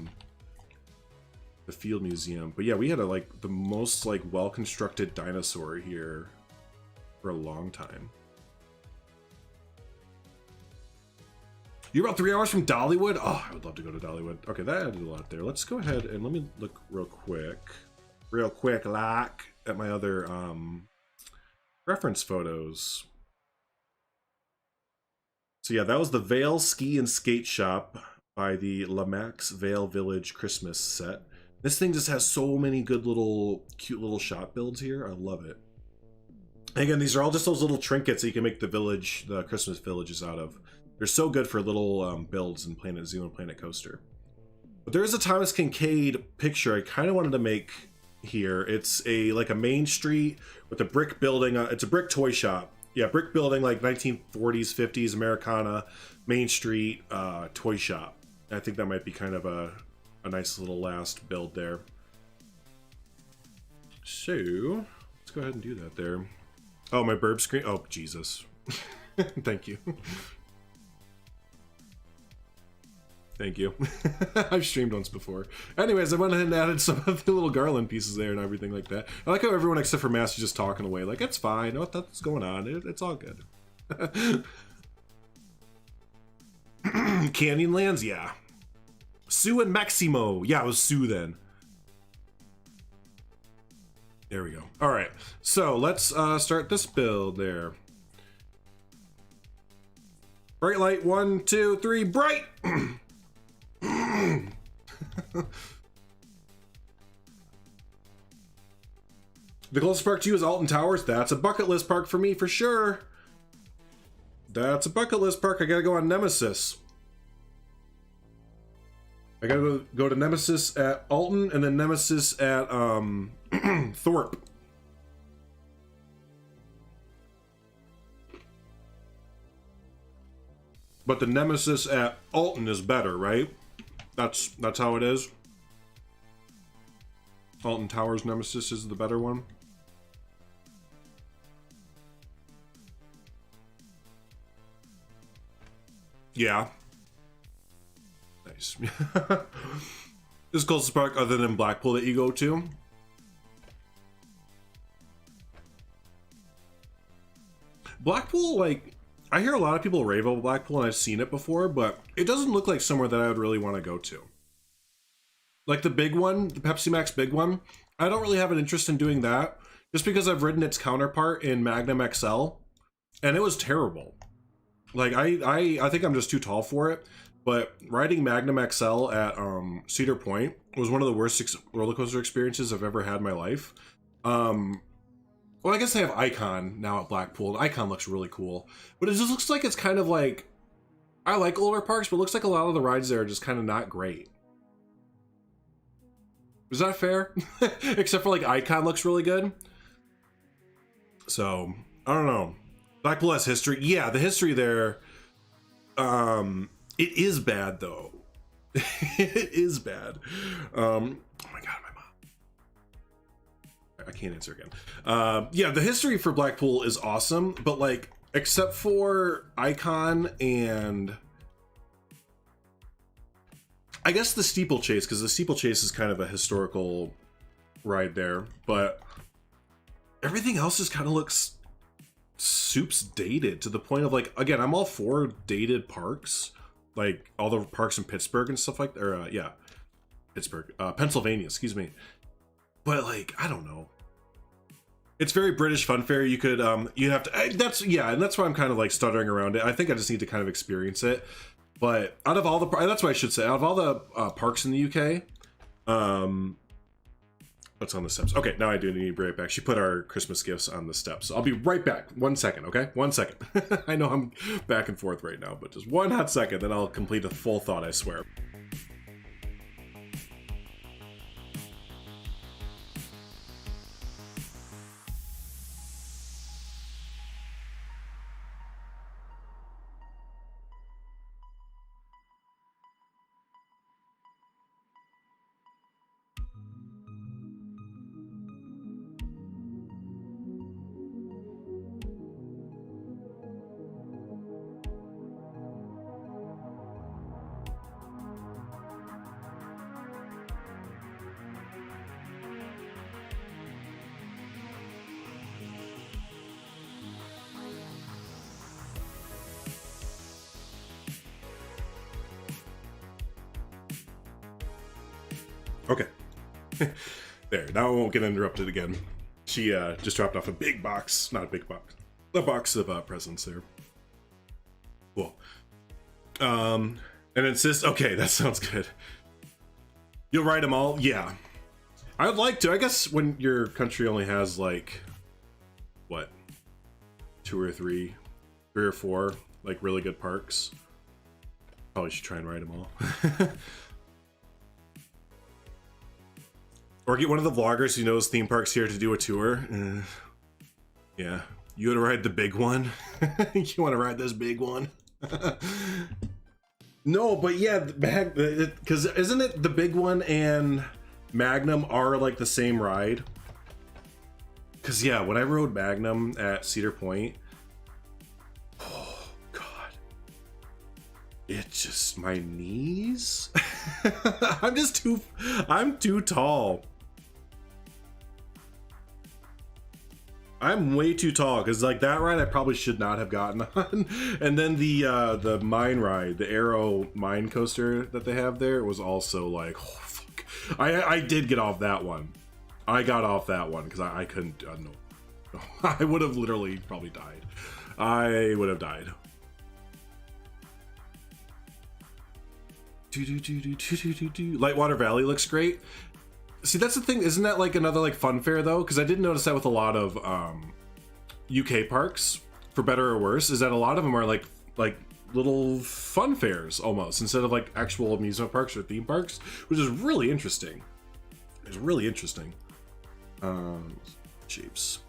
the Field Museum. But yeah, we had the most well-constructed dinosaur here for a long time. You're about 3 hours from Dollywood? Oh, I would love to go to Dollywood. Okay, that added a lot there. Let's go ahead and let me look real quick at my other reference photos. So yeah, that was the Vale Ski and Skate Shop by the Lamax Vale Village Christmas set. This thing just has so many good cute little shop builds here. I love it. And again, these are all just those little trinkets that you can make the Christmas villages out of. They're so good for little builds in Planet Zoo and Planet Coaster. But there is a Thomas Kincaid picture I kind of wanted to make here. It's a main street with a brick building. It's a brick toy shop. Yeah, brick building, like 1940s, 50s, Americana, Main Street, toy shop. I think that might be kind of a nice little last build there. So, let's go ahead and do that there. Oh, my burb screen? Oh, Jesus. Thank you. Thank you. I've streamed once before. Anyways, I went ahead and added some of the little garland pieces there and everything like that. I like how everyone except for Mass is just talking away. Like, it's fine. What that's going on? It's all good. Canyonlands? Yeah. Sue and Maximo. Yeah, it was Sue then. There we go. All right. So let's start this build there. Bright light. 1, 2, 3. Bright! The closest park to you is Alton Towers. That's a bucket list park for me for sure. That's a bucket list park. I gotta go on Nemesis. I gotta go to Nemesis at Alton and then Nemesis at Thorpe. But the Nemesis at Alton is better, right? That's how it is. Alton Towers Nemesis is the better one. Yeah. Nice. This is closest park other than Blackpool that you go to. Blackpool, I hear a lot of people rave about Blackpool, and I've seen it before, but it doesn't look like somewhere that I would really want to go to. Like the big one, the Pepsi Max big one, I don't really have an interest in doing that, just because I've ridden its counterpart in Magnum XL, and it was terrible. Like, I think I'm just too tall for it, but riding Magnum XL at Cedar Point was one of the worst roller coaster experiences I've ever had in my life. Well, I guess they have Icon now at Blackpool. Icon looks really cool. But it just looks like it's kind of like... I like older parks, but it looks like a lot of the rides there are just kind of not great. Is that fair? Except for like Icon looks really good. So I don't know. Blackpool has history. Yeah, the history there. It is bad though. It is bad. Oh my god, my mom. I can't answer again. Yeah, the history for Blackpool is awesome, but like, except for Icon and I guess the steeplechase, because the steeplechase is kind of a historical ride there, but everything else just kind of looks soup's dated to the point of like, again, I'm all for dated parks, like all the parks in Pittsburgh and stuff like that, or yeah, Pittsburgh, Pennsylvania, excuse me. But like, I don't know. It's very British Fun Fair. You could, you have to, that's, yeah, and that's why I'm kind of like stuttering around it. I think I just need to kind of experience it. But out of all the, that's what I should say, out of all the parks in the UK, what's on the steps? Okay, now I do need to be right back. She put our Christmas gifts on the steps. So I'll be right back. 1 second, okay? 1 second. I know I'm back and forth right now, but just one hot second, then I'll complete a full thought, I swear. Okay. There, now I won't get interrupted again. She just dropped off a big box, not a big box, a box of presents there. Cool. And insist, okay, that sounds good. You'll write them all? Yeah. I'd like to. I guess when your country only has like, what, 2 or 3 or 4, like really good parks, probably should try and write them all. Or get one of the vloggers who knows theme parks here to do a tour. Yeah, you want to ride the big one? You want to ride this big one? No, but yeah, because isn't it the big one and Magnum are like the same ride? Because yeah, when I rode Magnum at Cedar Point, oh god, it just, my knees. I'm too tall. I'm way too tall, because like that ride I probably should not have gotten on. And then the mine ride, the Arrow mine coaster that they have there, was also like, oh fuck. I did get off that one. I got off that one because I couldn't, no. I would have literally probably died. I would have died. Lightwater Valley looks great. See, that's the thing. Isn't that like another like fun fair though? Because I did notice that with a lot of UK parks, for better or worse, is that a lot of them are like little fun fairs almost, instead of like actual amusement parks or theme parks, which is really interesting. It's really interesting. Shapes.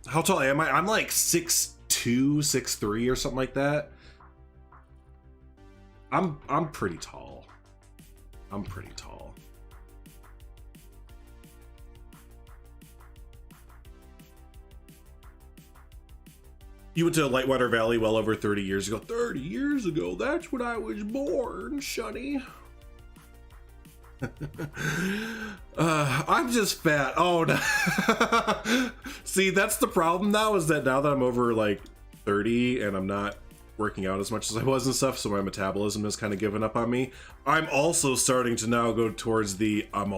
How tall am I? I'm like 6'2", 6'3", or something like that. I'm pretty tall. I'm pretty tall. You went to Lightwater Valley well over 30 years ago. 30 years ago? That's when I was born, Shunny. I'm just fat. Oh no. See, that's the problem now, is that now that I'm over like 30 and I'm not working out as much as I was and stuff, so my metabolism has kind of given up on me. I'm also starting to now go towards the I'm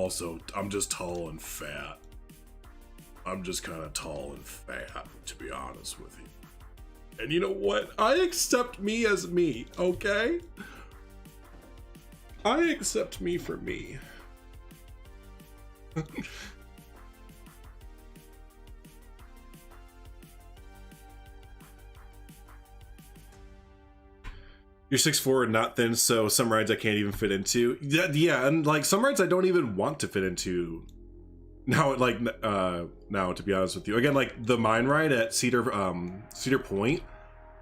just tall and fat. I'm just kind of tall and fat, to be honest with you. And you know what? I accept me as me, okay? I accept me for me. You're 6'4" and not thin, so some rides I can't even fit into. Yeah, and like some rides I don't even want to fit into. Now, now to be honest with you, again, like the mine ride at Cedar Point,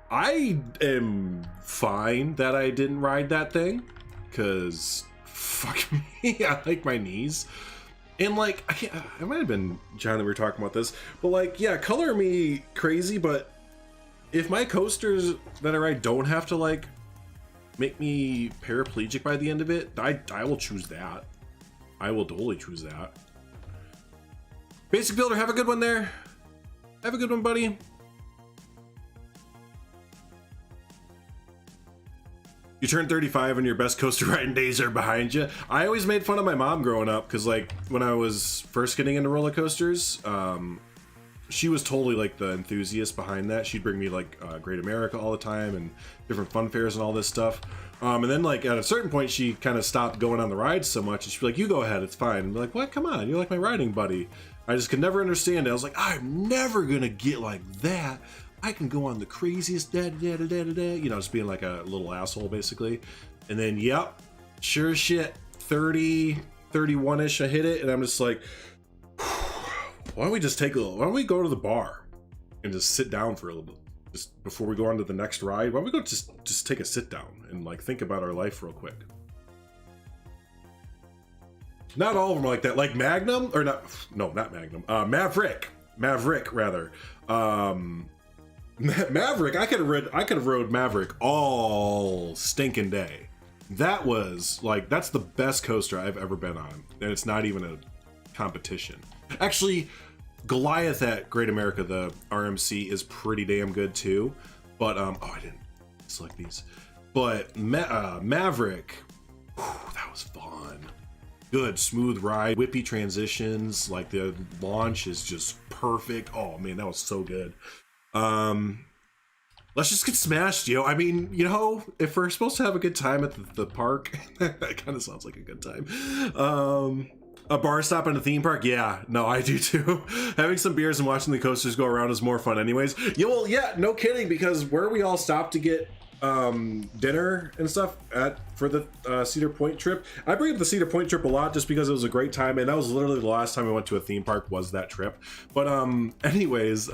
I am fine that I didn't ride that thing, cause fuck me, I like my knees. And like, I might have been John that we were talking about this, but like, yeah, color me crazy, but if my coasters that I ride don't have to like make me paraplegic by the end of it, I will choose that. I will totally choose that. Basic Builder, have a good one there. Have a good one, buddy. You turned 35 and your best coaster riding days are behind you. I always made fun of my mom growing up because like when I was first getting into roller coasters, she was totally like the enthusiast behind that. She'd bring me like Great America all the time and different fun fairs and all this stuff. And then like at a certain point, she kind of stopped going on the rides so much. And she'd be like, you go ahead, it's fine. And I'm like, what? Come on, you're like my riding buddy. I just could never understand it. I was like, I'm never gonna get like that. I can go on the craziest you know, just being like a little asshole basically. And then, yep, sure as shit, 30, 31-ish, I hit it. And I'm just like, why don't we just why don't we go to the bar and just sit down for a little bit, just before we go on to the next ride? Why don't we go just take a sit down and like think about our life real quick? Not all of them are like that. Like Magnum, or not Magnum, Maverick rather. Maverick, I could have rode Maverick all stinking day. That was like, that's the best coaster I've ever been on, and it's not even a competition. Actually, Goliath at Great America, the RMC, is pretty damn good too. But oh, I didn't select these. But Maverick, whew, that was fun. Good, smooth ride, whippy transitions. Like the launch is just perfect. Oh man, that was so good. Let's just get smashed, yo. I mean, you know, if we're supposed to have a good time at the park, that kind of sounds like a good time. A bar stop in a theme park? Yeah, no, I do too. Having some beers and watching the coasters go around is more fun anyways. Yeah, well, yeah, no kidding, because where we all stopped to get dinner and stuff for the Cedar Point trip. I bring up the Cedar Point trip a lot just because it was a great time, and that was literally the last time I went to a theme park was that trip. But anyways,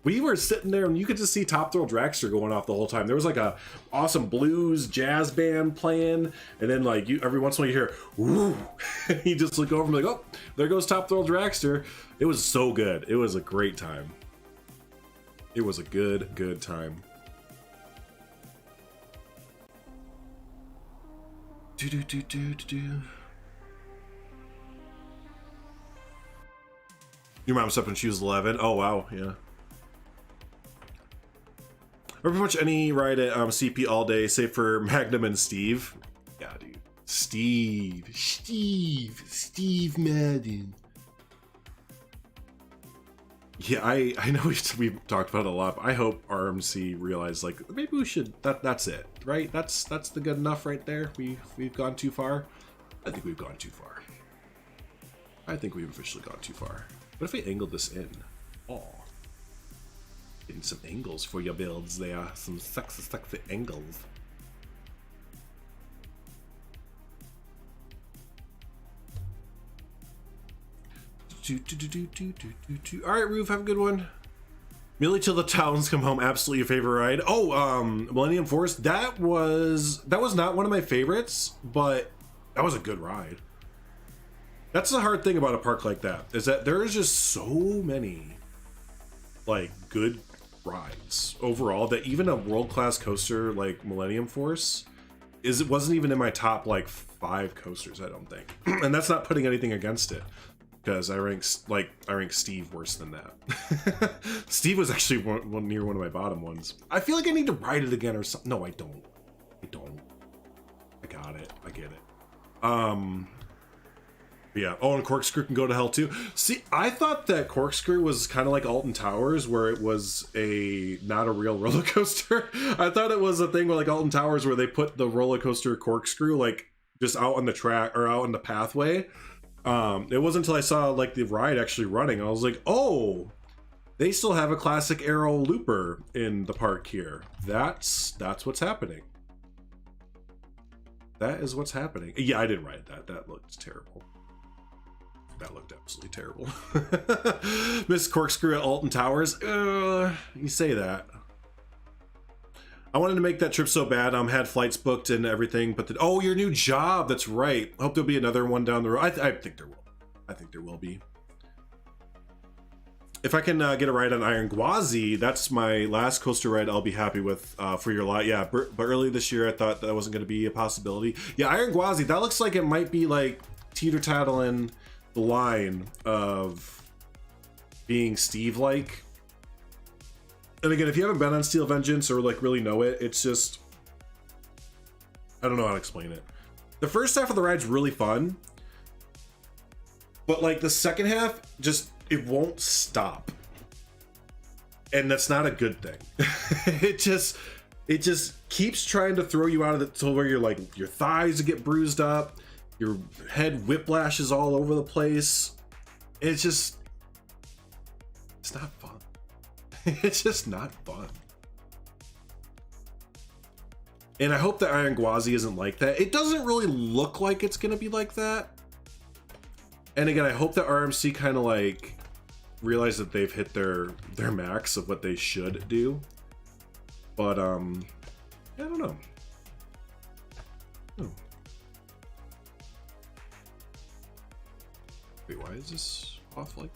we were sitting there and you could just see Top Thrill Dragster going off the whole time. There was like a awesome blues jazz band playing, and then like every once in a while you hear woo. You just look over and be like, oh, there goes Top Thrill Dragster. It was so good. It was a great time. It was a good time. Your mom stepped when she was 11. Oh wow, yeah. Or pretty much any ride at CP all day, save for Magnum and Steve. Yeah, dude. Steve Madden. Yeah, I know we've talked about it a lot, but I hope RMC realized like maybe we should that's it, right? That's the good enough right there. We've gone too far. I think we've gone too far. I think we've officially gone too far. What if we angled this in? Oh. Getting some angles for your builds there. Some sexy angles. Alright, Roof, have a good one. Merely Till the Towns Come Home, absolutely your favorite ride. Oh, Millennium Force, that was not one of my favorites, but that was a good ride. That's the hard thing about a park like that, is that there's just so many like good rides overall that even a world-class coaster like Millennium Force it wasn't even in my top like 5 coasters, I don't think. And that's not putting anything against it, because I rank Steve worse than that. Steve was actually near one of my bottom ones. I feel like I need to ride it again or something. No, I don't. I got it. I get it. Yeah. Oh, and Corkscrew can go to hell too. See, I thought that Corkscrew was kind of like Alton Towers, where it was not a real roller coaster. I thought it was a thing where like Alton Towers, where they put the roller coaster Corkscrew like just out on the track or out on the pathway. It wasn't until I saw like the ride actually running, I was like, oh, they still have a classic Arrow looper in the park here. That's what's happening. That is what's happening. Yeah, I didn't write that. That looked terrible. That looked absolutely terrible. Miss Corkscrew at Alton Towers. You say that. I wanted to make that trip so bad. Had flights booked and everything, but oh, your new job. That's right. I hope there'll be another one down the road. I think there will. I think there will be. If I can get a ride on Iron Gwazi, that's my last coaster ride I'll be happy with for your lot. Yeah, but early this year I thought that wasn't going to be a possibility. Yeah, Iron Gwazi, that looks like it might be like teeter-tattling the line of being Steve-like. And again, if you haven't been on Steel Vengeance or like really know it, it's just, I don't know how to explain it. The first half of the ride's really fun, but like the second half, just, it won't stop. And that's not a good thing. it just keeps trying to throw you out of the, to where you're like, your thighs get bruised up, your head whiplashes all over the place. It's just, it's not fun. It's just not fun. And I hope that Iron Gwazi isn't like that. It doesn't really look like it's gonna be like that. And again, I hope that RMC kind of like realize that they've hit their max of what they should do. But I don't know. Oh. Wait, why is this off like?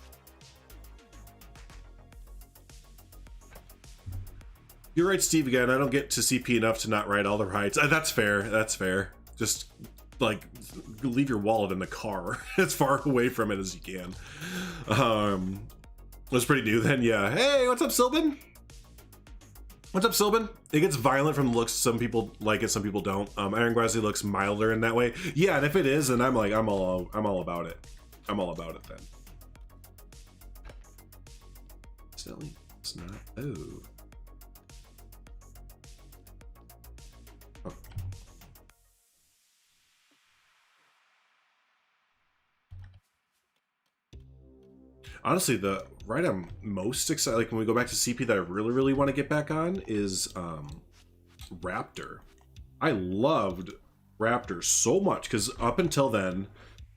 You're right, Steve, again, I don't get to CP enough to not ride all the rides. That's fair, that's fair. Just, like, leave your wallet in the car as far away from it as you can. It was pretty new then, yeah. Hey, what's up, Sylvan? What's up, Sylvan? It gets violent from the looks. Some people like it, some people don't. Iron Gwazi looks milder in that way. Yeah, and if it is, then I'm like, I'm all about it. I'm all about it then. Silly, it's not. Oh. Honestly, the ride I'm most excited, like when we go back to CP that I really want to get back on is Raptor. I loved Raptor so much because up until then,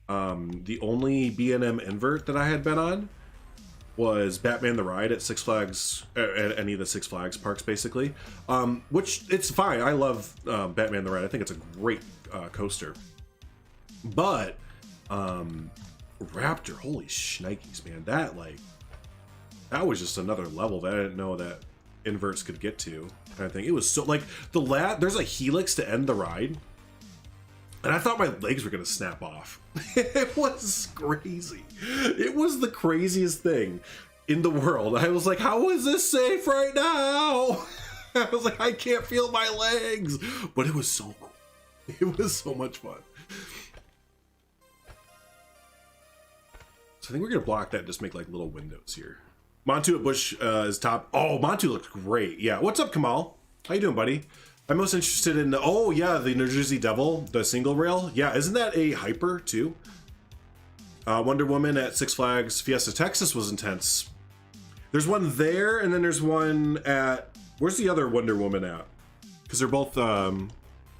the only B&M invert that I had been on was Batman the Ride at Six Flags, at any of the Six Flags parks basically, which it's fine. I love Batman the Ride. I think it's a great coaster. But Raptor, holy shnikes, man, that was just another level that I didn't know that inverts could get to, kind of thing. It was so like there's a helix to end the ride, and I thought my legs were gonna snap off. It was crazy. It was the craziest thing in the world. I was like, how is this safe right now? I was like, I can't feel my legs, but it was so cool. It was so much fun. I think we're gonna block that and just make like little windows here. Montu at Bush is top. Oh, Montu looks great. Yeah. What's up, Kamal? How you doing, buddy? I'm most interested in the, oh yeah, the New Jersey Devil, the single rail. Yeah, isn't that a hyper too? Wonder Woman at Six Flags Fiesta Texas was intense. There's one there, and then there's one at, where's the other Wonder Woman at? Because they're both,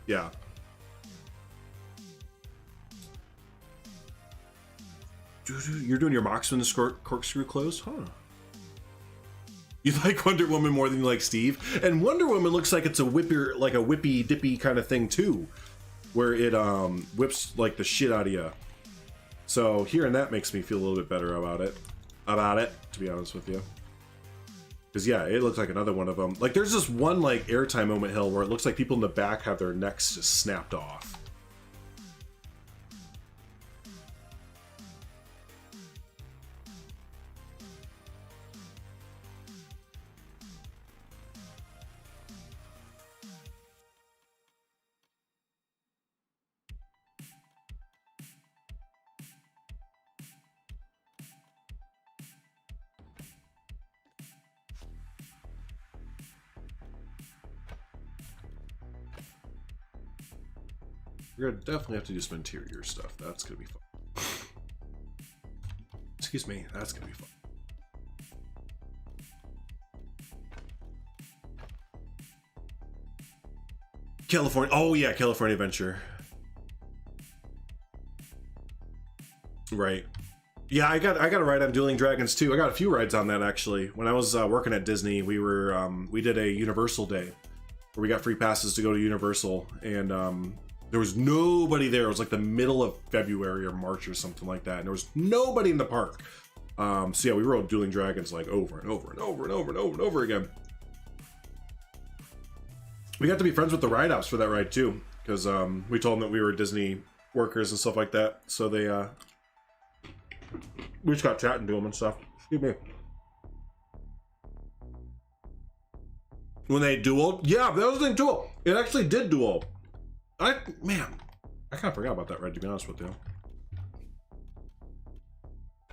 yeah. You're doing your box when the corkscrew closed, huh? You like Wonder Woman more than you like Steve, and Wonder Woman looks like it's a whipper, like a whippy dippy kind of thing too, where it whips like the shit out of you. So hearing that makes me feel a little bit better about it, to be honest with you. Because yeah, it looks like another one of them. Like there's this one like airtime moment hill where it looks like people in the back have their necks just snapped off. We're gonna definitely have to do some interior stuff. That's gonna be fun. Excuse me, that's gonna be fun. California, oh yeah, California Adventure. Right. Yeah, I got a ride on Dueling Dragons too. I got a few rides on that actually. When I was working at Disney, we did a Universal day where we got free passes to go to Universal, and there was nobody there. It was like the middle of February or March or something like that, and there was nobody in the park. So yeah, we rode Dueling Dragons like over and over and over and over and over and over again. We got to be friends with the ride ops for that ride too, because we told them that we were Disney workers and stuff like that. So they we just got chatting to them and stuff. Excuse me. When they dueled, yeah, that was the thing too. It actually did duel. Man, I kind of forgot about that ride, to be honest with you.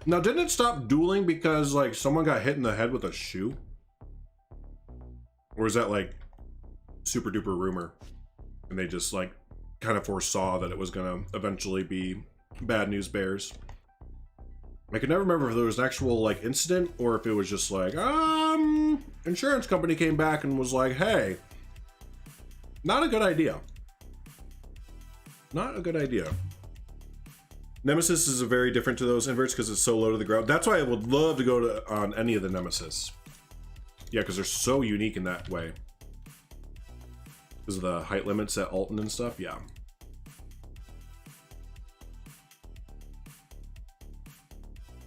Now, didn't it stop dueling because like someone got hit in the head with a shoe? Or is that like super duper rumor? And they just like kind of foresaw that it was gonna eventually be bad news bears. I can never remember if there was an actual like incident or if it was just like, insurance company came back and was like, hey, not a good idea. Not a good idea. Nemesis is very different to those inverts because it's so low to the ground. That's why I would love to go to on any of the Nemesis. Yeah, because they're so unique in that way. Because of the height limits at Alton and stuff, yeah.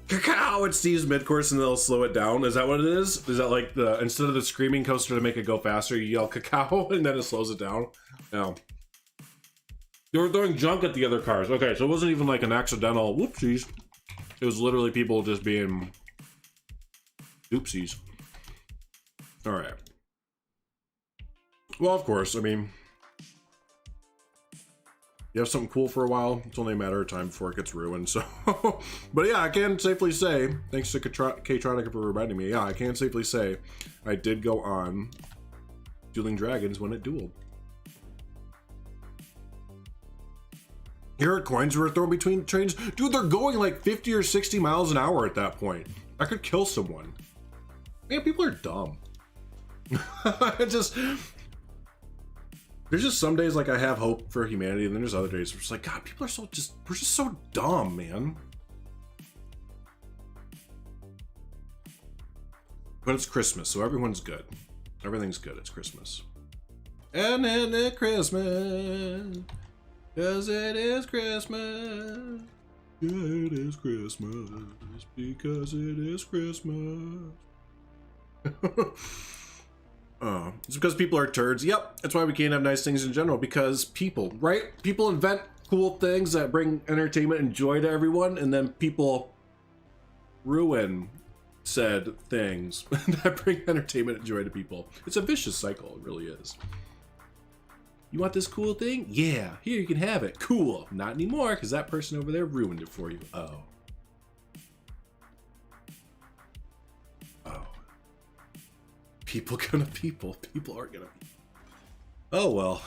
Cacao! It Steve's mid-course and they'll slow it down. Is that what it is? Is that like the, instead of the screaming coaster to make it go faster, you yell cacao and then it slows it down? No. They were throwing junk at the other cars. Okay, so it wasn't even like an accidental whoopsies. It was literally people just being oopsies. Alright. Well, of course, I mean, you have something cool for a while, it's only a matter of time before it gets ruined, so. But yeah, I can safely say, thanks to K-Tronica for reminding me, yeah, I can safely say I did go on Dueling Dragons when it dueled. You heard coins were thrown between trains? Dude, they're going like 50 or 60 miles an hour at that point. I could kill someone. Man, people are dumb. There's just some days like I have hope for humanity, and then there's other days where it's like, God, people are so we're just so dumb, man. But it's Christmas, so everyone's good. Everything's good, it's Christmas. And then it's Christmas, 'cause it is Christmas. Yeah, it is Christmas, because it is Christmas. It's because people are turds. Yep, that's why we can't have nice things in general, because people, right? People invent cool things that bring entertainment and joy to everyone, and then people ruin said things that bring entertainment and joy to people. It's a vicious cycle, it really is. You want this cool thing? Yeah, here you can have it. Cool. Not anymore, because that person over there ruined it for you. Oh. People are gonna people are gonna. Oh well.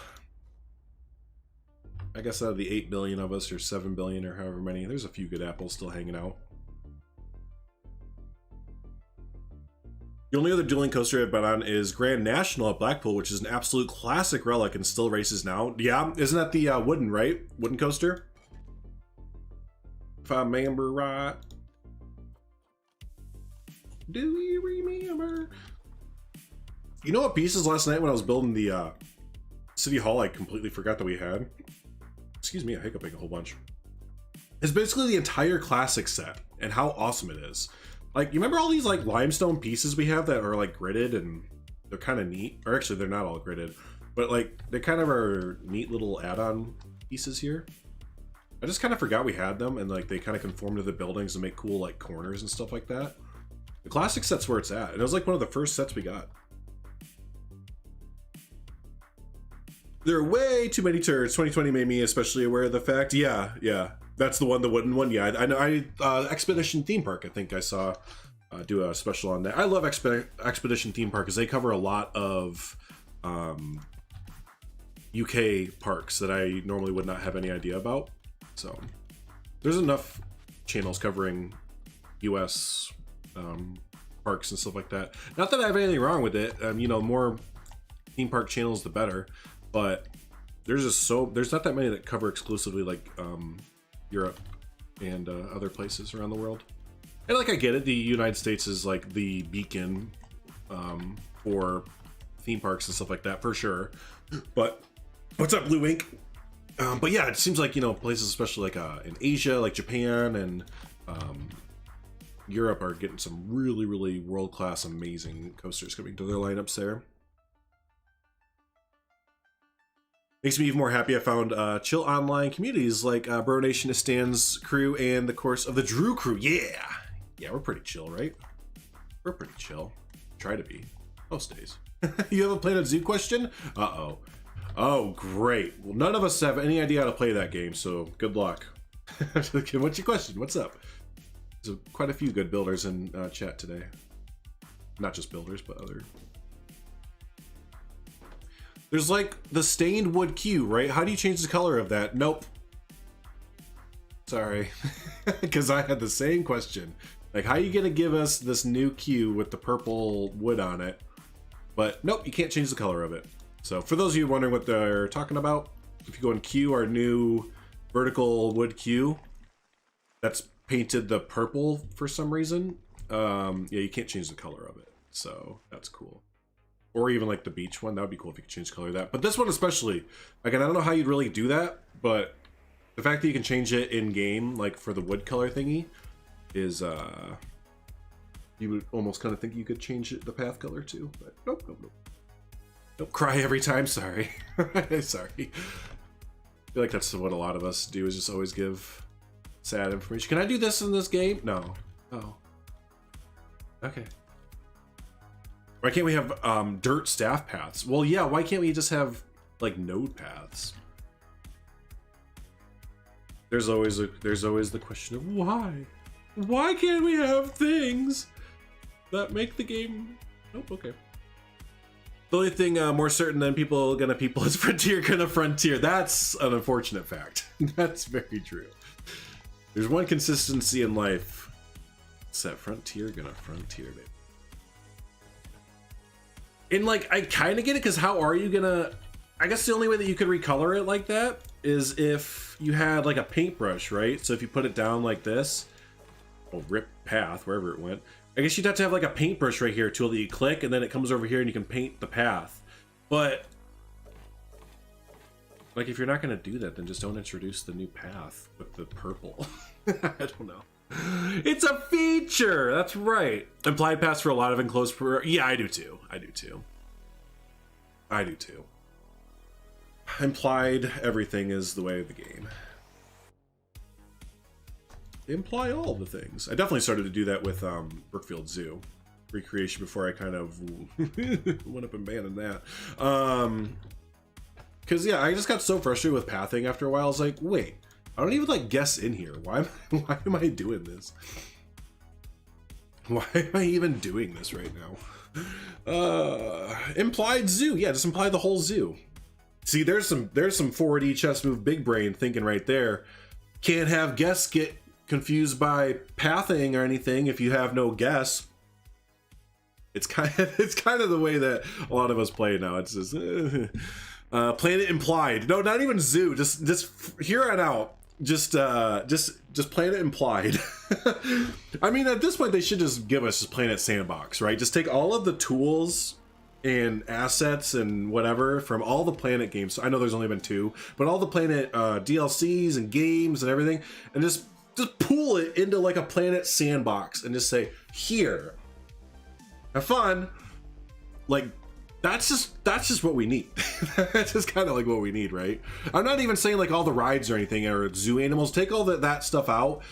I guess out of the 8 billion of us, or 7 billion, or however many, there's a few good apples still hanging out. The only other dueling coaster I've been on is Grand National at Blackpool, which is an absolute classic relic and still races now. Yeah, isn't that the wooden, right? Wooden coaster? If I remember right. Do you remember? You know what pieces last night when I was building the City Hall I completely forgot that we had? Excuse me, I'm hiccuping a whole bunch. It's basically the entire classic set and how awesome it is. Like, you remember all these like limestone pieces we have that are like gridded and they're kind of neat? Or actually, they're not all gridded, but like they kind of are neat little add-on pieces here. I just kind of forgot we had them, and like they kind of conform to the buildings and make cool like corners and stuff like that. The classic set's where it's at, and it was like one of the first sets we got. There are way too many turds. 2020 made me especially aware of the fact. Yeah, that's the one, the wooden one. Yeah, I know. Expedition Theme Park, I think I saw do a special on that. I love Expedition Theme Park because they cover a lot of UK parks that I normally would not have any idea about. So there's enough channels covering US parks and stuff like that. Not that I have anything wrong with it. You know, more theme park channels, the better. But there's not that many that cover exclusively like Europe and other places around the world. And like I get it, the United States is like the beacon for theme parks and stuff like that for sure. But what's up, Blue Ink? But yeah, it seems like, you know, places especially like in Asia, like Japan and Europe are getting some really, really world-class, amazing coasters coming to their lineups there. Makes me even more happy I found chill online communities like Bro Nation Stan's crew and the course of the Drew crew. Yeah! Yeah, we're pretty chill, right? We're pretty chill. Try to be. Most days. You have a Planet Zoo question? Uh-oh. Oh, great. Well, none of us have any idea how to play that game, so good luck. What's your question? What's up? There's quite a few good builders in chat today. Not just builders, but other... There's like the stained wood cue, right? How do you change the color of that? Nope. Sorry. Because I had the same question. Like, how are you gonna give us this new cue with the purple wood on it? But nope, you can't change the color of it. So for those of you wondering what they're talking about, if you go in cue, our new vertical wood cue, that's painted the purple for some reason. Yeah, you can't change the color of it. So that's cool. Or even like the beach one, that would be cool if you could change the color of that. But this one especially, again, I don't know how you'd really do that, but the fact that you can change it in game, like for the wood color thingy, is you would almost kind of think you could change it, the path color too. But nope, nope, nope. Don't cry every time. Sorry. Sorry. I feel like that's what a lot of us do, is just always give sad information. Can I do this in this game? No. Oh. Okay. Why can't we have dirt staff paths? Well, yeah, why can't we just have like node paths? There's always the question of why? Why can't we have things that make the game? Nope, okay. The only thing more certain than people gonna people is frontier gonna frontier. That's an unfortunate fact. That's very true. There's one consistency in life. It's that frontier gonna frontier, baby. And like, I kind of get it, because how are you gonna... I guess the only way that you could recolor it like that is if you had like a paintbrush, right? So if you put it down like this, oh, rip path, wherever it went. I guess you'd have to have like a paintbrush right here, tool that you click, and then it comes over here and you can paint the path. But like, if you're not gonna do that, then just don't introduce the new path with the purple. I don't know. It's a feature. That's right. Implied paths for a lot of enclosed. Yeah, I do too. I do too. I do too. Implied everything is the way of the game. Imply all the things. I definitely started to do that with Brookfield Zoo recreation before I kind of went up and abandoned that. Because yeah, I just got so frustrated with pathing after a while. I was like, wait. I don't even like guess in here. Why am I doing this? Why am I even doing this right now? Implied zoo. Yeah, just imply the whole zoo. See, there's some 4D chess move big brain thinking right there. Can't have guests get confused by pathing or anything if you have no guess. It's kind of the way that a lot of us play now. It's just planet implied. No, not even zoo. Just here on out. Just Planet implied. I mean, at this point, they should just give us Planet Sandbox, right? Just take all of the tools and assets and whatever from all the Planet games. I know there's only been 2, but all the Planet DLCs and games and everything, and just pool it into like a Planet Sandbox and just say, here, have fun. Like, that's just what we need. That's just kind of like what we need, right? I'm not even saying like all the rides or anything or zoo animals. Take all that stuff out.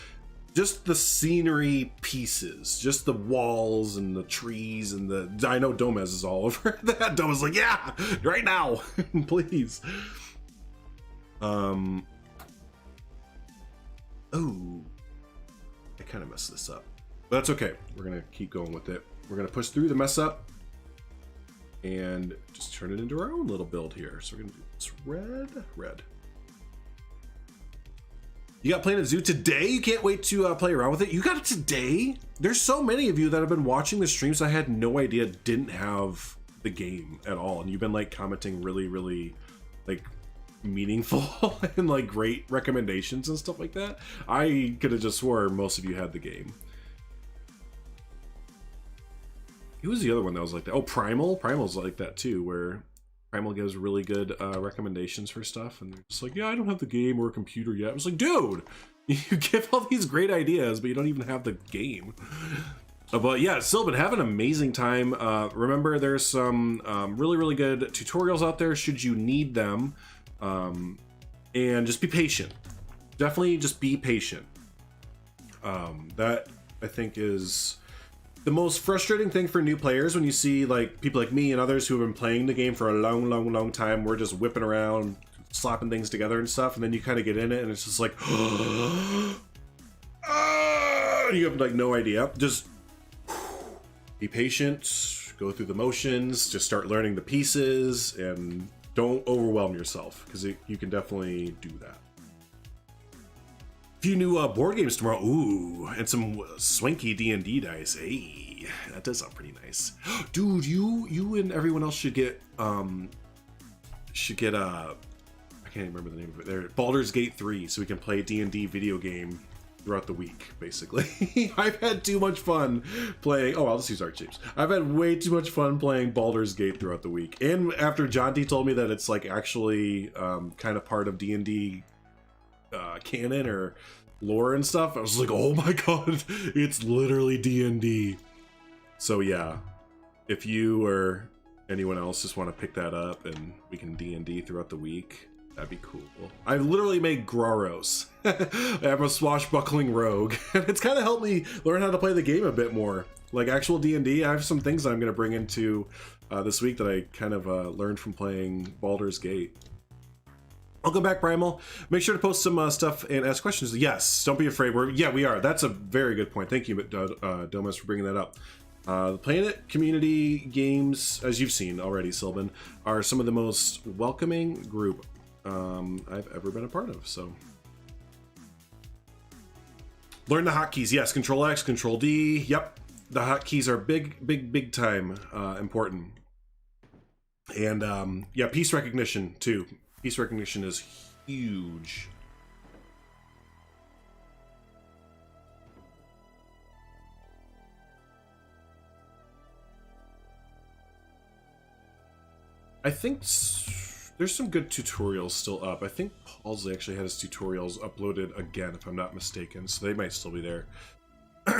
Just the scenery pieces, just the walls and the trees and the... I know Domez is all over that. Domez is like, yeah, right now, please. Oh, I kind of messed this up, but that's okay. We're gonna keep going with it. We're gonna push through the mess up and just turn it into our own little build here. So we're gonna do this red. You got Planet Zoo today? You can't wait to play around with it? You got it today? There's so many of you that have been watching the streams. I had no idea didn't have the game at all. And you've been like commenting really, really like meaningful and like great recommendations and stuff like that. I could have just swore most of you had the game. Who was the other one that was like that? Oh, Primal. Primal's like that too, where Primal gives really good recommendations for stuff, and they're just like, yeah, I don't have the game or a computer yet. I was like, dude, you give all these great ideas, but you don't even have the game. But yeah, Sylvan, have an amazing time. Remember, there's some really, really good tutorials out there should you need them. And just be patient. Definitely just be patient. That, I think, is the most frustrating thing for new players when you see like people like me and others who have been playing the game for a long, long, long time. We're just whipping around, slapping things together and stuff, and then you kind of get in it and it's just like, you have like no idea. Just be patient, go through the motions, just start learning the pieces, and don't overwhelm yourself, because you can definitely do that. A few new board games tomorrow. Ooh, and some swanky D&D dice. Hey, that does sound pretty nice. Dude, you and everyone else should get I can't even remember the name of it. There, Baldur's Gate 3, so we can play D&D video game throughout the week, basically. I've had too much fun playing. Oh, I'll just use Archetypes. I've had way too much fun playing Baldur's Gate throughout the week. And after John D told me that it's like actually kind of part of D&D canon or lore and stuff, I was like, oh my god, it's literally D&D. So yeah, if you or anyone else just want to pick that up and we can D&D throughout the week, that'd be cool. I literally made Groros. I'm a swashbuckling rogue, and it's kind of helped me learn how to play the game a bit more. Like actual D&D, I have some things I'm going to bring into this week that I kind of learned from playing Baldur's Gate. Welcome back, Primal. Make sure to post some stuff and ask questions. Yes, don't be afraid. We are. That's a very good point. Thank you, Domas, for bringing that up. The Planet community games, as you've seen already, Sylvan, are some of the most welcoming group I've ever been a part of. So learn the hotkeys. Yes, Control X, Control D. Yep, the hotkeys are big time important. And yeah, piece recognition too. Piece recognition is huge. I think there's some good tutorials still up. I think Paul's actually had his tutorials uploaded again, if I'm not mistaken, so they might still be there. 2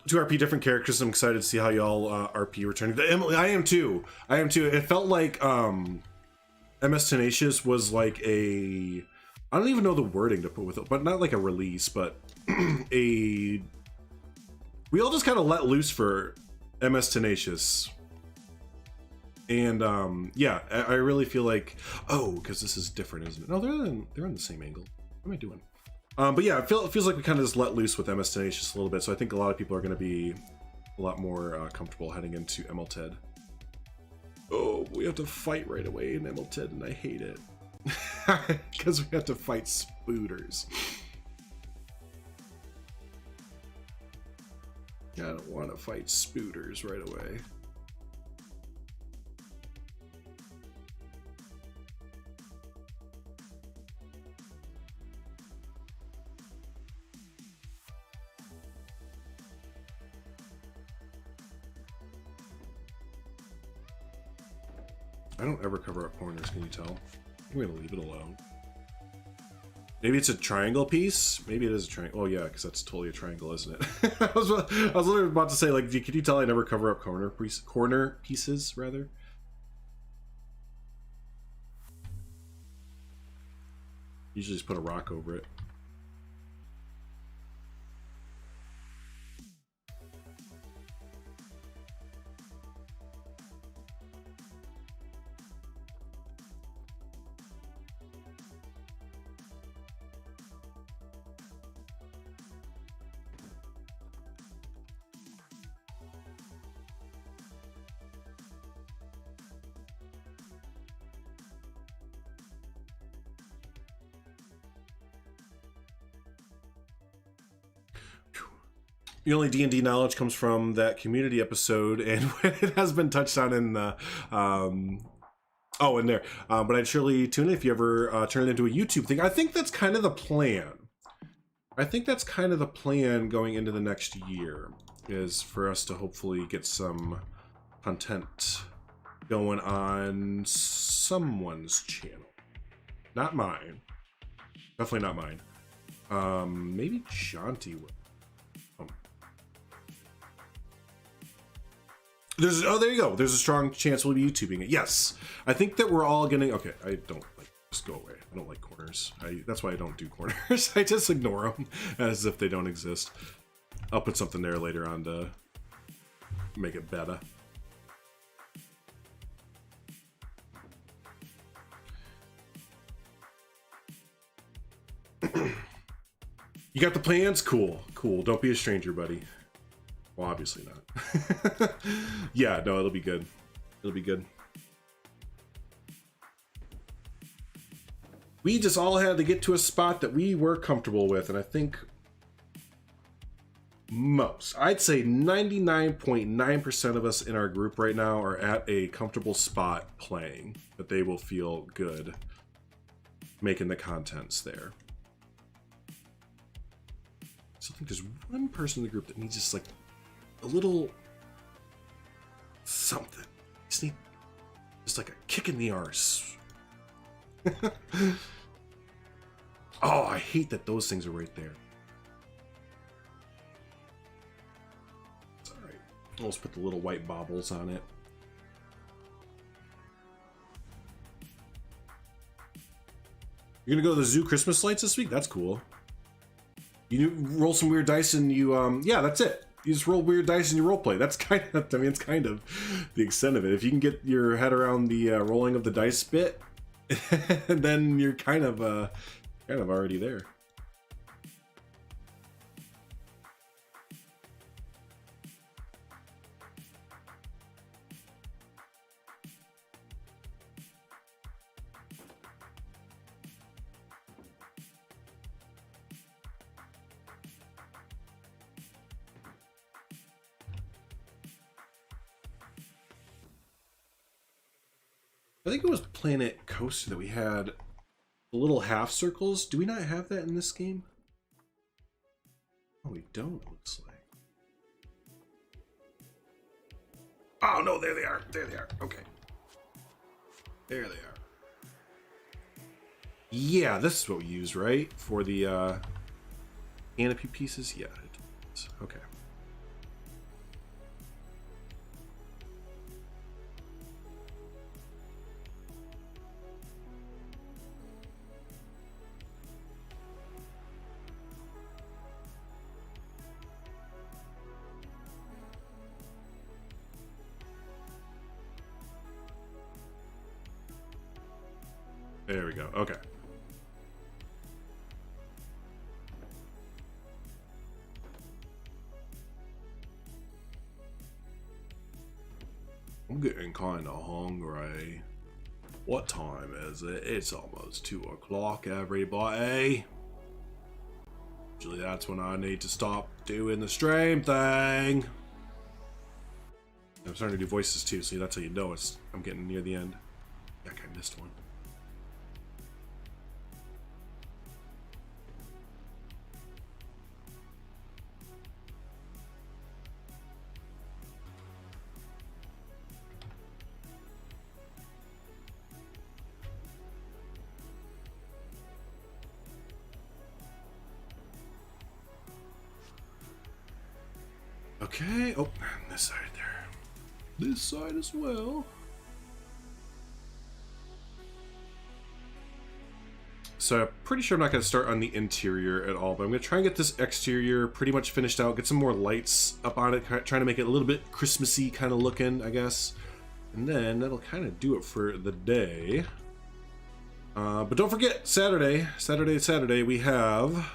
RP different characters. I'm excited to see how y'all RP returning. I am too. It felt like MS Tenacious was like a, I don't even know the wording to put with it, but not like a release, but we all just kind of let loose for MS Tenacious. And yeah, I really feel like, oh, because this is different, isn't it? No, they're on the same angle. What am I doing? But yeah, it feels like we kind of just let loose with MS Tenacious a little bit, so I think a lot of people are going to be a lot more comfortable heading into MLTed. Oh, we have to fight right away in MLTed, and I hate it. Because we have to fight spooters. I don't want to fight spooters right away. I don't ever cover up corners, can you tell? I'm gonna leave it alone. Maybe it's a triangle piece? Maybe it is a triangle. Oh yeah, because that's totally a triangle, isn't it? I was literally about to say, like, can you tell I never cover up corner pieces, rather? Usually just put a rock over it. The only D&D knowledge comes from that community episode, and it has been touched on in the Oh, in there. But I'd surely tune in if you ever turn it into a YouTube thing. I think that's kind of the plan. I think that's kind of the plan going into the next year, is for us to hopefully get some content going on someone's channel. Not mine. Definitely not mine. Maybe Shanti will. Oh, there you go. There's a strong chance we'll be YouTubing it. Yes. I think that we're all getting... Okay, I don't like... Just go away. I don't like corners. That's why I don't do corners. I just ignore them as if they don't exist. I'll put something there later on to make it better. You got the plans? Cool. Cool. Don't be a stranger, buddy. Well, obviously not. Yeah, no, it'll be good. It'll be good. We just all had to get to a spot that we were comfortable with, and I think I'd say 99.9% of us in our group right now are at a comfortable spot playing, that they will feel good making the contents there. So I think there's one person in the group that needs just like a little something. Just need just like a kick in the arse. Oh, I hate that those things are right there. It's alright. I'll just put the little white baubles on it. You're gonna go to the zoo Christmas lights this week? That's cool. You roll some weird dice and you, yeah, that's it. You just roll weird dice and you roleplay. That's kind of, I mean, it's kind of the extent of it. If you can get your head around the rolling of the dice bit, then you're kind of already there. I think it was Planet Coaster that we had the little half circles. Do we not have that in this game? Oh, we don't, looks like. Oh, no, there they are. There they are. Okay. There they are. Yeah, this is what we use, right? For the canopy pieces? Yeah, it is. Okay. There we go. Okay. I'm getting kind of hungry. What time is it? It's almost 2 o'clock, everybody. Usually that's when I need to stop doing the stream thing. I'm starting to do voices too, so that's how you know I'm getting near the end. Heck, I missed one. Okay, oh, this side there. This side as well. So I'm pretty sure I'm not going to start on the interior at all, but I'm going to try and get this exterior pretty much finished out, get some more lights up on it, trying to make it a little bit Christmassy kind of looking, I guess. And then that'll kind of do it for the day. But don't forget, Saturday, we have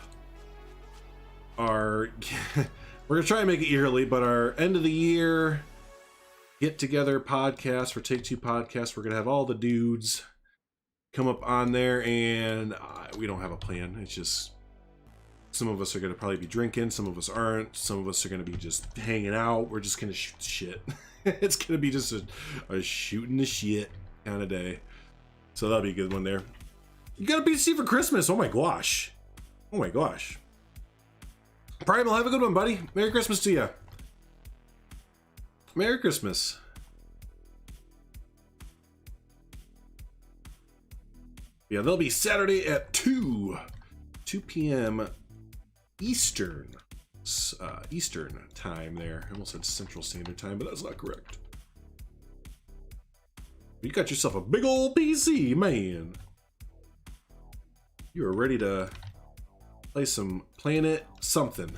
our... We're going to try and make it yearly, but our end of the year get-together podcast for Take-Two podcast, we're going to have all the dudes come up on there, and we don't have a plan. It's just some of us are going to probably be drinking, some of us aren't, some of us are going to be just hanging out. We're just going to shoot shit. It's going to be just a shooting the shit kind of day. So that'll be a good one there. You got a PC for Christmas. Oh my gosh. Oh my gosh. Primal, have a good one, buddy. Merry Christmas to you. Merry Christmas. Yeah, they'll be Saturday at 2 p.m. Eastern time there. I almost said Central Standard Time, but that's not correct. You got yourself a big old PC, man. You are ready to play some Planet something.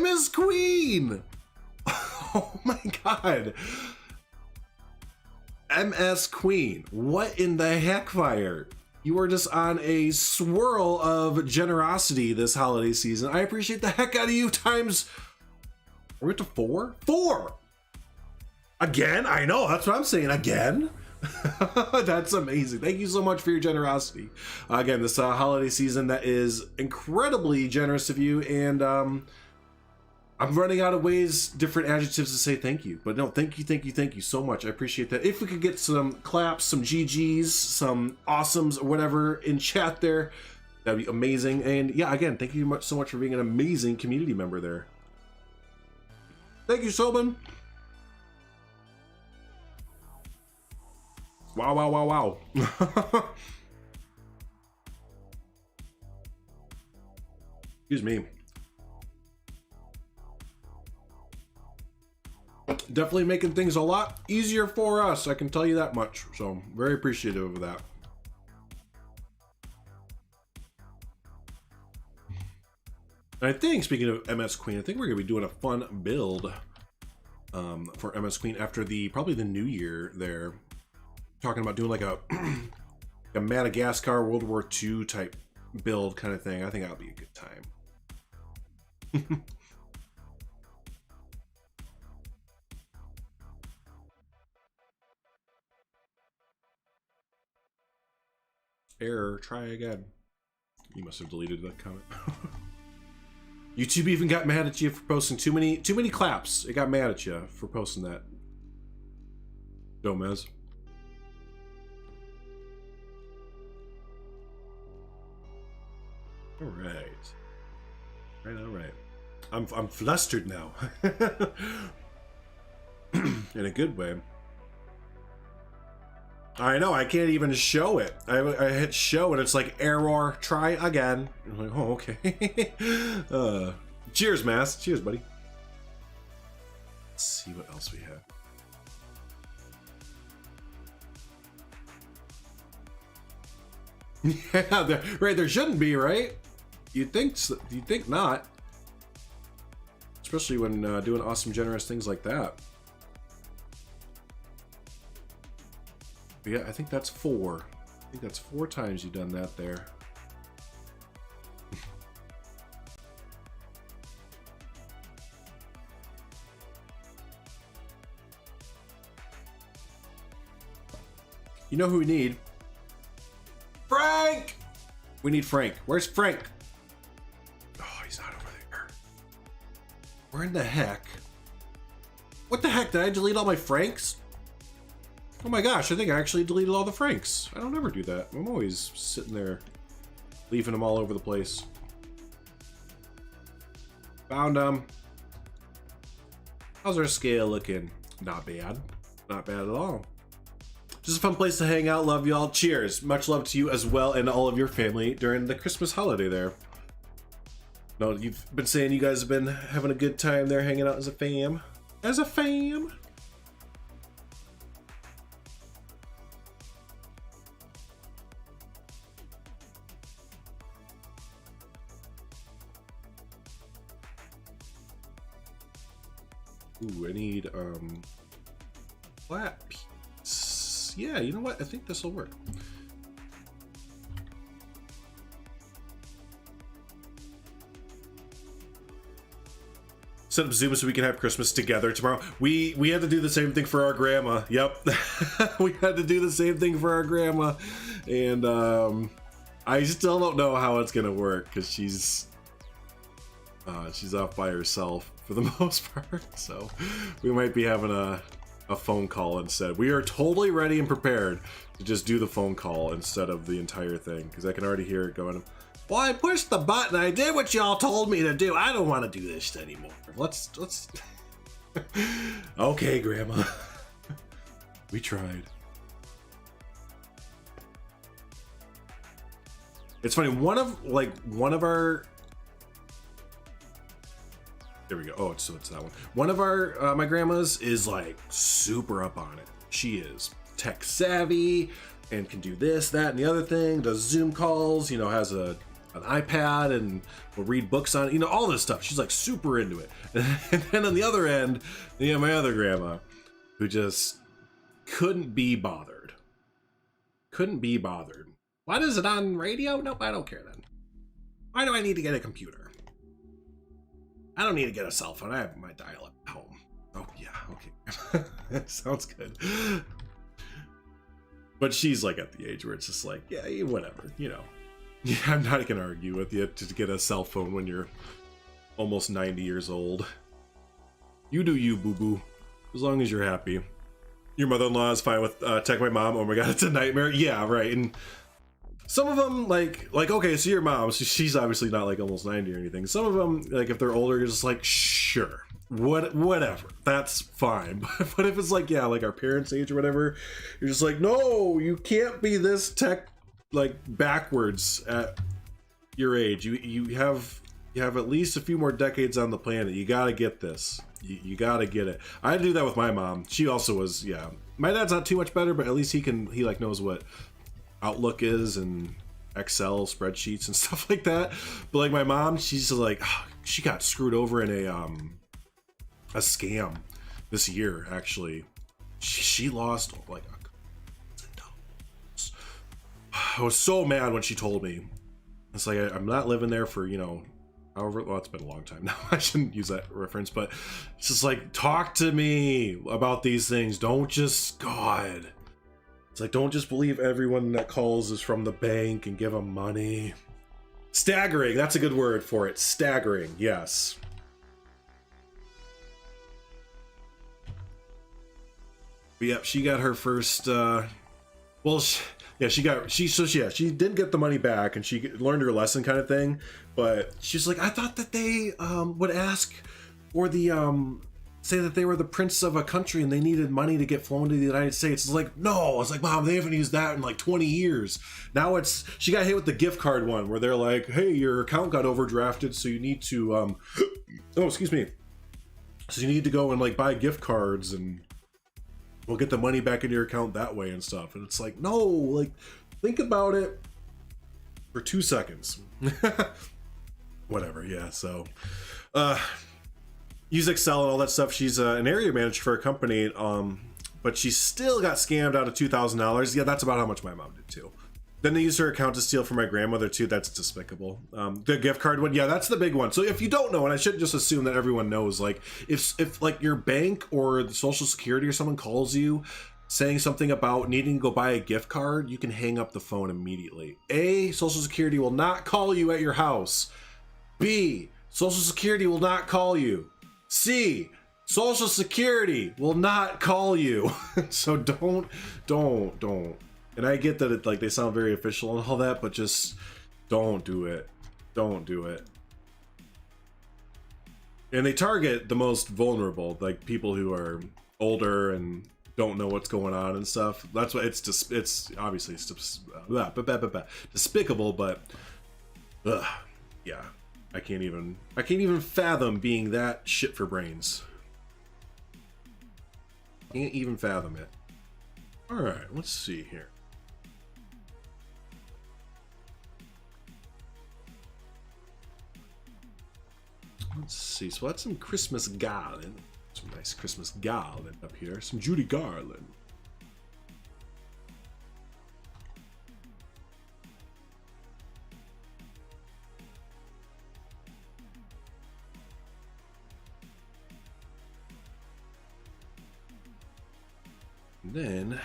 MS Queen! Oh my god. MS Queen. What in the heck, fire? You are just on a swirl of generosity this holiday season. I appreciate the heck out of you times. Are we up to 4? 4! Again? I know, that's what I'm saying. Again? That's amazing. Thank you so much for your generosity. Again, this holiday season, that is incredibly generous of you, and I'm running out of ways, different adjectives to say thank you. But no, thank you so much. I appreciate that. If we could get some claps, some GGs, some awesomes, or whatever in chat there, that'd be amazing. And yeah, again, thank you so much for being an amazing community member there. Thank you, Sobin. Wow, wow, wow, wow. Excuse me. Definitely making things a lot easier for us, I can tell you that much. So, very appreciative of that. And I think, speaking of MS Queen, I think we're going to be doing a fun build for MS Queen after probably the new year there. Talking about doing like a Madagascar World War II type build kind of thing. I think that'll be a good time. Error, try again. You must have deleted that comment. YouTube even got mad at you for posting too many claps. It got mad at you for posting that. Gomez. All right. All right. I'm flustered now. In a good way. I know, I can't even show it. I hit show and it's like, error, try again. I'm like, oh, okay. Cheers, Mass. Cheers, buddy. Let's see what else we have. Yeah, right, there shouldn't be, right? You'd think not. Especially when doing awesome, generous things like that. But yeah, I think that's 4. I think that's 4 times you've done that there. You know who we need? Frank! We need Frank. Where's Frank? Oh, he's not over there. Where in the heck? What the heck? Did I delete all my Franks? Oh my gosh, I think I actually deleted all the Franks. I don't ever do that. I'm always sitting there leaving them all over the place. Found them. How's our scale looking? Not bad. Not bad at all. Just a fun place to hang out. Love y'all. Cheers. Much love to you as well and all of your family during the Christmas holiday there. No, you've been saying you guys have been having a good time there hanging out as a fam. As a fam. Ooh, I need flat piece. Yeah, you know what? I think this will work. set up Zoom so we can have Christmas together tomorrow. We had to do the same thing for our grandma. Yep. We had to do the same thing for our grandma. And I still don't know how it's gonna work because she's off by herself for the most part. So we might be having a phone call instead. We are totally ready and prepared to just do the phone call instead of the entire thing, because I can already hear it going, well, I pushed the button. I did what y'all told me to do. I don't want to do this anymore. Let's okay, Grandma. We tried. It's funny, one of our, there we go. Oh, so it's that one. One of our my grandma's is like super up on it. She is tech savvy and can do this, that, and the other thing. Does Zoom calls. You know, has an iPad and will read books on it. You know, all this stuff. She's like super into it. And then on the other end, you have my other grandma, who just couldn't be bothered. Couldn't be bothered. What is it on radio? Nope, I don't care then. Why do I need to get a computer? I don't need to get a cell phone. I have my dial-up at home. Oh, yeah, okay. Sounds good. But she's like at the age where it's just like, yeah, whatever, you know. Yeah, I'm not going to argue with you to get a cell phone when you're almost 90 years old. You do you, boo-boo. As long as you're happy. Your mother-in-law is fine with tech my mom. Oh my god, it's a nightmare. Yeah, right. And some of them, like okay, so your mom, so she's obviously not like almost 90 or anything. Some of them, like if they're older, you're just like, sure, whatever, that's fine. But if it's like, yeah, like our parents' age or whatever, you're just like, no, you can't be this tech like backwards at your age. You have at least a few more decades on the planet. You gotta get this. You gotta get it. I had to do that with my mom. She also was, yeah. My dad's not too much better, but at least he like knows what Outlook is and Excel spreadsheets and stuff like that. But like my mom, she's just like, she got screwed over in a scam this year. Actually, she lost like $1,000. I was so mad when she told me. It's like I'm not living there for, you know, however, well, it's been a long time now. I shouldn't use that reference, but it's just like, talk to me about these things. Don't just, God. It's like, don't just believe everyone that calls is from the bank and give them money. Staggering, that's a good word for it. Staggering, yes. But yep, she got her first, well, she did get the money back and she learned her lesson kind of thing. But she's like, I thought that they would ask for the, say that they were the prince of a country and they needed money to get flown to the United States. It's like, no. I was like, Mom, they haven't used that in like 20 years. Now she got hit with the gift card one where they're like, hey, your account got overdrafted, so you need to, oh, excuse me. So you need to go and like buy gift cards and we'll get the money back into your account that way and stuff. And it's like, no, like, think about it for 2 seconds. Whatever, yeah, so, use Excel and all that stuff. She's an area manager for a company, but she still got scammed out of $2,000. Yeah, that's about how much my mom did too. Then they used her account to steal from my grandmother too. That's despicable. The gift card one, yeah, that's the big one. So if you don't know, and I shouldn't just assume that everyone knows, like if like your bank or the Social Security or someone calls you saying something about needing to go buy a gift card, you can hang up the phone immediately. A, Social Security will not call you at your house. B, Social Security will not call you. C, Social Security will not call you. So don't. And I get that it, like, they sound very official and all that, but just don't do it. Don't do it. And they target the most vulnerable, like people who are older and don't know what's going on and stuff. That's why it's obviously despicable, but yeah. I can't even fathom being that shit for brains. Can't even fathom it. All right, let's see here. Let's see. So that's some Christmas garland. Some nice Christmas garland up here. Some Judy Garland. And then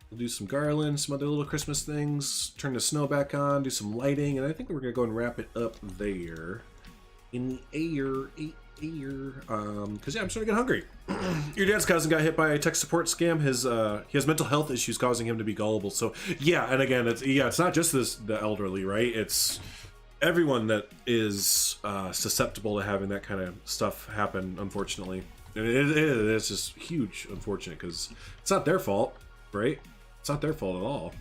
we'll do some garland, some other little Christmas things, turn the snow back on, do some lighting, and I think we're gonna go and wrap it up there in the air. Because yeah, I'm starting to get hungry. Your dad's cousin got hit by a tech support scam. He has mental health issues causing him to be gullible. So yeah, and again, it's not just the elderly, right? It's everyone that is susceptible to having that kind of stuff happen, unfortunately. And it's just huge, unfortunate, because it's not their fault, right? It's not their fault at all.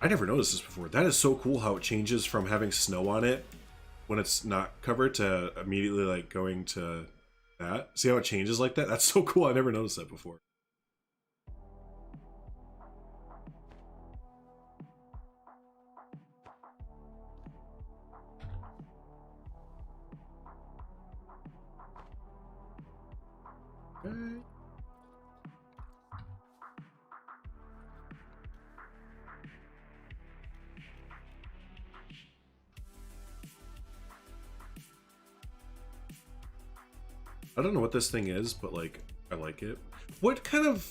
I never noticed this before. That is so cool how it changes from having snow on it when it's not covered to immediately like going to that. See how it changes like that? That's so cool. I never noticed that before. Okay. I don't know what this thing is, but like I like it. What kind of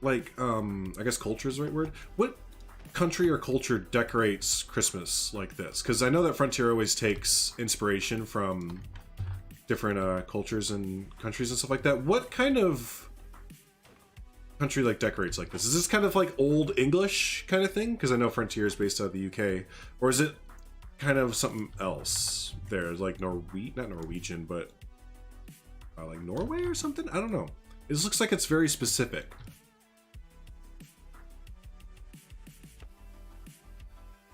like I guess culture is the right word? What country or culture decorates Christmas like this? Because I know that Frontier always takes inspiration from different cultures and countries and stuff like that. What kind of country like decorates like this? Is this kind of like old English kind of thing? Because I know Frontier is based out of the UK, or is it kind of something else? There's like not Norwegian, but like Norway or something? I don't know. It looks like it's very specific.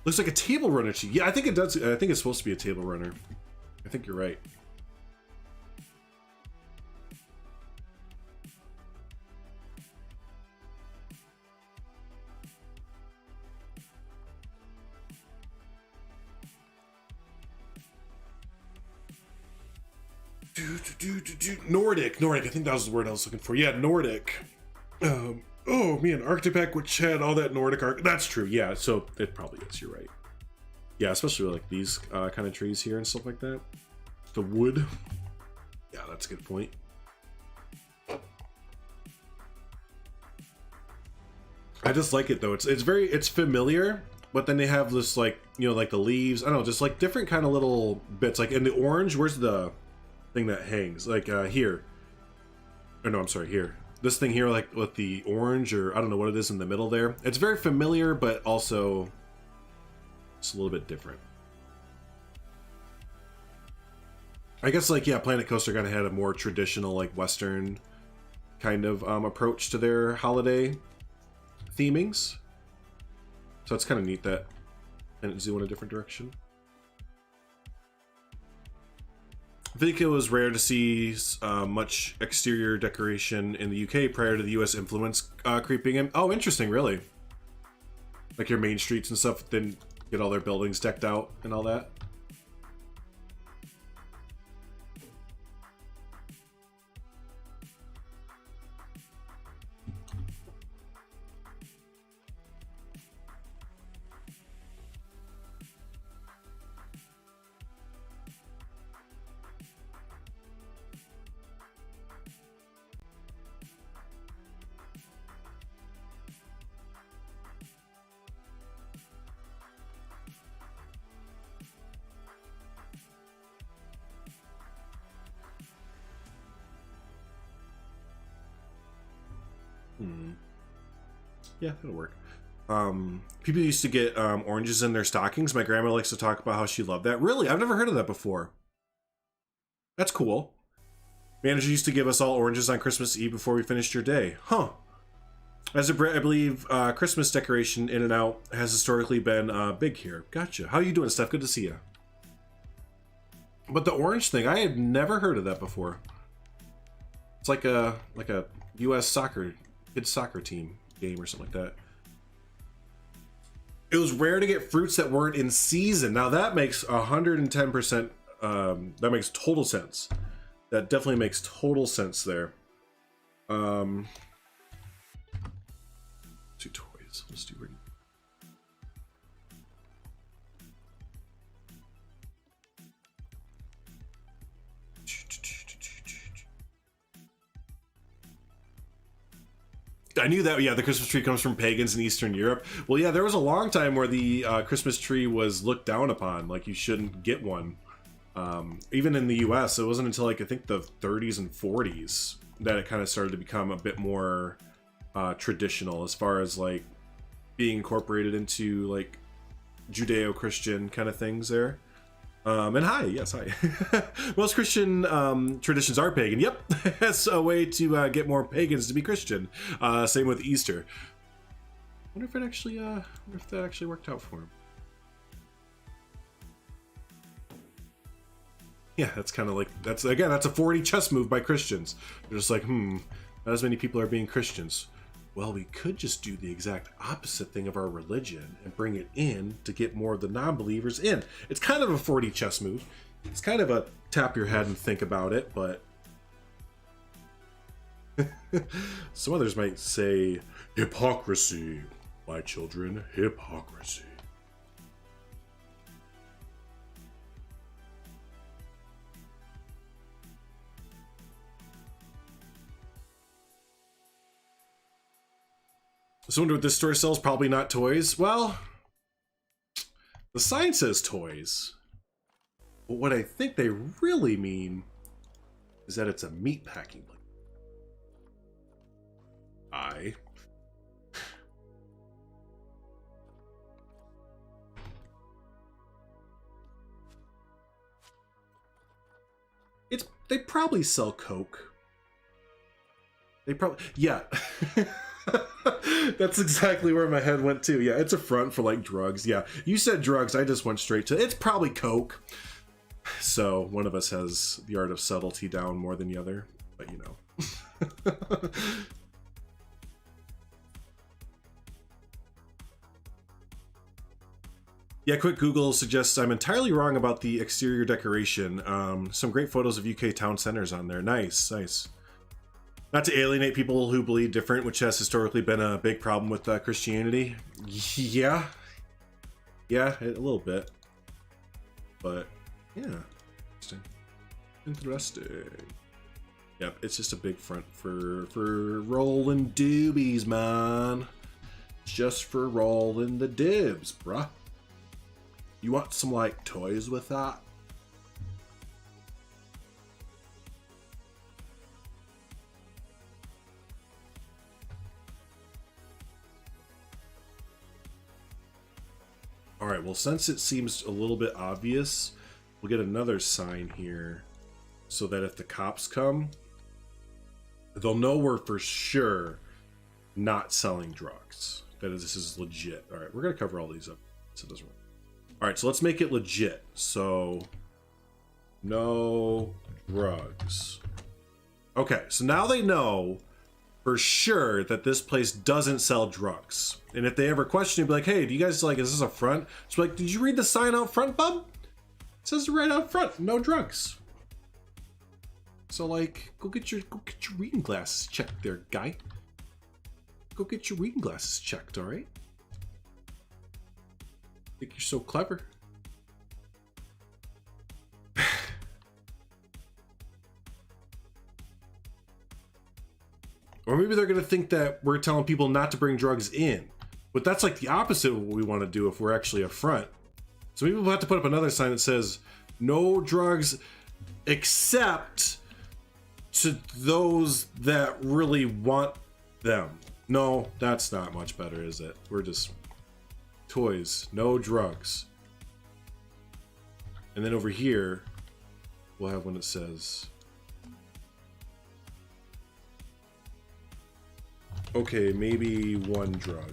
Looks like a table runner too. Yeah, I think it does. I think it's supposed to be a table runner. I think you're right. Nordic. I think that was the word I was looking for. Yeah, Nordic. Oh man, Arctic pack which had all that Nordic art. That's true. Yeah, so it probably is. You're right. Yeah, especially like these kind of trees here and stuff like that. The wood. Yeah, that's a good point. I just like it though. It's familiar, but then they have this like, you know, like the leaves. I don't know, just like different kind of little bits. Like in the orange, where's the thing that hangs? Like here. Oh no, I'm sorry, here. This thing here, like with the orange, or I don't know what it is in the middle there. It's very familiar, but also it's a little bit different. I guess like, yeah, Planet Coaster kind of had a more traditional, like Western kind of approach to their holiday themings. So it's kind of neat that Planet Zoo went a different direction. I think it was rare to see much exterior decoration in the UK prior to the US influence creeping in. Oh, interesting, really? Like your main streets and stuff didn't get all their buildings decked out and all that? Yeah, that'll work. People used to get oranges in their stockings. My grandma likes to talk about how she loved that. Really? I've never heard of that before. That's cool. Manager used to give us all oranges on Christmas Eve before we finished your day. Huh. As a Brit, I believe Christmas decoration in and out has historically been big here. Gotcha. How are you doing, Steph? Good to see you. But the orange thing, I had never heard of that before. It's like a U.S. kids soccer team game or something like that. It was rare to get fruits that weren't in season. Now that makes 110%. That makes total sense. That definitely makes total sense there. 2 toys. Let's do it. I knew that. Yeah, the Christmas tree comes from pagans in Eastern Europe. Well, yeah, there was a long time where the Christmas tree was looked down upon. Like, you shouldn't get one. Even in the U.S., it wasn't until, like, I think the 30s and 40s that it kind of started to become a bit more traditional as far as, like, being incorporated into, like, Judeo-Christian kind of things there. And hi, yes, hi. Most Christian traditions are pagan. Yep, that's a way to get more pagans to be Christian. Same with Easter. Wonder if it actually, wonder if that actually worked out for him. Yeah, that's kind of like, that's a 40 chess move by Christians. They're just like, not as many people are being Christians. Well, we could just do the exact opposite thing of our religion and bring it in to get more of the non-believers in. It's kind of a 40 chess move. It's kind of a tap your head and think about it, but some others might say, hypocrisy, my children, hypocrisy. So I wonder what this store sells. Probably not toys. Well, the sign says toys. But what I think they really mean is that it's a meat packing plant. They probably sell Coke. They probably, yeah. That's exactly where my head went to. Yeah, it's a front for like drugs. Yeah, you said drugs. I just went straight to, it's probably Coke. So one of us has the art of subtlety down more than the other, but you know. Yeah, quick Google suggests I'm entirely wrong about the exterior decoration. Some great photos of UK town centers on there. Nice, nice. Not to alienate people who believe different, which has historically been a big problem with Christianity. Yeah. Yeah, a little bit. But, yeah. Interesting. Interesting. Yep, it's just a big front for rolling doobies, man. Just for rolling the dibs, bruh. You want some, like, toys with that? Alright, well, since it seems a little bit obvious, we'll get another sign here so that if the cops come, they'll know we're for sure not selling drugs. That is, this is legit. Alright, we're going to cover all these up so it doesn't work. Alright, so let's make it legit. So, no drugs. Okay, so now they know for sure that this place doesn't sell drugs. And if they ever question you, be like, hey, do you guys, like, is this a front? It's like, did you read the sign out front, bub? It says right out front, no drugs. So, like, go get your reading glasses checked there, guy. Go get your reading glasses checked, all right? Think you're so clever. Or maybe they're going to think that we're telling people not to bring drugs in. But that's like the opposite of what we want to do if we're actually a front. So maybe we'll have to put up another sign that says, no drugs except to those that really want them. No, that's not much better, is it? We're just toys, no drugs. And then over here, we'll have one that says, okay, maybe one drug.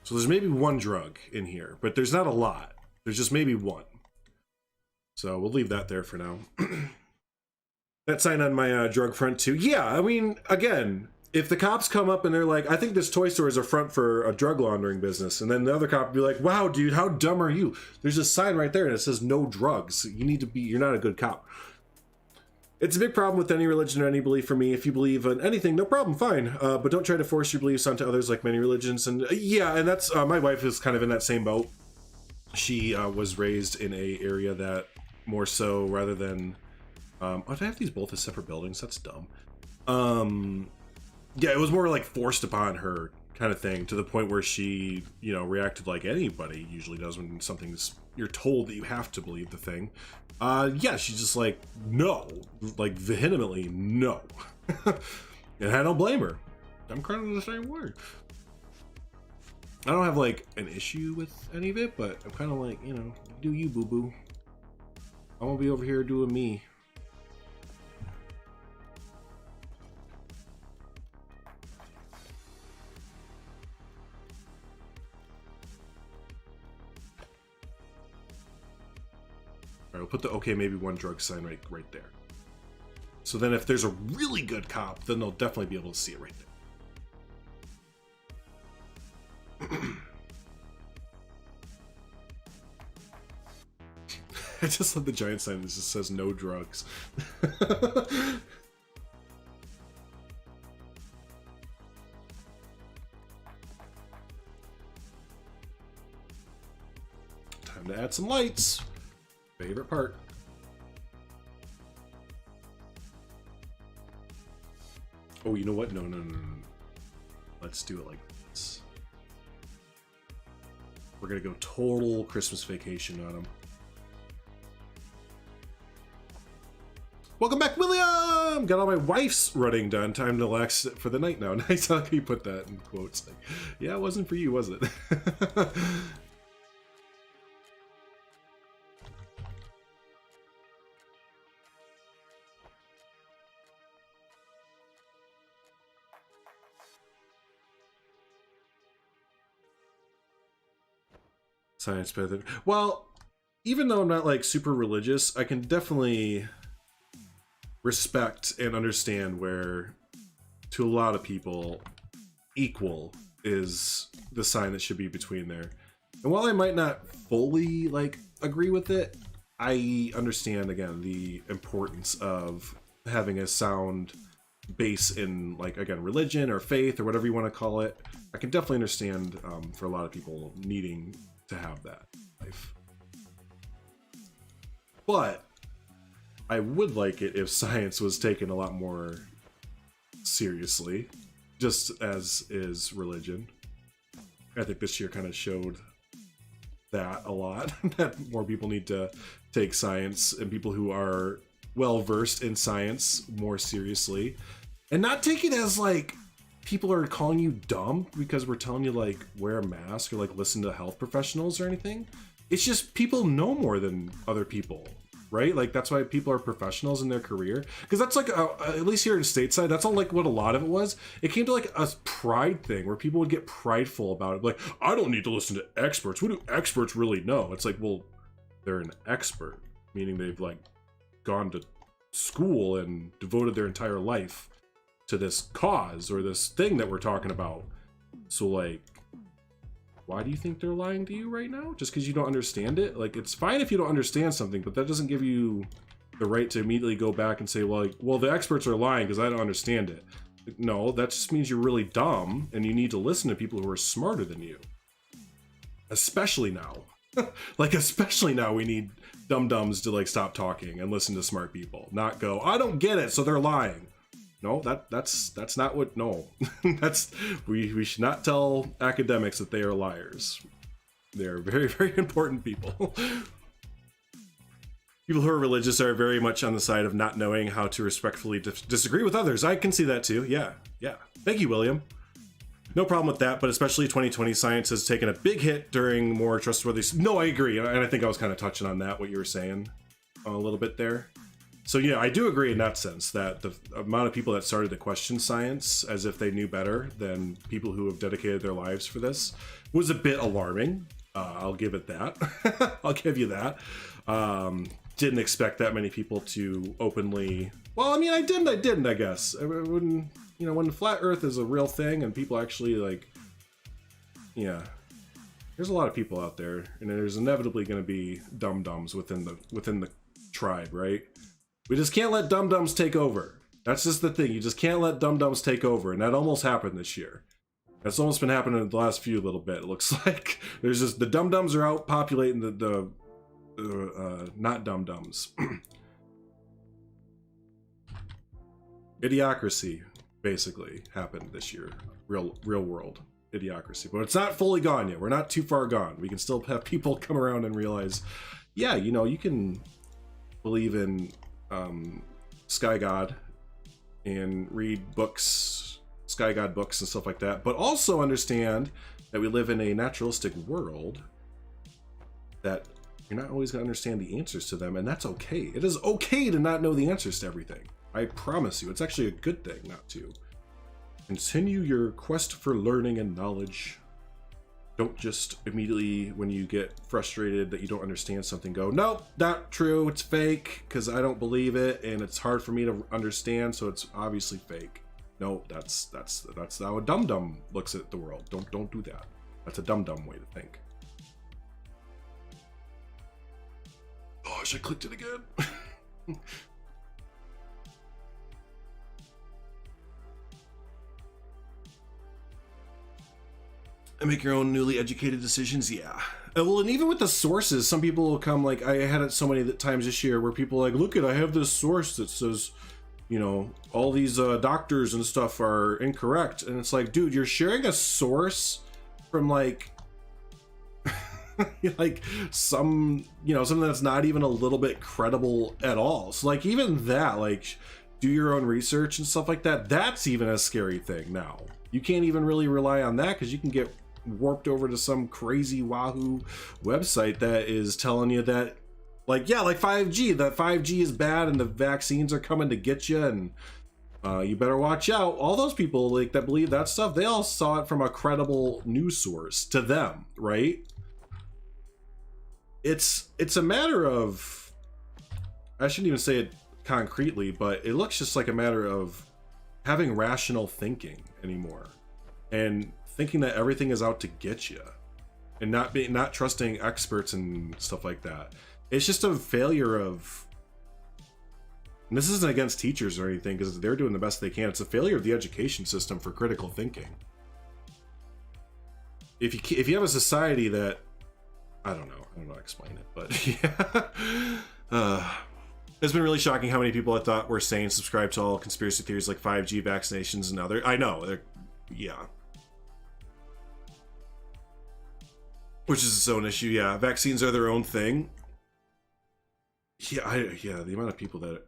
So there's maybe one drug in here, but there's not a lot. There's just maybe one. So we'll leave that there for now. That sign on my drug front too. Yeah, I mean, again, if the cops come up and they're like, I think this toy store is a front for a drug laundering business, and then the other cop would be like, wow, dude, how dumb are you? There's a sign right there and it says no drugs. You need to be, you're not a good cop. It's a big problem with any religion or any belief for me. If you believe in anything, no problem, fine. But don't try to force your beliefs onto others like many religions. And yeah, and that's, my wife is kind of in that same boat. She was raised in a area that more so rather than, oh, do I have these both as separate buildings? That's dumb. Yeah, it was more like forced upon her kind of thing, to the point where she, you know, reacted like anybody usually does when something's, you're told that you have to believe the thing. Yeah, she's just like, no, like vehemently no. And I don't blame her. I'm kind of the same way. I don't have like an issue with any of it, but I'm kind of like, you know, do you, boo boo. I won't be over here doing me. All right, we'll put the okay, maybe one drug sign right there. So then if there's a really good cop, then they'll definitely be able to see it right there. I just love the giant sign that just says no drugs. Time to add some lights. Favorite part. Oh, you know what? No. Let's do it like this. We're gonna go total Christmas vacation on them. Welcome back, William! Got all my wife's running done. Time to relax for the night now. Nice how you put that in quotes. Like, yeah, it wasn't for you, was it? Science method. Well, even though I'm not like super religious, I can definitely respect and understand where, to a lot of people, equal is the sign that should be between there. And while I might not fully like agree with it, I understand again the importance of having a sound base in, like, again, religion or faith or whatever you want to call it. I can definitely understand for a lot of people needing to have that in life. But I would like it if science was taken a lot more seriously, just as is religion. I think this year kind of showed that a lot, that more people need to take science and people who are well versed in science more seriously, and not take it as like people are calling you dumb because we're telling you like wear a mask or like listen to health professionals or anything. It's just people know more than other people, right? Like that's why people are professionals in their career, because that's like at least here in stateside, that's all like what a lot of it was. It came to like a pride thing where people would get prideful about it, like, I don't need to listen to experts. What do experts really know? It's like, well, they're an expert, meaning they've like gone to school and devoted their entire life to this cause or this thing that we're talking about. So like, why do you think they're lying to you right now? Just because you don't understand it? Like, it's fine if you don't understand something, but that doesn't give you the right to immediately go back and say, well, like, well, the experts are lying because I don't understand it. Like, no, that just means you're really dumb and you need to listen to people who are smarter than you. Especially now. Like, especially now we need dum-dums to like stop talking and listen to smart people, not go, I don't get it, so they're lying. No, that's not what, no. That's, we should not tell academics that they are liars. They're very, very important people. People who are religious are very much on the side of not knowing how to respectfully disagree with others. I can see that too. Yeah. Thank you, William. No problem with that, but especially 2020 science has taken a big hit during more trustworthy... No, I agree, and I think I was kind of touching on that, what you were saying a little bit there. So yeah, I do agree in that sense that the amount of people that started to question science as if they knew better than people who have dedicated their lives for this was a bit alarming. I'll give it that. I'll give you that. Didn't expect that many people to openly... Well, I mean, I didn't, I guess. When, you know, when flat Earth is a real thing and people actually, like... Yeah. There's a lot of people out there, and there's inevitably going to be dum-dums within the tribe, right? We just can't let dum-dums take over. That's just the thing. You just can't let dum-dums take over, and that almost happened this year. That's almost been happening in the last few little bit. It looks like there's just the dum-dums are out populating the not dum-dums. Idiocracy. basically happened this year. Real world idiocracy. But it's not fully gone yet. We're not too far gone. We can still have people come around and realize, yeah, you know, you can believe in Sky God and read books, Sky God books and stuff like that, but also understand that we live in a naturalistic world that you're not always going to understand the answers to them, and that's okay. It is okay to not know the answers to everything. I promise you, it's actually a good thing not to. Continue your quest for learning and knowledge. Don't just immediately, when you get frustrated that you don't understand something, go, nope, not true, it's fake, because I don't believe it, and it's hard for me to understand, so it's obviously fake. No, that's how a dum-dum looks at the world. Don't do that. That's a dum-dum way to think. Gosh, I clicked it again. And make your own newly educated decisions. Yeah. Well, and even with the sources, some people will come, like, I had it so many times this year where people are like, look I have this source that says, you know, all these doctors and stuff are incorrect. And it's like, dude, you're sharing a source from like like some, you know, something that's not even a little bit credible at all. So like even that, like, do your own research and stuff like that, that's even a scary thing now. You can't even really rely on that because you can get warped over to some crazy wahoo website that is telling you that, like, yeah, like 5G, that 5G is bad and the vaccines are coming to get you, and you better watch out. All those people like that believe that stuff, they all saw it from a credible news source to them, right? It's a matter of, I shouldn't even say it concretely, but it looks just like a matter of having rational thinking anymore, and thinking that everything is out to get you, and not trusting experts and stuff like that. It's just a failure of, and this isn't against teachers or anything because they're doing the best they can. It's a failure of the education system for critical thinking. If you have a society that, I don't know how to explain it, but yeah. It's been really shocking how many people I thought were saying subscribe to all conspiracy theories like 5G, vaccinations, and other. I know, yeah. Which is its own issue, yeah. Vaccines are their own thing. Yeah, the amount of people that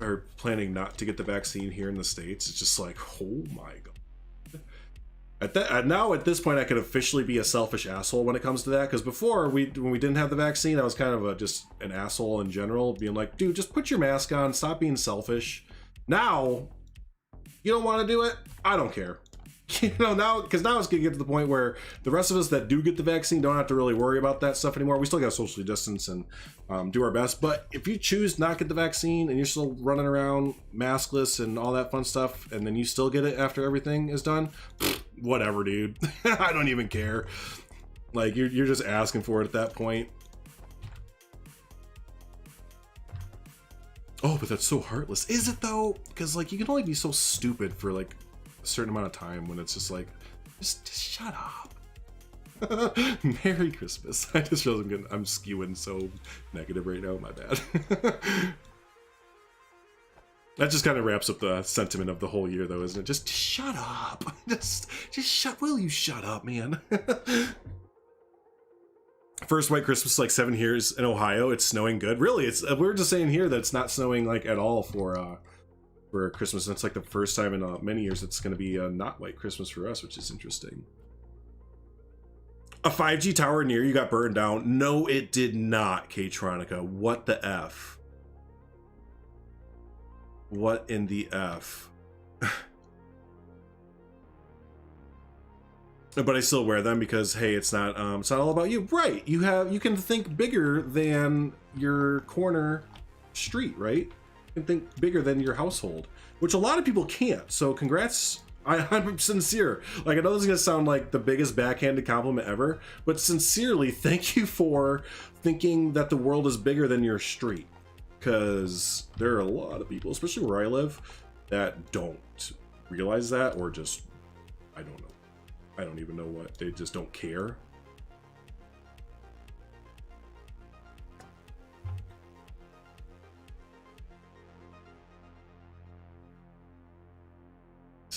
are planning not to get the vaccine here in the States, it's just like, oh my god. Now at this point, I could officially be a selfish asshole when it comes to that, because before, when we didn't have the vaccine, I was kind of just an asshole in general, being like, dude, just put your mask on, stop being selfish. Now, you don't want to do it? I don't care. You know, now, because now it's gonna get to the point where the rest of us that do get the vaccine don't have to really worry about that stuff anymore. We still gotta socially distance and do our best, but if you choose not get the vaccine and you're still running around maskless and all that fun stuff, and then you still get it after everything is done, whatever, dude. I don't even care. Like, you're just asking for it at that point. Oh, but that's so heartless. Is it though? Because like you can only be so stupid for like a certain amount of time when it's just like, just shut up. Merry Christmas. I just realized I'm skewing so negative right now. My bad. That just kind of wraps up the sentiment of the whole year, though, isn't it? Just shut up. Just shut. Will you shut up, man? First white Christmas like 7 years in Ohio. It's snowing good. Really, it's we're just saying here that it's not snowing like at all for Christmas. And it's like the first time in many years it's going to be a not white Christmas for us, which is interesting. A 5G tower near you got burned down. No, it did not, K-Tronica. What the F? What in the F? But I still wear them because, hey, it's not all about you. Right. You can think bigger than your corner street, right? You can think bigger than your household, which a lot of people can't. So congrats. I'm sincere. Like, I know this is gonna sound like the biggest backhanded compliment ever, but sincerely, thank you for thinking that the world is bigger than your street. Because there are a lot of people, especially where I live, that don't realize that, or just, I don't know. I don't even know what. They just don't care.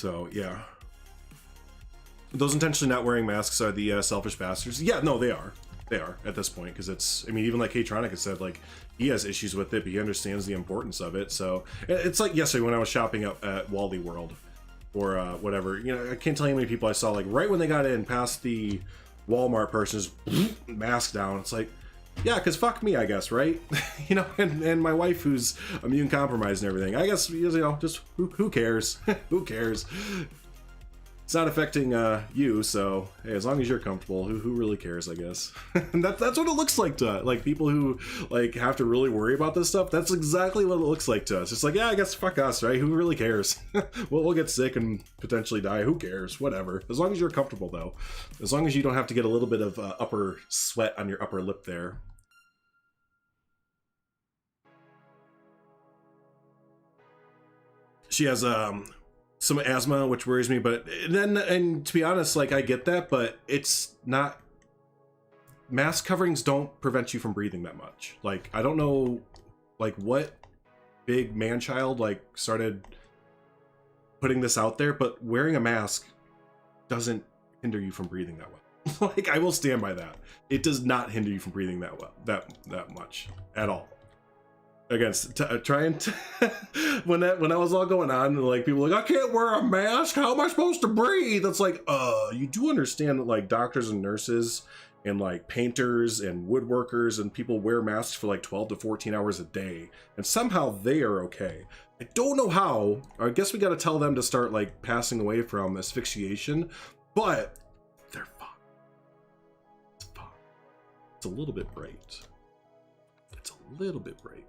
So yeah, those intentionally not wearing masks are the selfish bastards. Yeah, no, they are at this point, because it's, I mean, even like K-Tronic has said, like, he has issues with it, but he understands the importance of it. So it's like yesterday when I was shopping up at Wally World or whatever, you know, I can't tell you how many people I saw, like, right when they got in past the Walmart person, just mask down. It's like, yeah, because fuck me, I guess, right? You know, and my wife who's immune compromised and everything, I guess, you know, just who cares? Who cares? It's not affecting you, so hey, as long as you're comfortable, who really cares, I guess. And that's what it looks like to, like, people who like have to really worry about this stuff. That's exactly what it looks like to us. It's like, yeah, I guess fuck us, right? Who really cares? We'll get sick and potentially die. Who cares? Whatever. As long as you're comfortable, though. As long as you don't have to get a little bit of upper sweat on your upper lip there. She has some asthma, which worries me, but and to be honest, like, I get that, but it's not, mask coverings don't prevent you from breathing that much. Like, I don't know, like, what big man-child, like, started putting this out there, but wearing a mask doesn't hinder you from breathing that well. Like, I will stand by that. It does not hinder you from breathing that well, that much at all. Against trying to when that was all going on, and like people were like, I can't wear a mask, how am I supposed to breathe? It's like, you do understand that, like, doctors and nurses and like painters and woodworkers and people wear masks for like 12 to 14 hours a day, and somehow they are okay. I don't know how. I guess we got to tell them to start like passing away from asphyxiation, but they're fine. It's fine. It's a little bit bright. It's a little bit bright.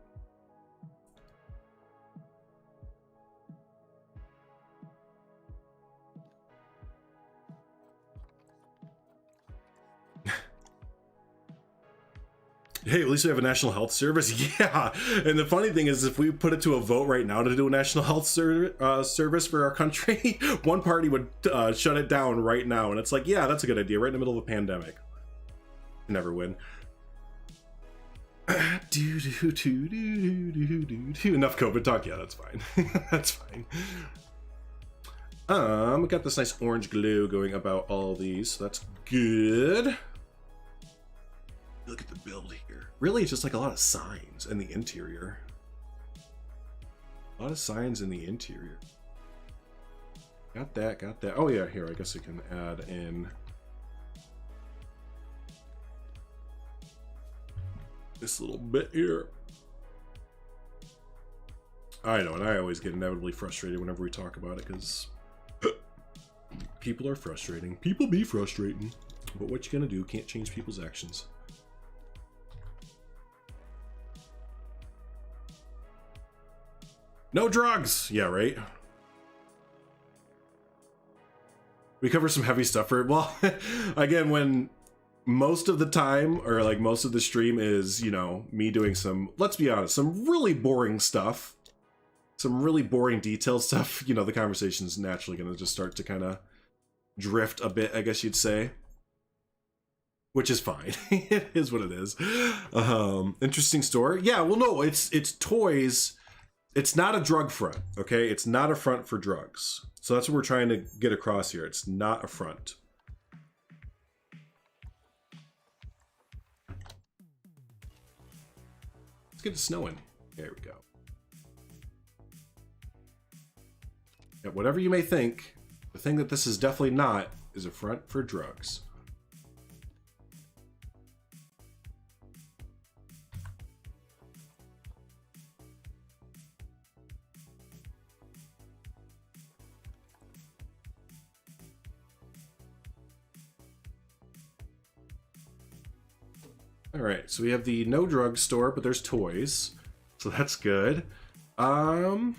Hey, at least we have a national health service. Yeah, and the funny thing is, if we put it to a vote right now to do a national health service for our country, one party would shut it down right now. And it's like, yeah, that's a good idea, right in the middle of a pandemic. Never win. Enough COVID talk. Yeah, that's fine. That's fine. We got this nice orange glow going about all these, so that's good. Look at the build here. Really, it's just like a lot of signs in the interior. A lot of signs in the interior. Got that, got that. Oh yeah, here, I guess I can add in this little bit here. I know, and I always get inevitably frustrated whenever we talk about it, because people are frustrating. People be frustrating. But what you gonna do? Can't change people's actions. No drugs! Yeah, right? We cover some heavy stuff for it. Well, again, when most of the time, or like most of the stream is, you know, me doing some, let's be honest, some really boring stuff. Some really boring detailed stuff. You know, the conversation's naturally gonna just start to kind of drift a bit, I guess you'd say. Which is fine. It is what it is. Interesting store. Yeah, well, no, it's toys. It's not a drug front, okay? It's not a front for drugs. So that's what we're trying to get across here. It's not a front. Let's get it snowing. There we go. Yeah, whatever you may think, the thing that this is definitely not is a front for drugs. All right, so we have the no drug store, but there's toys, so that's good. Man,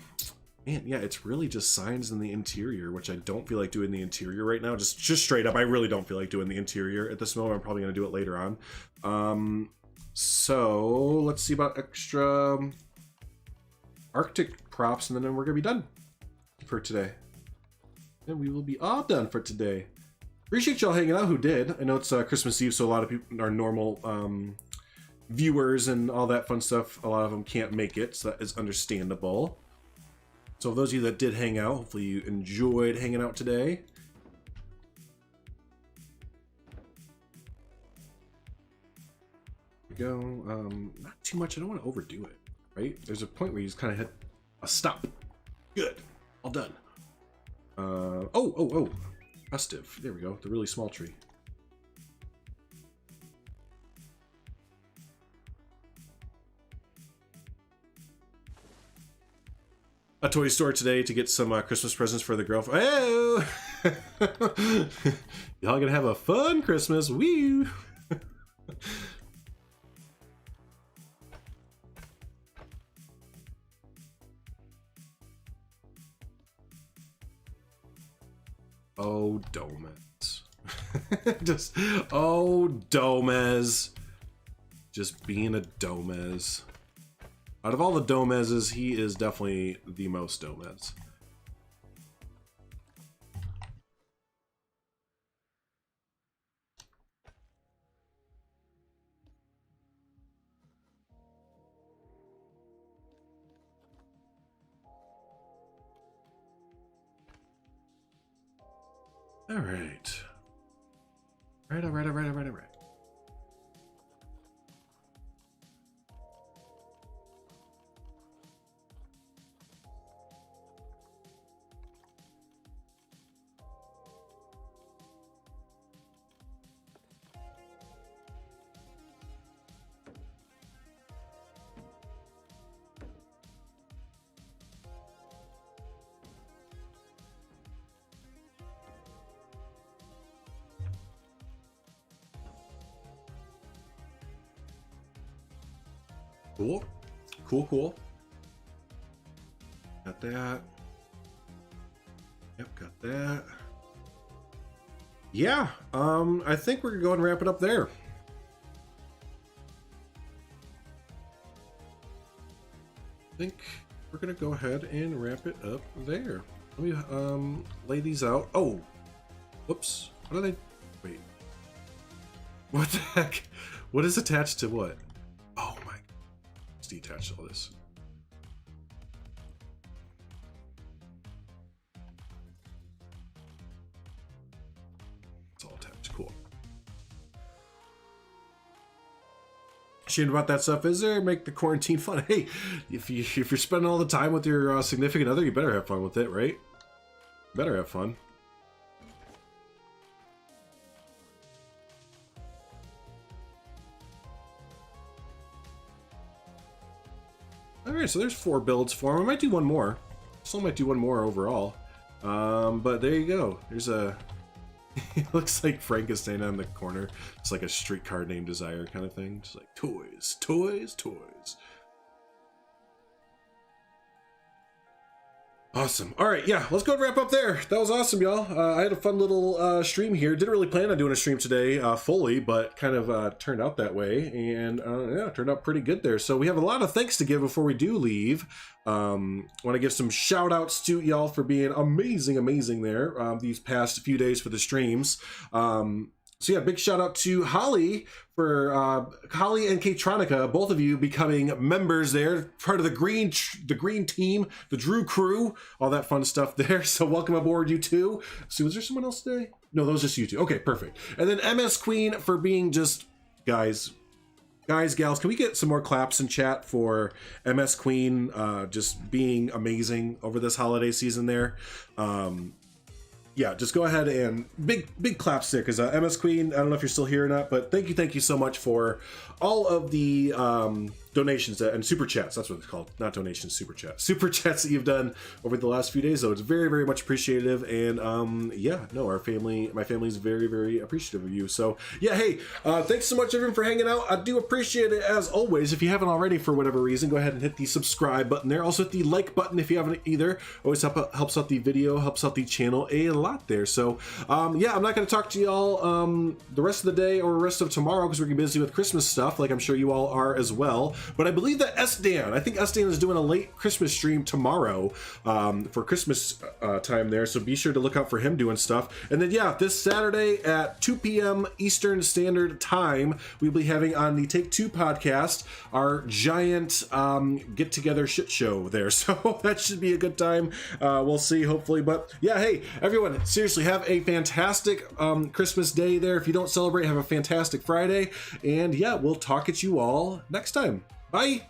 yeah, it's really just signs in the interior, which I don't feel like doing the interior right now. Just straight up, I really don't feel like doing the interior at this moment. I'm probably gonna do it later on. So let's see about extra Arctic props, and then we're gonna be done for today. And we will be all done for today. Appreciate y'all hanging out who did. I know it's Christmas Eve, so a lot of people, our normal viewers and all that fun stuff, a lot of them can't make it, so that is understandable. So those of you that did hang out, hopefully you enjoyed hanging out today. There we go. Not too much. I don't want to overdo it, right? There's a point where you just kind of hit a stop. Good. All done. Oh. Festive. There we go. The really small tree. A toy store today to get some Christmas presents for the girlfriend. Oh! Y'all gonna have a fun Christmas. Woo! Oh, Domez. Domez. Just being a Domez. Out of all the Domezes, he is definitely the most Domez. All right. All right. Cool. Got that. Yep, got that. Yeah, I think we're gonna go and wrap it up there. I think we're gonna go ahead and wrap it up there. Let me lay these out. Oh, whoops. What did I? Wait. What the heck? What is attached to what? Oh my. Let's detach all this. It's all attached. Cool. Ashamed about that stuff, is there? Make the quarantine fun. Hey, if you're spending all the time with your significant other, you better have fun with it, right? Better have fun. Alright, so there's 4 builds for him. I might do one more. Still might do one more overall. But there you go. There's a... It looks like Frankenstein on the corner. It's like a streetcar named Desire kind of thing. Just like toys. Awesome. All right, yeah, let's go and wrap up there. That was awesome, y'all. I had a fun little stream here. Didn't really plan on doing a stream today fully, but kind of turned out that way. And yeah, it turned out pretty good there. So we have a lot of thanks to give before we do leave. Want to give some shout outs to y'all for being amazing there these past few days for the streams. So yeah, big shout out to Holly for Holly and K-Tronica, both of you becoming members there, part of the green team, the Drew crew, all that fun stuff there. So welcome aboard, you two. So was there someone else today? No, that was just you two. Okay, perfect. And then MS Queen for being just gals, can we get some more claps in chat for MS Queen just being amazing over this holiday season there? Yeah, just go ahead and big claps there, because MS Queen, I don't know if you're still here or not, but thank you so much for all of the donations and super chats. That's what it's called, not donations, super chats that you've done over the last few days. So it's very much appreciative, and yeah, no, my family's very appreciative of you. So yeah, hey, thanks so much everyone for hanging out. I do appreciate it as always. If you haven't already for whatever reason, go ahead and hit the subscribe button there. Also hit the like button if you haven't either. Always helps out the video, helps out the channel a lot there. So yeah, I'm not going to talk to y'all the rest of the day or the rest of tomorrow, because we're gonna be busy with Christmas stuff, like I'm sure you all are as well. But I believe that I think Sdan is doing a late Christmas stream tomorrow for Christmas time there. So be sure to look out for him doing stuff. And then, yeah, this Saturday at 2 p.m. Eastern Standard Time, we'll be having on the Take Two podcast our giant get-together shit show there. So that should be a good time. We'll see, hopefully. But yeah, hey, everyone, seriously, have a fantastic Christmas day there. If you don't celebrate, have a fantastic Friday. And yeah, we'll talk at you all next time. Bye.